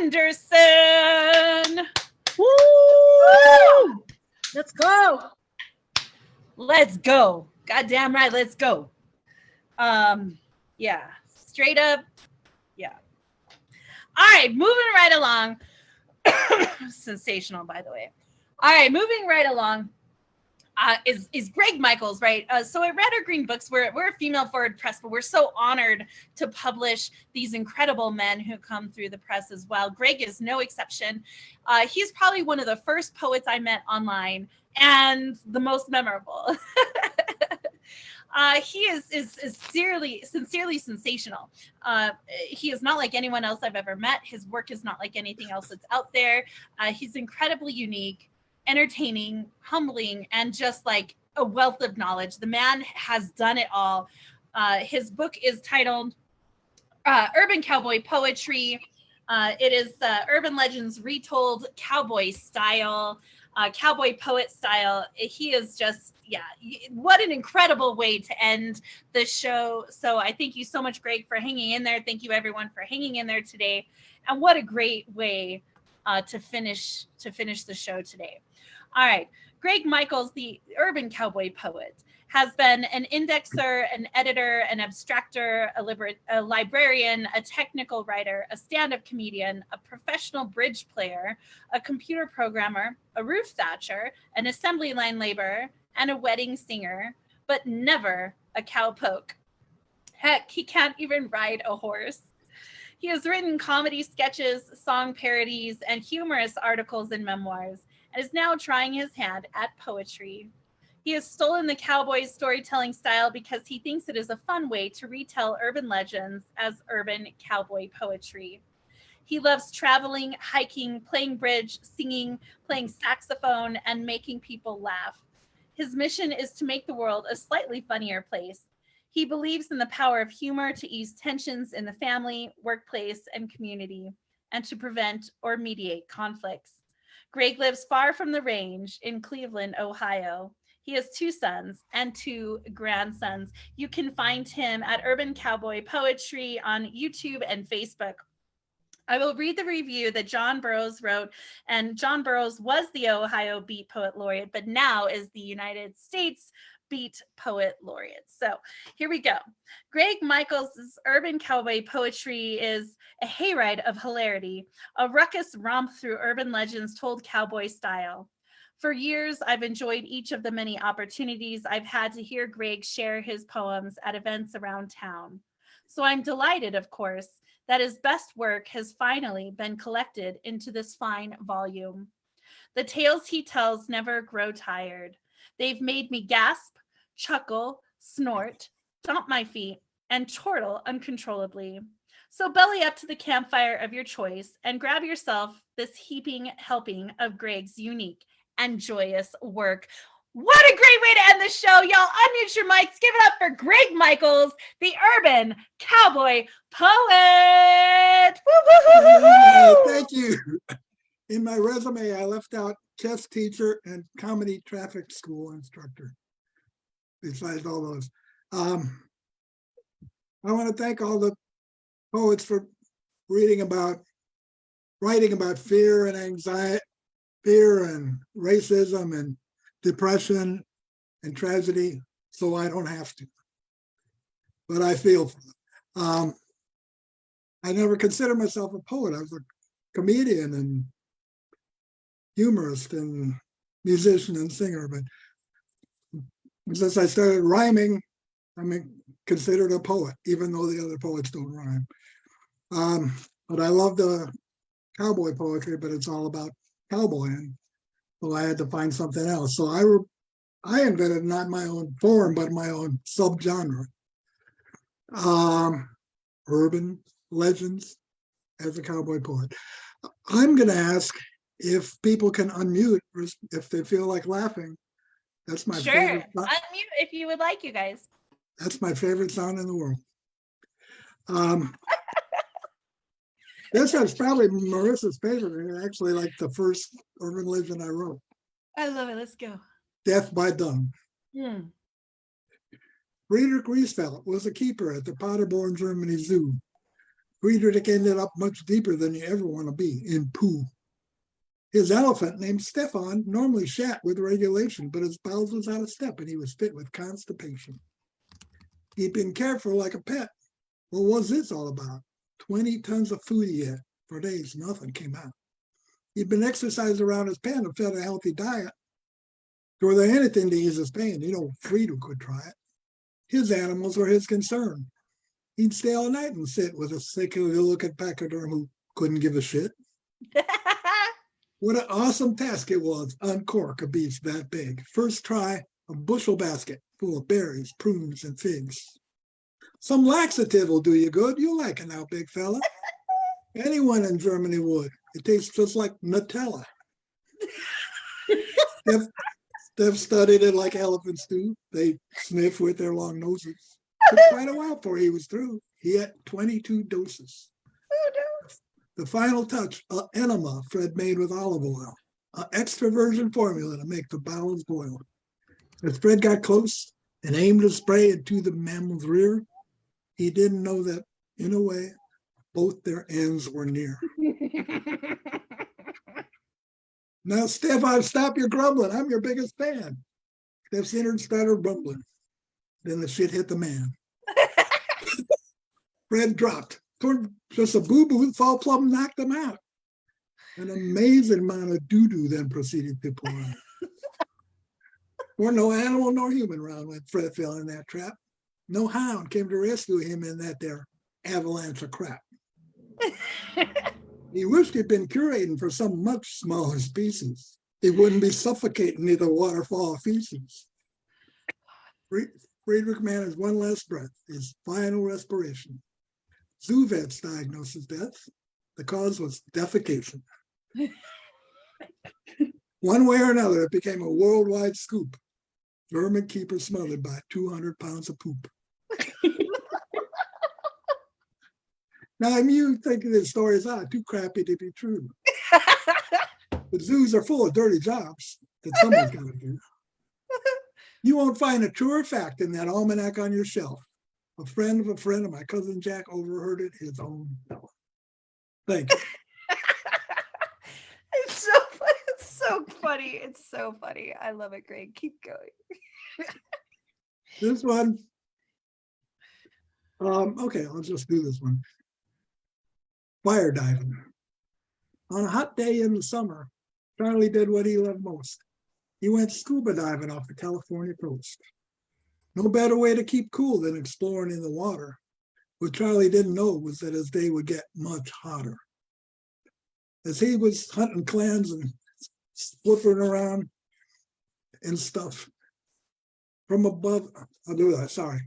Speaker 1: Anderson.
Speaker 6: Woo! Let's go.
Speaker 1: Let's go. Goddamn right, let's go. Yeah, straight up. Yeah. All right, moving right along. Sensational, by the way. All right, moving right along. Is Greg Michaels, right? So at Red or Green Books, we're a female-forward press, but we're so honored to publish these incredible men who come through the press as well. Greg is no exception. He's probably one of the first poets I met online and the most memorable. He is sincerely sensational. He is not like anyone else I've ever met. His work is not like anything else that's out there. He's incredibly unique, entertaining, humbling, and just like a wealth of knowledge. The man has done it all. His book is titled Urban Cowboy Poetry. It is Urban Legends Retold Cowboy Style, Cowboy Poet Style. He is just, yeah, what an incredible way to end the show. So I thank you so much, Greg, for hanging in there. Thank you, everyone, for hanging in there today. And what a great way to finish the show today. All right, Greg Michaels, the urban cowboy poet, has been an indexer, an editor, an abstractor, a librarian, a technical writer, a stand-up comedian, a professional bridge player, a computer programmer, a roof thatcher, an assembly line laborer, and a wedding singer, but never a cowpoke. Heck, he can't even ride a horse. He has written comedy sketches, song parodies, and humorous articles and memoirs, and is now trying his hand at poetry. He has stolen the cowboy's storytelling style because he thinks it is a fun way to retell urban legends as urban cowboy poetry. He loves traveling, hiking, playing bridge, singing, playing saxophone, and making people laugh. His mission is to make the world a slightly funnier place. He believes in the power of humor to ease tensions in the family, workplace, and community, and to prevent or mediate conflicts. Greg lives far from the range in Cleveland, Ohio. He has 2 sons and 2 grandsons. You can find him at Urban Cowboy Poetry on YouTube and Facebook. I will read the review that John Burroughs wrote, and John Burroughs was the Ohio Beat Poet Laureate, but now is the United States Beat Poet Laureate. So here we go. Greg Michaels' urban cowboy poetry is a hayride of hilarity, a ruckus romp through urban legends told cowboy style. For years, I've enjoyed each of the many opportunities I've had to hear Greg share his poems at events around town. So I'm delighted, of course, that his best work has finally been collected into this fine volume. The tales he tells never grow tired. They've made me gasp, chuckle, snort, stomp my feet, and chortle uncontrollably. So belly up to the campfire of your choice and grab yourself this heaping helping of Greg's unique and joyous work. What a great way to end the show, y'all. Unmute your mics. Give it up for Greg Michaels, the urban cowboy poet.
Speaker 3: Thank you. In my resume, I left out chess teacher and comedy traffic school instructor, besides all those. I want to thank all the poets for writing about fear and anxiety, fear and racism and depression and tragedy, so I don't have to. But I feel for them. I never considered myself a poet. I was a comedian and humorist and musician and singer, but since I started rhyming, I'm considered a poet, even though the other poets don't rhyme. But I love the cowboy poetry, but it's all about cowboying. So I had to find something else. So I invented not my own form, but my own subgenre. Urban legends as a cowboy poet. I'm going to ask if people can unmute if they feel like laughing. That's my favorite.
Speaker 1: Unmute if you would like, you guys.
Speaker 3: That's my favorite sound in the world. This is probably Marissa's favorite. Actually, like the first urban legend I wrote.
Speaker 1: I love it. Let's go.
Speaker 3: Death by Dung. Friedrich Riesfeld was a keeper at the Paderborn, Germany Zoo. Friedrich ended up much deeper than you ever want to be, in poo. His elephant, named Stefan, normally shat with regulation, but his bowels was out of step and he was fit with constipation. He'd been cared for like a pet. What was this all about? 20 tons of food he ate. For days, nothing came out. He'd been exercised around his pen and fed a healthy diet. Were there anything to ease his pain? Friedrich could try it. His animals were his concern. He'd stay all night and sit with a sickly-looking pachyderm who couldn't give a shit. What an awesome task it was, uncork a beast that big. First try, a bushel basket full of berries, prunes, and figs. Some laxative will do you good. You'll like it now, big fella. Anyone in Germany would. It tastes just like Nutella. They've studied it like elephants do. They sniff with their long noses. Took quite a while before he was through. He had 22 doses.
Speaker 1: Oh, no.
Speaker 3: The final touch, an enema Fred made with olive oil, an extra virgin formula to make the bowels boil. As Fred got close and aimed a spray into the mammal's rear, he didn't know that, in a way, both their ends were near. Now, Stefan, stop your grumbling. I'm your biggest fan. Steph Sinner started rumbling. Then the shit hit the man. Fred dropped. Just a boo-boo, fall plumb knocked him out. An amazing amount of doo-doo then proceeded to pour out. Or no animal nor human round when Fred fell in that trap. No hound came to rescue him in that there avalanche of crap. He wished he'd been curating for some much smaller species. He wouldn't be suffocating near the waterfall of feces. Friedrich managed one last breath, his final respiration. Zoo vets diagnosed his death. The cause was defecation. One way or another, it became a worldwide scoop. German keeper smothered by 200 pounds of poop. Now, you think this story is too crappy to be true. But zoos are full of dirty jobs that someone's got to do. You won't find a truer fact in that almanac on your shelf. A friend of my cousin Jack overheard it his own self. Thank you.
Speaker 1: It's so funny. It's so funny. I love it, Greg. Keep going.
Speaker 3: This one. Okay, I'll just do this one. Fire diving. On a hot day in the summer, Charlie did what he loved most. He went scuba diving off the California coast. No better way to keep cool than exploring in the water. What Charlie didn't know was that his day would get much hotter. As he was hunting clams and flipping around and stuff from above, I'll do that, sorry.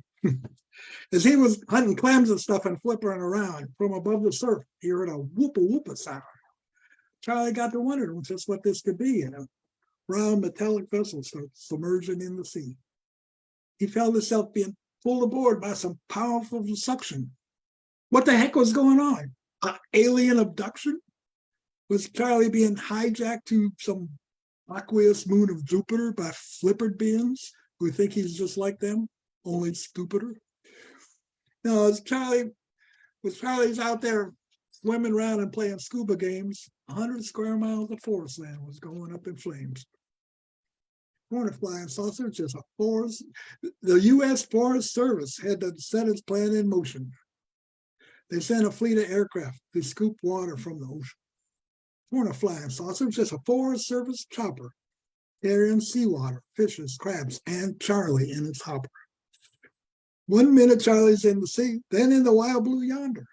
Speaker 3: As he was hunting clams and stuff and flippering around from above the surf, he heard a whoopa whoopa sound. Charlie got to wondering just what this could be, and a round metallic vessel started submerging in the sea. He felt himself being pulled aboard by some powerful suction. What the heck was going on? An alien abduction? Was Charlie being hijacked to some aqueous moon of Jupiter by flippered beings who think he's just like them, only stupider? No, as Charlie's out there swimming around and playing scuba games, 100 square miles of forest land was going up in flames. Weren't a flying saucer, just a forest. The U.S. Forest Service had to set its plan in motion. They sent a fleet of aircraft to scoop water from the ocean. Weren't a flying saucer, just a Forest Service chopper carrying seawater, fishes, crabs, and Charlie in its hopper. 1 minute Charlie's in the sea, then in the wild blue yonder.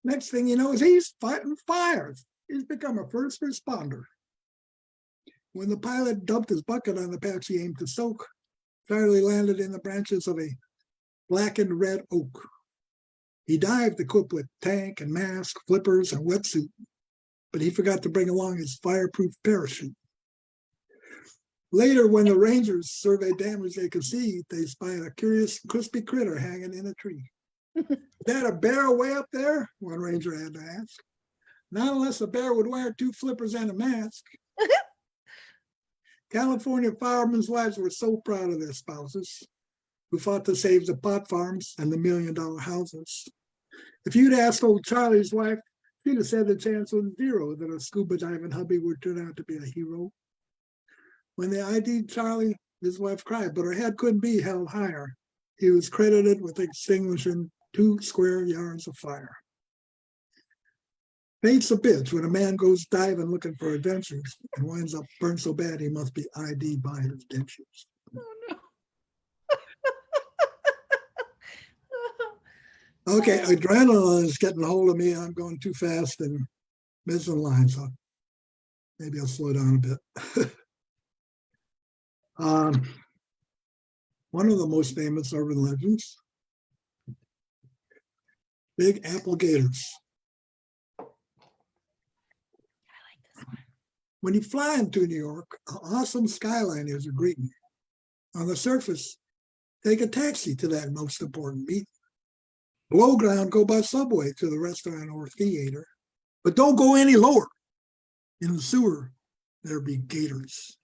Speaker 3: Next thing you know is he's fighting fires. He's become a first responder. When the pilot dumped his bucket on the patch he aimed to soak, Charlie landed in the branches of a blackened red oak. He dived equipped with tank and mask, flippers, and wetsuit, but he forgot to bring along his fireproof parachute. Later, when the Rangers surveyed damage they could see, they spied a curious, crispy critter hanging in a tree. Is that a bear way up there? One ranger had to ask. Not unless a bear would wear 2 flippers and a mask. California firemen's wives were so proud of their spouses, who fought to save the pot farms and the $1 million houses. If you'd asked old Charlie's wife, she'd have said the chance was 0 that a scuba diving hubby would turn out to be a hero. When they ID'd Charlie, his wife cried, but her head couldn't be held higher. He was credited with extinguishing 2 square yards of fire. Fate's a bitch when a man goes diving looking for adventures and winds up burned so bad he must be ID'd by his dentures.
Speaker 1: Oh, no.
Speaker 3: Okay, adrenaline is getting a hold of me. I'm going too fast and missing lines, so maybe I'll slow down a bit. One of the most famous urban legends, big apple gators. When you fly into New York, an awesome skyline is a greeting. On the surface, take a taxi to that most important meeting. Below ground, go by subway to the restaurant or theater, but don't go any lower. In the sewer, there be gators.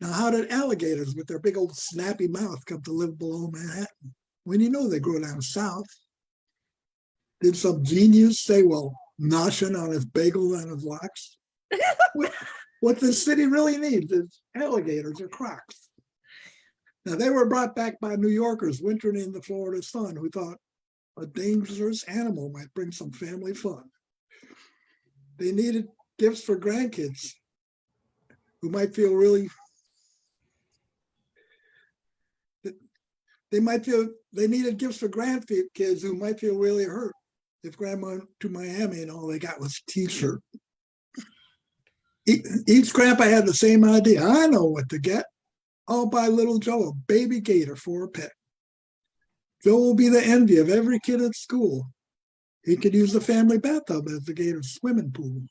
Speaker 3: Now, how did alligators with their big old snappy mouth come to live below Manhattan? When you know they grow down south. Did some genius say, well, noshing on his bagel and his locks? What the city really needs is alligators or crocs. Now, they were brought back by New Yorkers wintering in the Florida sun who thought a dangerous animal might bring some family fun. They needed gifts for grandkids who might feel really they needed gifts for grandkids who might feel really hurt if grandma went to Miami and all they got was a t-shirt. Each grandpa had the same idea. I know what to get. I'll buy little Joe a baby gator for a pet. Joe will be the envy of every kid at school. He could use the family bathtub as the gator's swimming pool.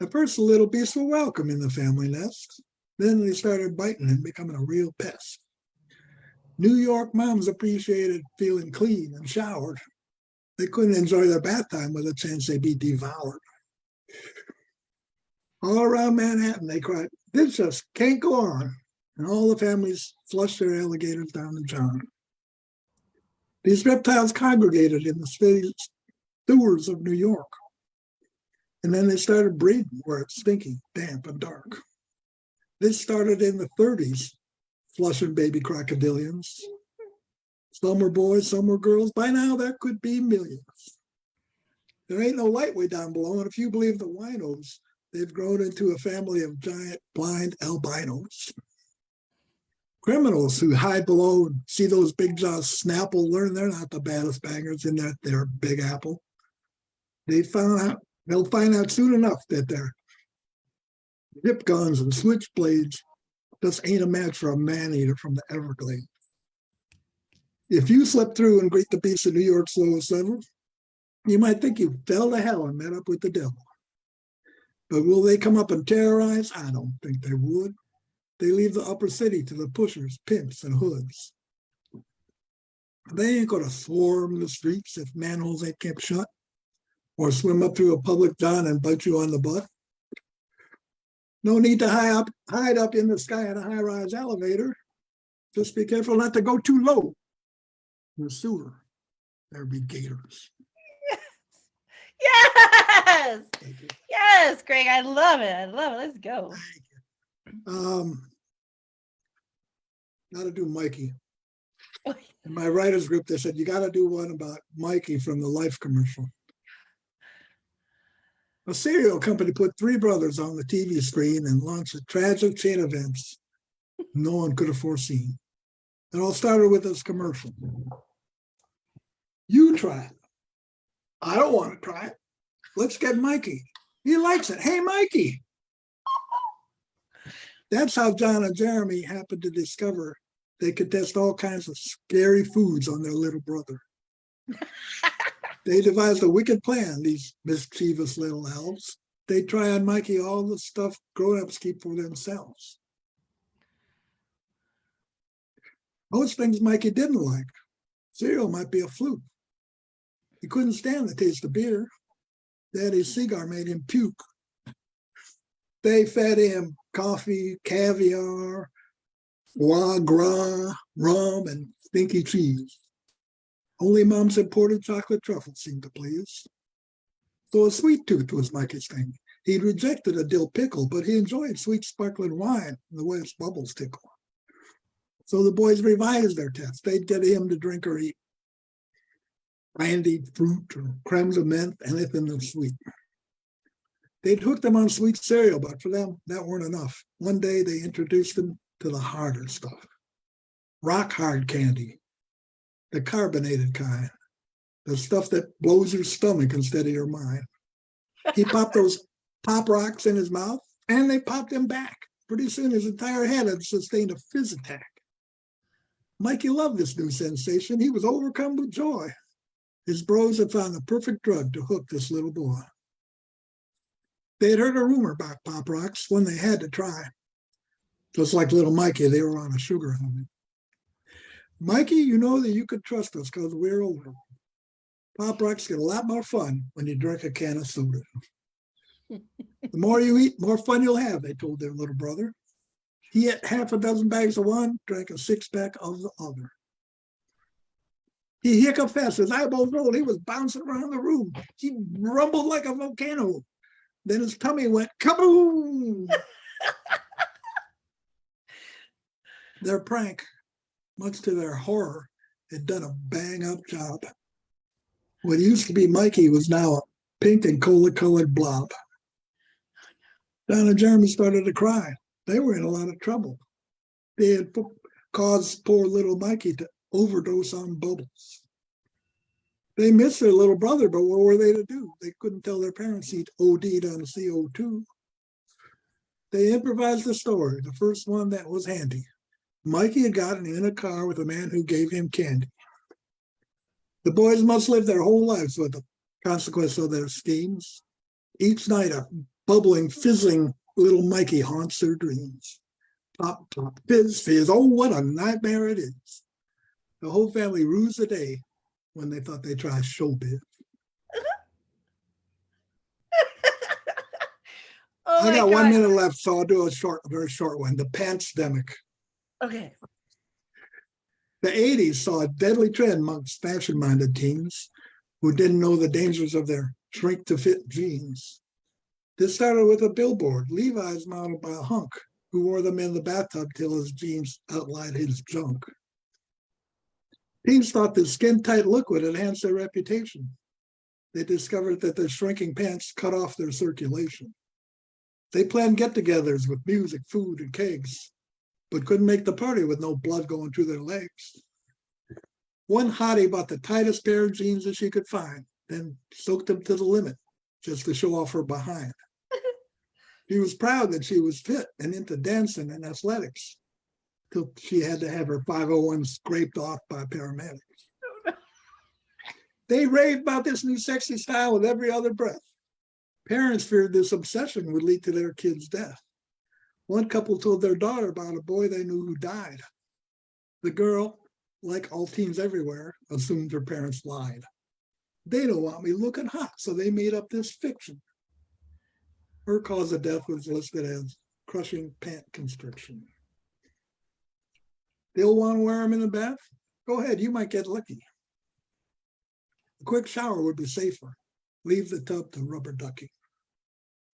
Speaker 3: At first, the little beasts were welcome in the family nest. Then they started biting and becoming a real pest. New York moms appreciated feeling clean and showered. They couldn't enjoy their bath time with a chance they'd be devoured. All around Manhattan, they cried, "This just can't go on." And all the families flushed their alligators down the john. These reptiles congregated in the city sewers of New York. And then they started breeding where it's stinky, damp, and dark. This started in the 30s, flushing baby crocodilians. Some were boys, some were girls. By now, there could be millions. There ain't no light way down below, and if you believe the winos, they've grown into a family of giant blind albinos. Criminals who hide below and see those big jaws snap will learn they're not the baddest bangers in that their big apple. They'll find out soon enough that their zip guns and switchblades just ain't a match for a man-eater from the Everglades. If you slip through and greet the beast of New York's lowest level, you might think you fell to hell and met up with the devil. But will they come up and terrorize? I don't think they would. They leave the upper city to the pushers, pimps, and hoods. They ain't gonna swarm the streets if manholes ain't kept shut, or swim up through a public john and bite you on the butt. No need to hide up in the sky in a high-rise elevator. Just be careful not to go too low. In the sewer, there'll be gators.
Speaker 1: Yes. Yes, Greg. I love it. I love it. Let's go.
Speaker 3: Gotta do Mikey. In my writers group, they said, you gotta do one about Mikey from the Life commercial. A cereal company put three brothers on the TV screen and launched a tragic chain of events no one could have foreseen. It all started with this commercial. You try it. I don't want to try it. Let's get Mikey. He likes it. Hey, Mikey. That's how John and Jeremy happened to discover they could test all kinds of scary foods on their little brother. They devised a wicked plan, these mischievous little elves. They try on Mikey all the stuff grown-ups keep for themselves. Most things Mikey didn't like. Cereal might be a fluke. He couldn't stand the taste of beer. Daddy's cigar made him puke. They fed him coffee, caviar, foie gras, rum, and stinky cheese. Only Mom's imported chocolate truffles seemed to please. So a sweet tooth was Mikey's thing. He'd rejected a dill pickle, but he enjoyed sweet sparkling wine, the way its bubbles tickle. So the boys revised their test. They'd get him to drink or eat brandied fruit or crumbs of mint, anything that's sweet. They'd hooked them on sweet cereal, but for them, that weren't enough. One day they introduced them to the harder stuff. Rock hard candy, the carbonated kind, the stuff that blows your stomach instead of your mind. He popped those pop rocks in his mouth and they popped him back. Pretty soon his entire head had sustained a fizz attack. Mikey loved this new sensation. He was overcome with joy. His bros had found the perfect drug to hook this little boy. They had heard a rumor about Pop Rocks, one they had to try. Just like little Mikey, they were on a sugar honey. Mikey, you know that you could trust us because we're older. Pop Rocks get a lot more fun when you drink a can of soda. The more you eat, more fun you'll have, they told their little brother. He ate half a dozen bags of one, drank a six-pack of the other. He hiccuped fast, his eyeballs rolled, he was bouncing around the room. He rumbled like a volcano. Then his tummy went kaboom! Their prank, much to their horror, had done a bang-up job. What used to be Mikey was now a pink and cola-colored blob. Don and Jeremy started to cry. They were in a lot of trouble. They had caused poor little Mikey to overdose on bubbles. They missed their little brother, but what were they to do? They couldn't tell their parents he'd OD'd on CO2. They improvised a story, the first one that was handy. Mikey had gotten in a car with a man who gave him candy. The boys must live their whole lives with the consequence of their schemes. Each night, a bubbling, fizzling little Mikey haunts their dreams. Pop, pop, fizz, fizz. Oh, what a nightmare it is. The whole family rues the day when they thought they'd try showbiz.
Speaker 1: Oh
Speaker 3: I got
Speaker 1: my
Speaker 3: 1
Speaker 1: God.
Speaker 3: minute left, so I'll do a very short one. The pantsdemic.
Speaker 1: Okay.
Speaker 3: The 80s saw a deadly trend amongst fashion-minded teens who didn't know the dangers of their shrink-to-fit jeans. This started with a billboard, Levi's modeled by a hunk who wore them in the bathtub till his jeans outlined his junk. Teens thought the skin-tight look would enhance their reputation. They discovered that their shrinking pants cut off their circulation. They planned get-togethers with music, food, and kegs, but couldn't make the party with no blood going through their legs. One hottie bought the tightest pair of jeans that she could find, then soaked them to the limit just to show off her behind. She was proud that she was fit and into dancing and athletics. till she had to have her 501 scraped off by paramedics. They raved about this new sexy style with every other breath. Parents feared this obsession would lead to their kid's death. One couple told their daughter about a boy they knew who died. The girl, like all teens everywhere, assumed her parents lied. They don't want me looking hot, so they made up this fiction. Her cause of death was listed as crushing pant constriction. They'll want to wear them in the bath? Go ahead, you might get lucky. A quick shower would be safer. Leave the tub to rubber ducky.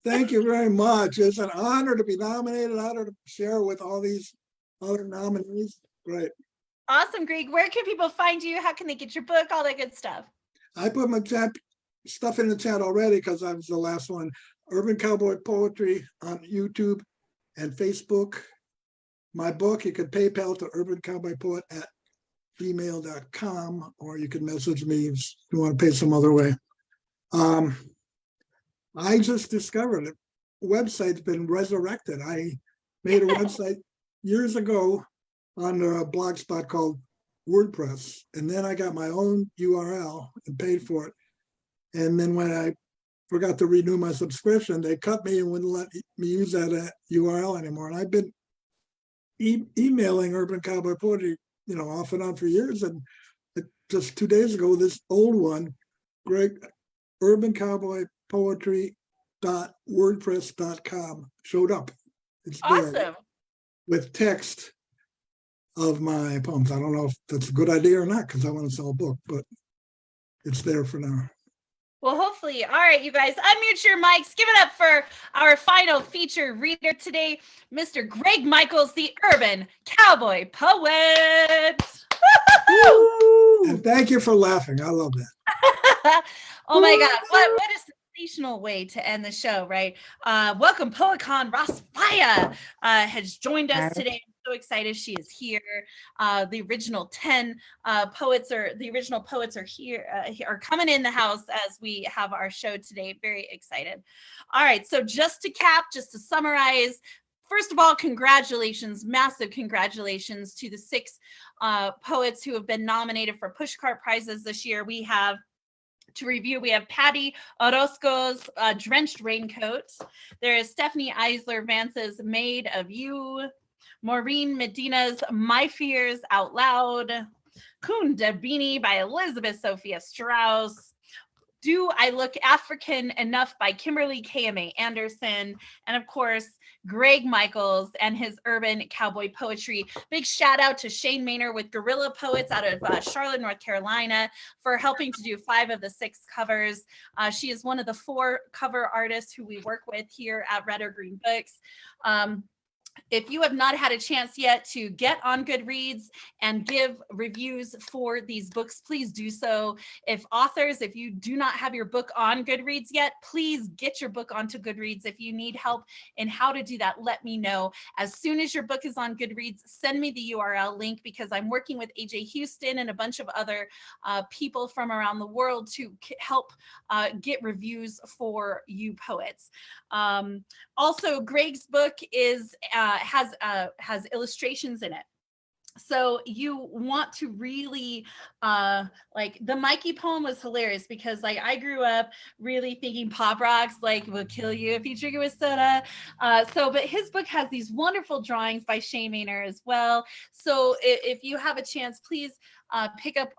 Speaker 3: Thank you very much. It's an honor to be nominated, honor to share with all these other nominees. Great.
Speaker 1: Awesome, Greg. Where can people find you? How can they get your book? All that good stuff.
Speaker 3: I put my stuff in the chat already because I was the last one. Urban Cowboy Poetry on YouTube and Facebook. My book, you can PayPal to urbancowboypoet@gmail.com, or you can message me if you want to pay some other way. I just discovered it. Website's been resurrected. I made a website years ago on a blog spot called WordPress, and then I got my own URL and paid for it. And then when I forgot to renew my subscription, they cut me and wouldn't let me use that URL anymore. And I've been emailing Urban Cowboy Poetry, off and on for years. And just 2 days ago, this old one, Greg, Urban Cowboy Poetry.wordpress.com showed up. It's
Speaker 1: Awesome.
Speaker 3: there with text of my poems. I don't know if that's a good idea or not because I want to sell a book, but it's there for now.
Speaker 1: Well, hopefully. All right, you guys, unmute your mics. Give it up for our final feature reader today, Mr. Greg Michaels, the Urban Cowboy Poet.
Speaker 3: And thank you for laughing. I love that.
Speaker 1: Oh my God, what a sensational way to end the show, right? Welcome, PoetCon. Ross Faya has joined us today. I'm so excited she is here. The original 10 poets are here, are coming in the house as we have our show today. Very excited. All right, so just to summarize, first of all, congratulations, massive congratulations to the 6 poets who have been nominated for Pushcart prizes this year. We have to review, we have Patty Orozco's Drenched Raincoat. There is Stephanie Eisler Vance's Made of You. Maureen Medina's My Fears Out Loud. Kun Dabini by Elizabeth Sophia Strauss. Do I Look African Enough by Kimberly KMA Anderson. And of course, Greg Michaels and his Urban Cowboy Poetry. Big shout out to Shane Maynor with Guerrilla Poets out of Charlotte, North Carolina for helping to do 5 of the 6 covers. She is one of the 4 cover artists who we work with here at Red or Green Books. If you have not had a chance yet to get on Goodreads and give reviews for these books, please do so. If you do not have your book on Goodreads yet, please get your book onto Goodreads. If you need help in how to do that, let me know. As soon as your book is on Goodreads, send me the URL link because I'm working with AJ Houston and a bunch of other people from around the world to help get reviews for you poets. Also, Greg's book has illustrations in it. So you want to really like the Mikey poem was hilarious because I grew up really thinking pop rocks will kill you if you drink it with soda. But his book has these wonderful drawings by Shane Maynor as well. So if you have a chance, please pick up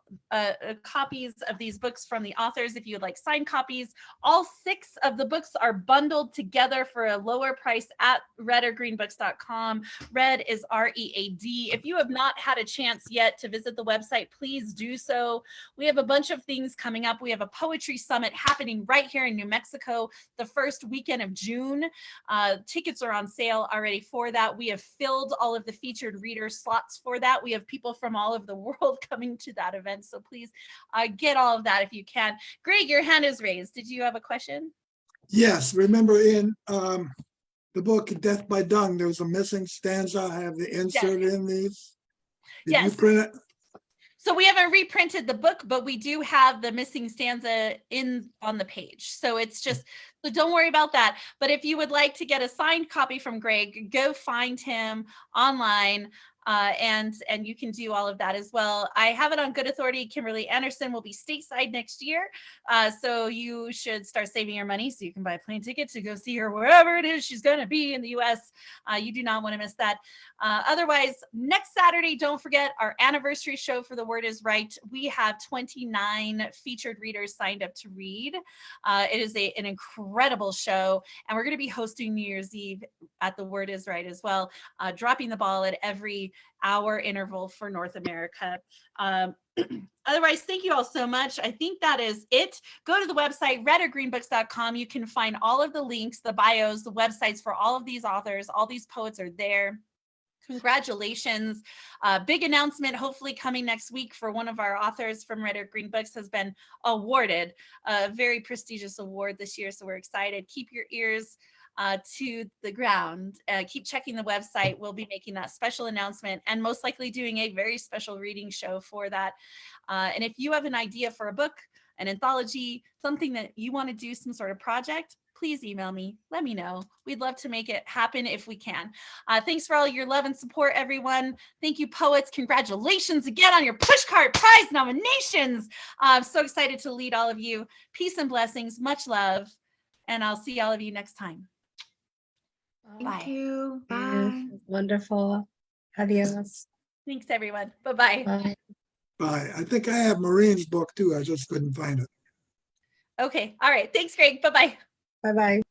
Speaker 1: copies of these books from the authors if you would like signed copies. All 6 of the books are bundled together for a lower price at redorgreenbooks.com. Red is READ. If you have not had a chance yet to visit the website, please do so. We have a bunch of things coming up. We have a poetry summit happening right here in New Mexico the first weekend of June. Tickets are on sale already for that. We have filled all of the featured reader slots for that. We have people from all over the world coming to that event, so please get all of that if you can. Greg, your hand is raised. Did you have a question?
Speaker 3: Yes, remember in the book Death by Dung, there was a missing stanza. I have the insert in these. Did you print it?
Speaker 1: So we haven't reprinted the book, but we do have the missing stanza on the page. So it's just, so don't worry about that. But if you would like to get a signed copy from Greg, go find him online. and you can do all of that as well. I have it on good authority. Kimberly Anderson will be stateside next year. So you should start saving your money so you can buy a plane ticket to go see her wherever it is she's going to be in the US. You do not want to miss that. Otherwise, next Saturday, don't forget our anniversary show for The Word is Right. We have 29 featured readers signed up to read. It is an incredible show, and we're going to be hosting New Year's Eve at The Word is Right as well, dropping the ball at every hour interval for North America. Otherwise, thank you all so much. I think that is it. Go to the website, redorgreenbooks.com. You can find all of the links, the bios, the websites for all of these authors. All these poets are there. Congratulations. Big announcement, hopefully coming next week, for one of our authors from Red or Green Books has been awarded a very prestigious award this year. So we're excited. Keep your ears to the ground. Keep checking the website. We'll be making that special announcement and most likely doing a very special reading show for that. And if you have an idea for a book, an anthology, something that you want to do, some sort of project, please email me. Let me know. We'd love to make it happen if we can. Thanks for all your love and support, everyone. Thank you, poets. Congratulations again on your Pushcart Prize nominations. I'm so excited to lead all of you. Peace and blessings. Much love. And I'll see all of you next time.
Speaker 6: Thank you.
Speaker 10: Yeah,
Speaker 6: Bye.
Speaker 10: wonderful. Adios.
Speaker 1: Thanks, everyone. Bye-bye.
Speaker 10: Bye.
Speaker 3: Bye. I think I have Maureen's book too. I just couldn't find it.
Speaker 1: Okay. All right. Thanks, Greg. Bye-bye.
Speaker 10: Bye-bye.